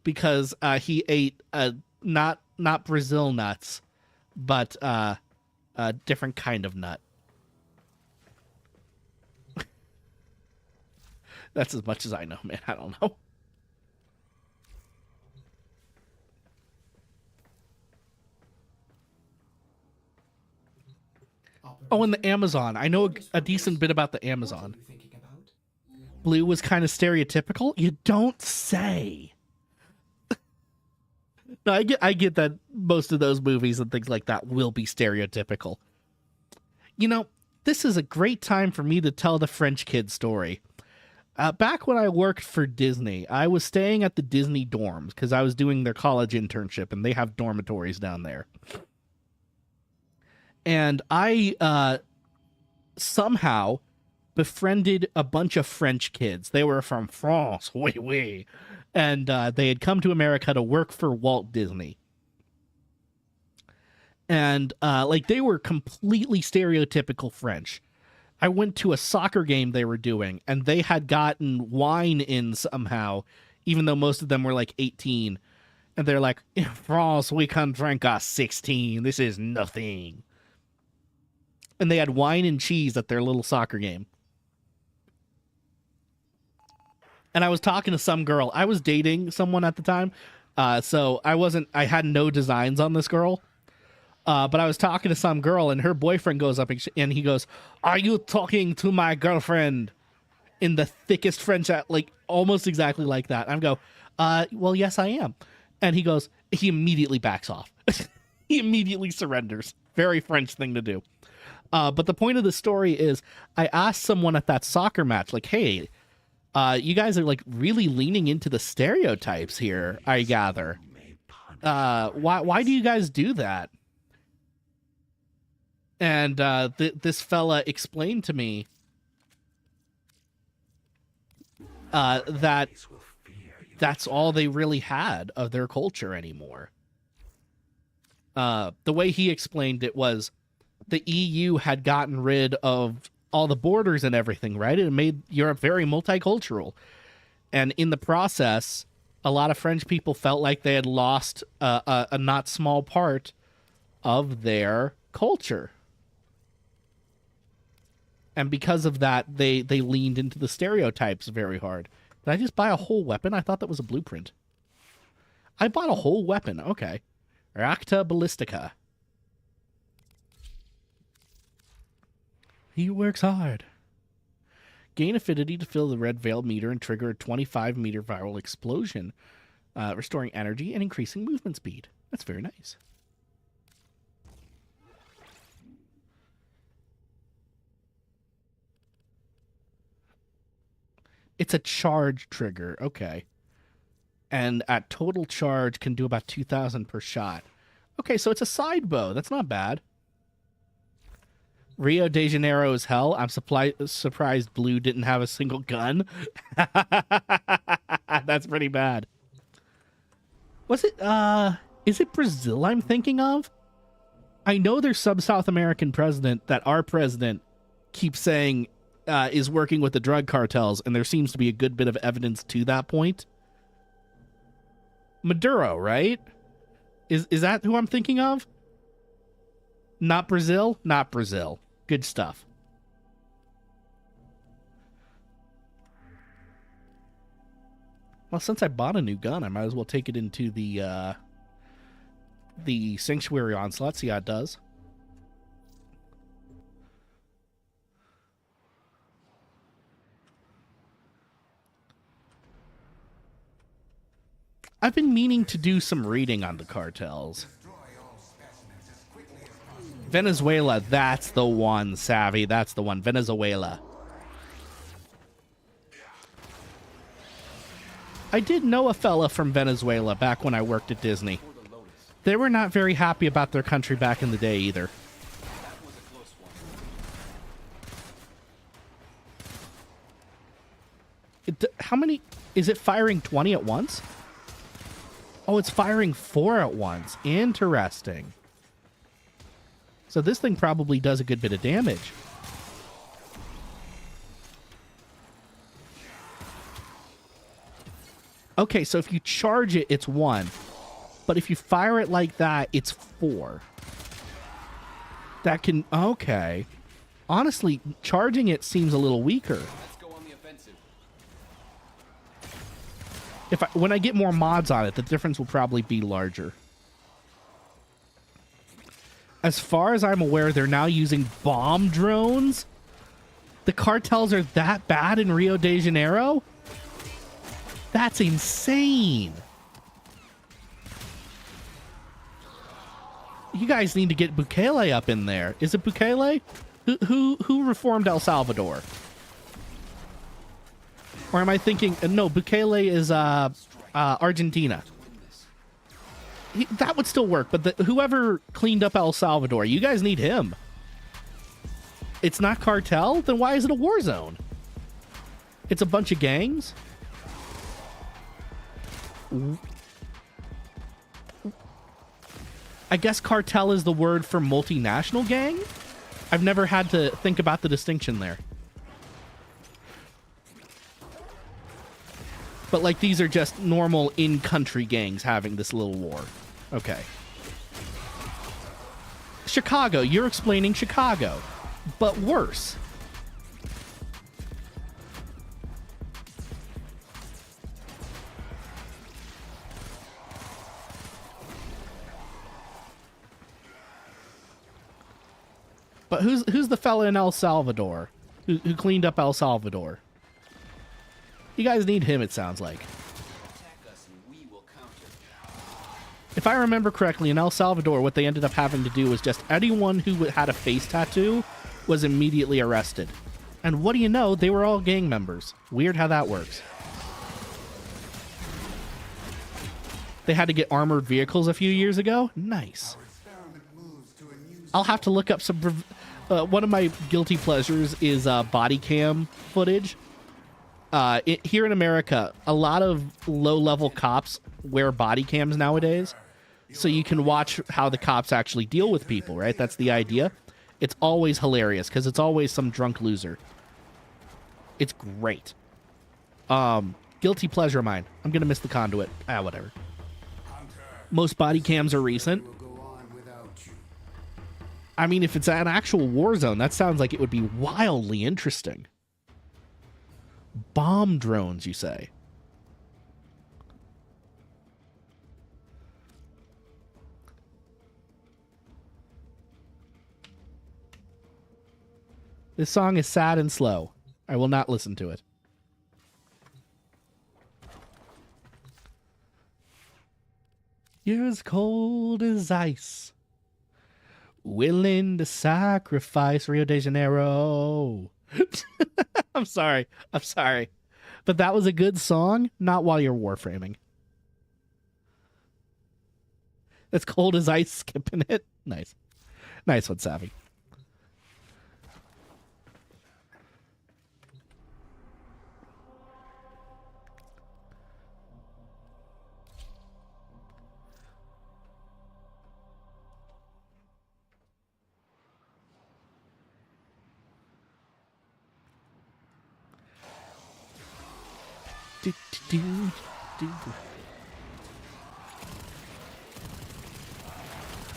because he ate not Brazil nuts, but a different kind of nut. That's as much as I know, man. I don't know. Oh, and the Amazon. I know a decent bit about the Amazon. Blue was kind of stereotypical. You don't say. No, I get that most of those movies and things like that will be stereotypical. You know, this is a great time for me to tell the French kid story. Back when I worked for Disney, I was staying at the Disney dorms because I was doing their college internship, and they have dormitories down there. And I somehow befriended a bunch of French kids. They were from France, oui, oui. And they had come to America to work for Walt Disney. And like they were completely stereotypical French. I went to a soccer game they were doing, and they had gotten wine in somehow, even though most of them were like 18. And they're like, in France, we can drink at 16. This is nothing. And they had wine and cheese at their little soccer game. And I was talking to some girl. I was dating someone at the time. So I had no designs on this girl. But I was talking to some girl, and her boyfriend goes up and he goes, "Are you talking to my girlfriend?" In the thickest French, like almost exactly like that. I go, well, yes, I am. And he immediately backs off. He immediately surrenders. Very French thing to do. But the point of the story is I asked someone at that soccer match, like, hey, you guys are like really leaning into the stereotypes here, I gather. Why do you guys do that? And this fella explained to me that that's all they really had of their culture anymore. The way he explained it was the EU had gotten rid of all the borders and everything, right? It made Europe very multicultural. And in the process, a lot of French people felt like they had lost a not small part of their culture. And because of that, they leaned into the stereotypes very hard. Did I just buy a whole weapon? I thought that was a blueprint. I bought a whole weapon. Okay. Reacta Ballistica. He works hard. Gain affinity to fill the red veil meter and trigger a 25-meter viral explosion, restoring energy and increasing movement speed. That's very nice. It's a charge trigger. Okay. And at total charge can do about 2,000 per shot. Okay, so it's a side bow. That's not bad. Rio de Janeiro is hell. I'm surprised Blue didn't have a single gun. That's pretty bad. Was it, is it Brazil I'm thinking of? I know there's some South American president that our president keeps saying is working with the drug cartels, and there seems to be a good bit of evidence to that point. Maduro, right? Is that who I'm thinking of? Not Brazil? Not Brazil. Good stuff. Well, since I bought a new gun, I might as well take it into the Sanctuary Onslaught, see how it does. I've been meaning to do some reading on the cartels. Venezuela, that's the one, Savvy. That's the one. Venezuela. I did know a fella from Venezuela back when I worked at Disney. They were not very happy about their country back in the day either. How many? Is it firing 20 at once? Oh, it's firing 4 at once. Interesting. So this thing probably does a good bit of damage. Okay, so if you charge it, it's 1. But if you fire it like that, it's 4. That can... Okay. Honestly, charging it seems a little weaker. Let's go on the offensive. When I get more mods on it, the difference will probably be larger. As far as I'm aware, they're now using bomb drones. The cartels are that bad in Rio de Janeiro? That's insane. You guys need to get Bukele up in there. Is it Bukele? Who reformed El Salvador? Or am I thinking... No, Bukele is Argentina. That would still work, but whoever cleaned up El Salvador, you guys need him. It's not cartel? Then why is it a war zone? It's a bunch of gangs? I guess cartel is the word for multinational gang? I've never had to think about the distinction there. But, like, these are just normal in-country gangs having this little war. Okay. Chicago. You're explaining Chicago. But worse. But who's the fella in El Salvador who cleaned up El Salvador? You guys need him, it sounds like. If I remember correctly, in El Salvador, what they ended up having to do was just anyone who had a face tattoo was immediately arrested. And what do you know? They were all gang members. Weird how that works. They had to get armored vehicles a few years ago? Nice. I'll have to look up some... one of my guilty pleasures is body cam footage. Here in America, a lot of low-level cops wear body cams nowadays, so you can watch how the cops actually deal with people, right? That's the idea. It's always hilarious, because it's always some drunk loser. It's great. Guilty pleasure of mine. I'm going to miss the conduit. Whatever. Most body cams are recent. I mean, if it's an actual war zone, that sounds like it would be wildly interesting. Bomb drones, you say? This song is sad and slow. I will not listen to it. You're as cold as ice. Willing to sacrifice Rio de Janeiro. I'm sorry. But that was a good song, not while you're warframing. It's cold as ice, skipping it. Nice. Nice one, Savvy.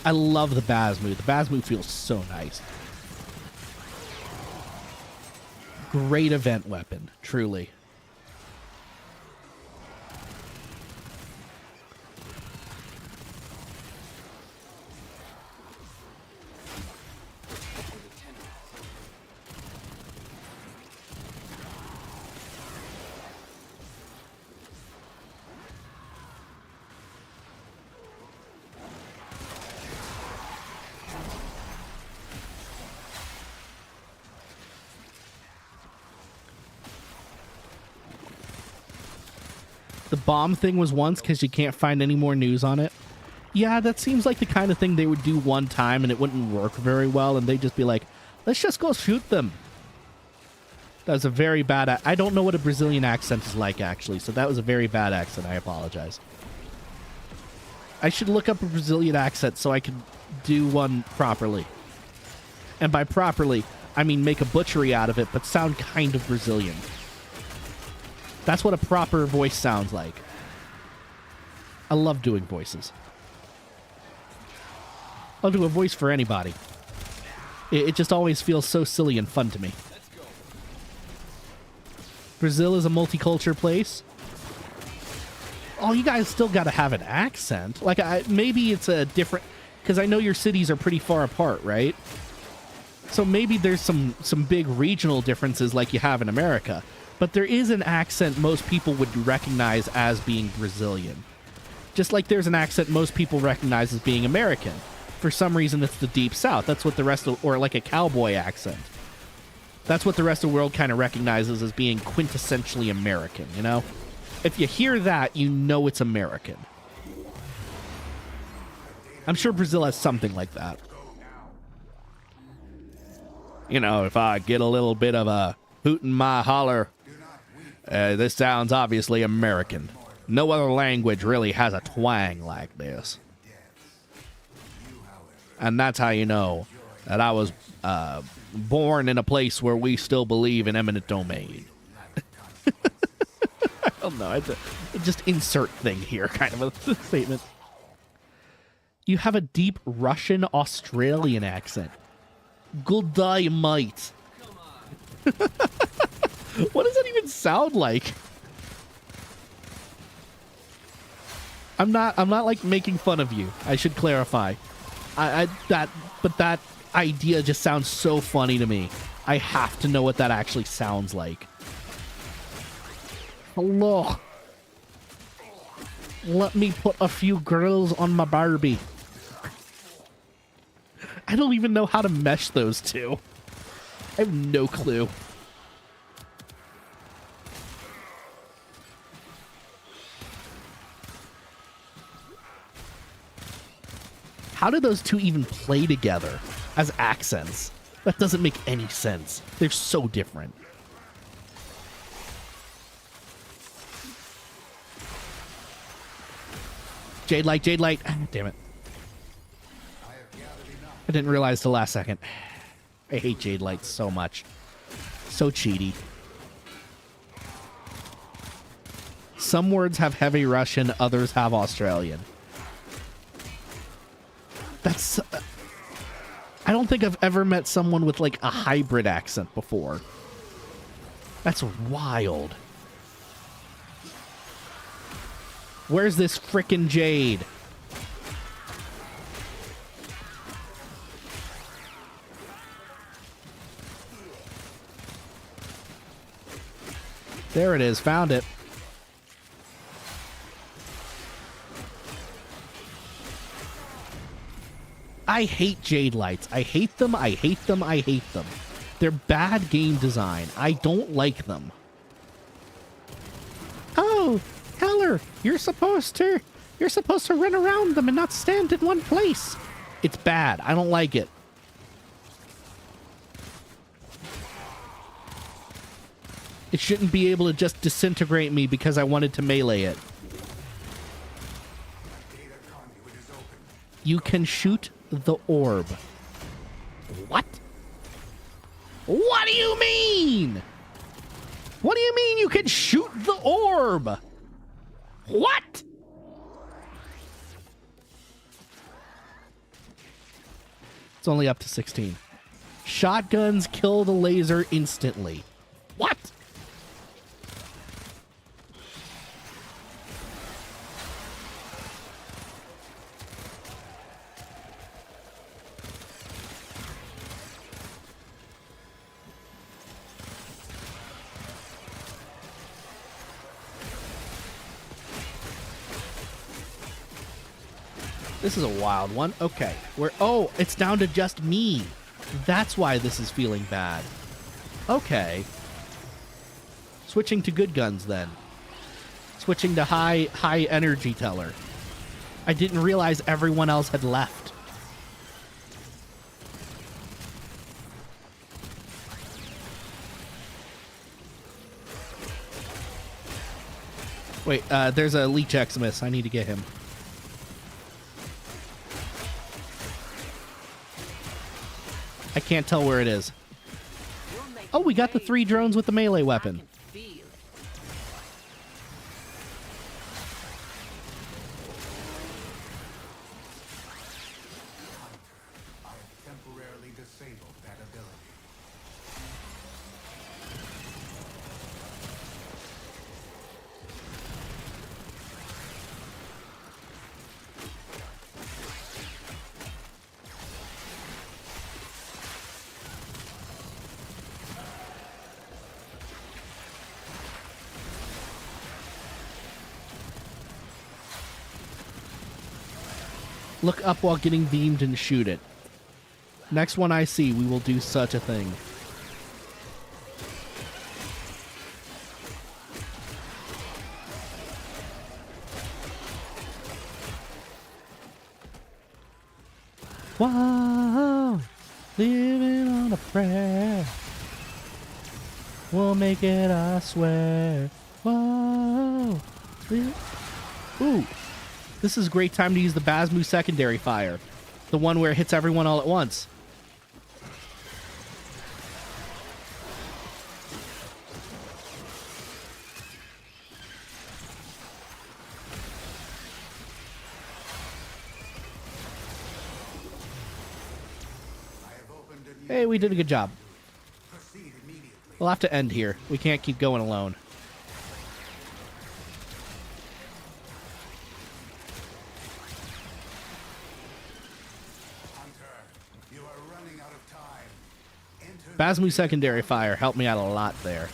I love the Bazmoo. The Bazmoo feels so nice. Great event weapon, truly. The bomb thing was once because you can't find any more news on it. Yeah, that seems like the kind of thing they would do one time and it wouldn't work very well, and they'd just be like, let's just go shoot them. That was a very bad... I don't know what a Brazilian accent is like, actually, so that was a very bad accent. I apologize. I should look up a Brazilian accent so I can do one properly. And by properly, I mean make a butchery out of it, but sound kind of Brazilian. That's what a proper voice sounds like. I love doing voices. I'll do a voice for anybody. It just always feels so silly and fun to me. Brazil is a multicultural place. Oh, you guys still got to have an accent. Like, maybe it's a different... Because I know your cities are pretty far apart, right? So maybe there's some big regional differences like you have in America. But there is an accent most people would recognize as being Brazilian. Just like there's an accent most people recognize as being American. For some reason, it's the Deep South. That's what the rest of... Or like a cowboy accent. That's what the rest of the world kind of recognizes as being quintessentially American, you know? If you hear that, you know it's American. I'm sure Brazil has something like that. You know, if I get a little bit of a hoot in my holler, this sounds obviously American. No other language really has a twang like this. And that's how you know that I was born in a place where we still believe in eminent domain. I don't know. Just insert thing here, kind of a statement. You have a deep Russian Australian accent. Good day, mate. What does that even sound like? I'm not like making fun of you. I should clarify. But that idea just sounds so funny to me. I have to know what that actually sounds like. Hello. Let me put a few grills on my Barbie. I don't even know how to mesh those two. I have no clue. How do those two even play together as accents? That doesn't make any sense. They're so different. Jade light, Jade light. Damn it. I didn't realize the last second. I hate Jade lights so much. So cheaty. Some words have heavy Russian, others have Australian. That's... I don't think I've ever met someone with, like, a hybrid accent before. That's wild. Where's this frickin' Jade? There it is. Found it. I hate Jade lights. I hate them. I hate them. I hate them. They're bad game design. I don't like them. Oh, Heller, you're supposed to run around them and not stand in one place. It's bad. I don't like it. It shouldn't be able to just disintegrate me because I wanted to melee it. You can shoot the orb. What? What do you mean? What do you mean you can shoot the orb? What? It's only up to 16. Shotguns kill the laser instantly. What? This is a wild one. Okay. Oh, it's down to just me. That's why this is feeling bad. Okay. Switching to good guns then. Switching to high energy teller. I didn't realize everyone else had left. Wait, there's a Leech Xmas. I need to get him. I can't tell where it is. Oh, we got the 3 drones with the melee weapon. Temporarily disabled that ability. Look up while getting beamed and shoot it. Next one I see, we will do such a thing. Wow, living on a prayer. We'll make it, I swear. Whoa. Ooh. This is a great time to use the Basmu secondary fire. The one where it hits everyone all at once. Hey, we did a good job. We'll have to end here. We can't keep going alone. Basmu secondary fire helped me out a lot there.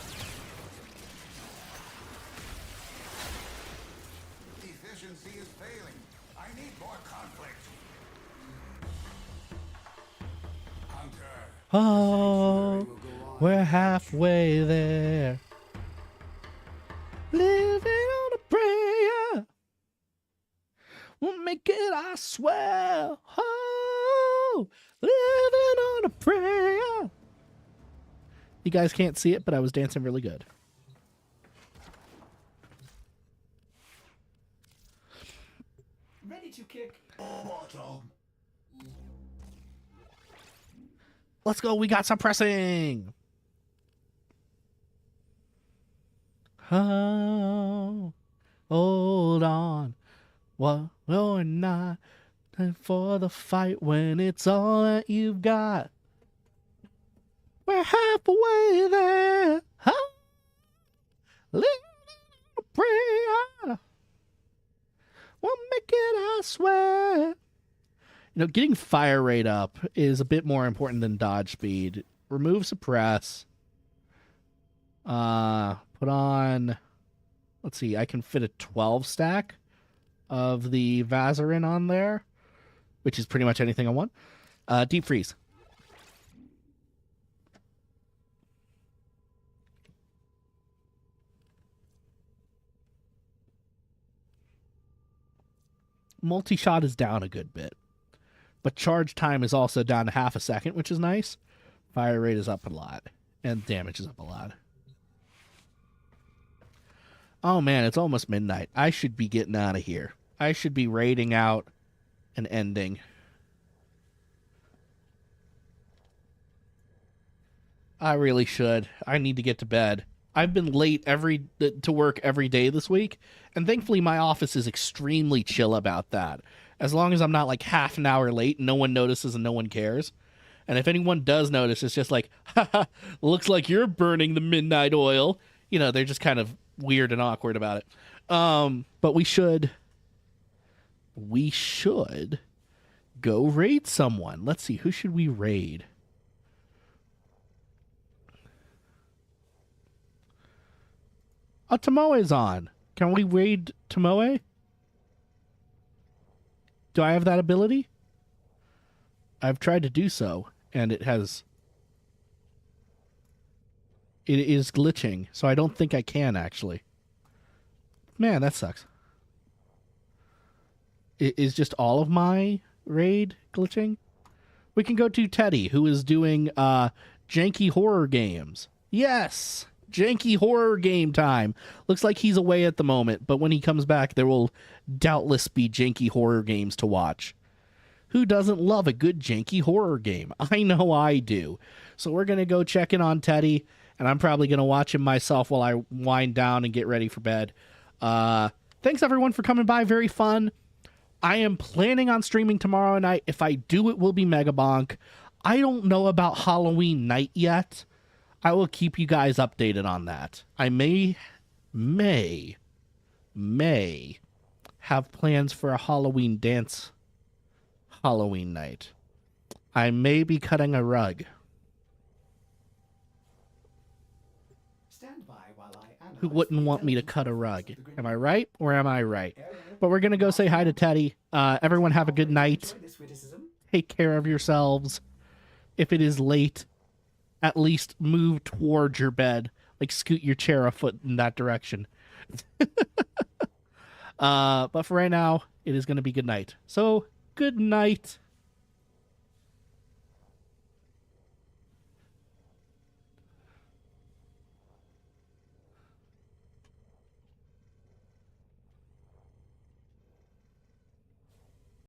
Efficiency is failing. I need more conflict. Hunter. Oh, we're halfway there. Living on a prayer. We'll make it, I swear. Oh, living on a prayer. You guys can't see it, but I was dancing really good. Ready to kick bottom. Let's go. We got some pressing. Oh, hold on. What or not for the fight when it's all that you've got. We're halfway there. Huh? Living a prayer. We'll make it, I swear. You know, getting fire rate up is a bit more important than dodge speed. Remove suppress. Put on, let's see, I can fit a 12 stack of the Vazarin on there, which is pretty much anything I want. Deep freeze. Multi-shot is down a good bit, but charge time is also down to half a second, which is nice. Fire rate is up a lot, and damage is up a lot. Oh man, it's almost midnight. I should be getting out of here. I should be raiding out and ending. I really should. I need to get to bed. I've been late to work every day this week, and thankfully my office is extremely chill about that. As long as I'm not like half an hour late, no one notices and no one cares. And if anyone does notice, it's just like, haha, looks like you're burning the midnight oil. You know, they're just kind of weird and awkward about it. But we should go raid someone. Let's see, who should we raid? Oh, Tomoe's on. Can we raid Tomoe? Do I have that ability? I've tried to do so, and it is glitching, so I don't think I can, actually. Man, that sucks. Is just all of my raid glitching? We can go to Teddy, who is doing janky horror games. Yes! Janky horror game time. Looks like he's away at the moment, but when he comes back, there will doubtless be janky horror games to watch. Who doesn't love a good janky horror game? I know I do. So we're going to go check in on Teddy, and I'm probably going to watch him myself while I wind down and get ready for bed. Thanks, everyone, for coming by. Very fun. I am planning on streaming tomorrow night. If I do, it will be Mega Bonk. I don't know about Halloween night yet. I will keep you guys updated on that. I may have plans for a Halloween dance Halloween night. I may be cutting a rug. Stand by while I analyze Who wouldn't the want me to intelligence cut a of rug? the grenade. Am I right or am I right? But we're going to go say hi to Teddy. Everyone have a good night. Enjoy this witticism? Take care of yourselves. If it is late, at least move towards your bed. Like scoot your chair a foot in that direction. But for right now, it is going to be good night. So, good night.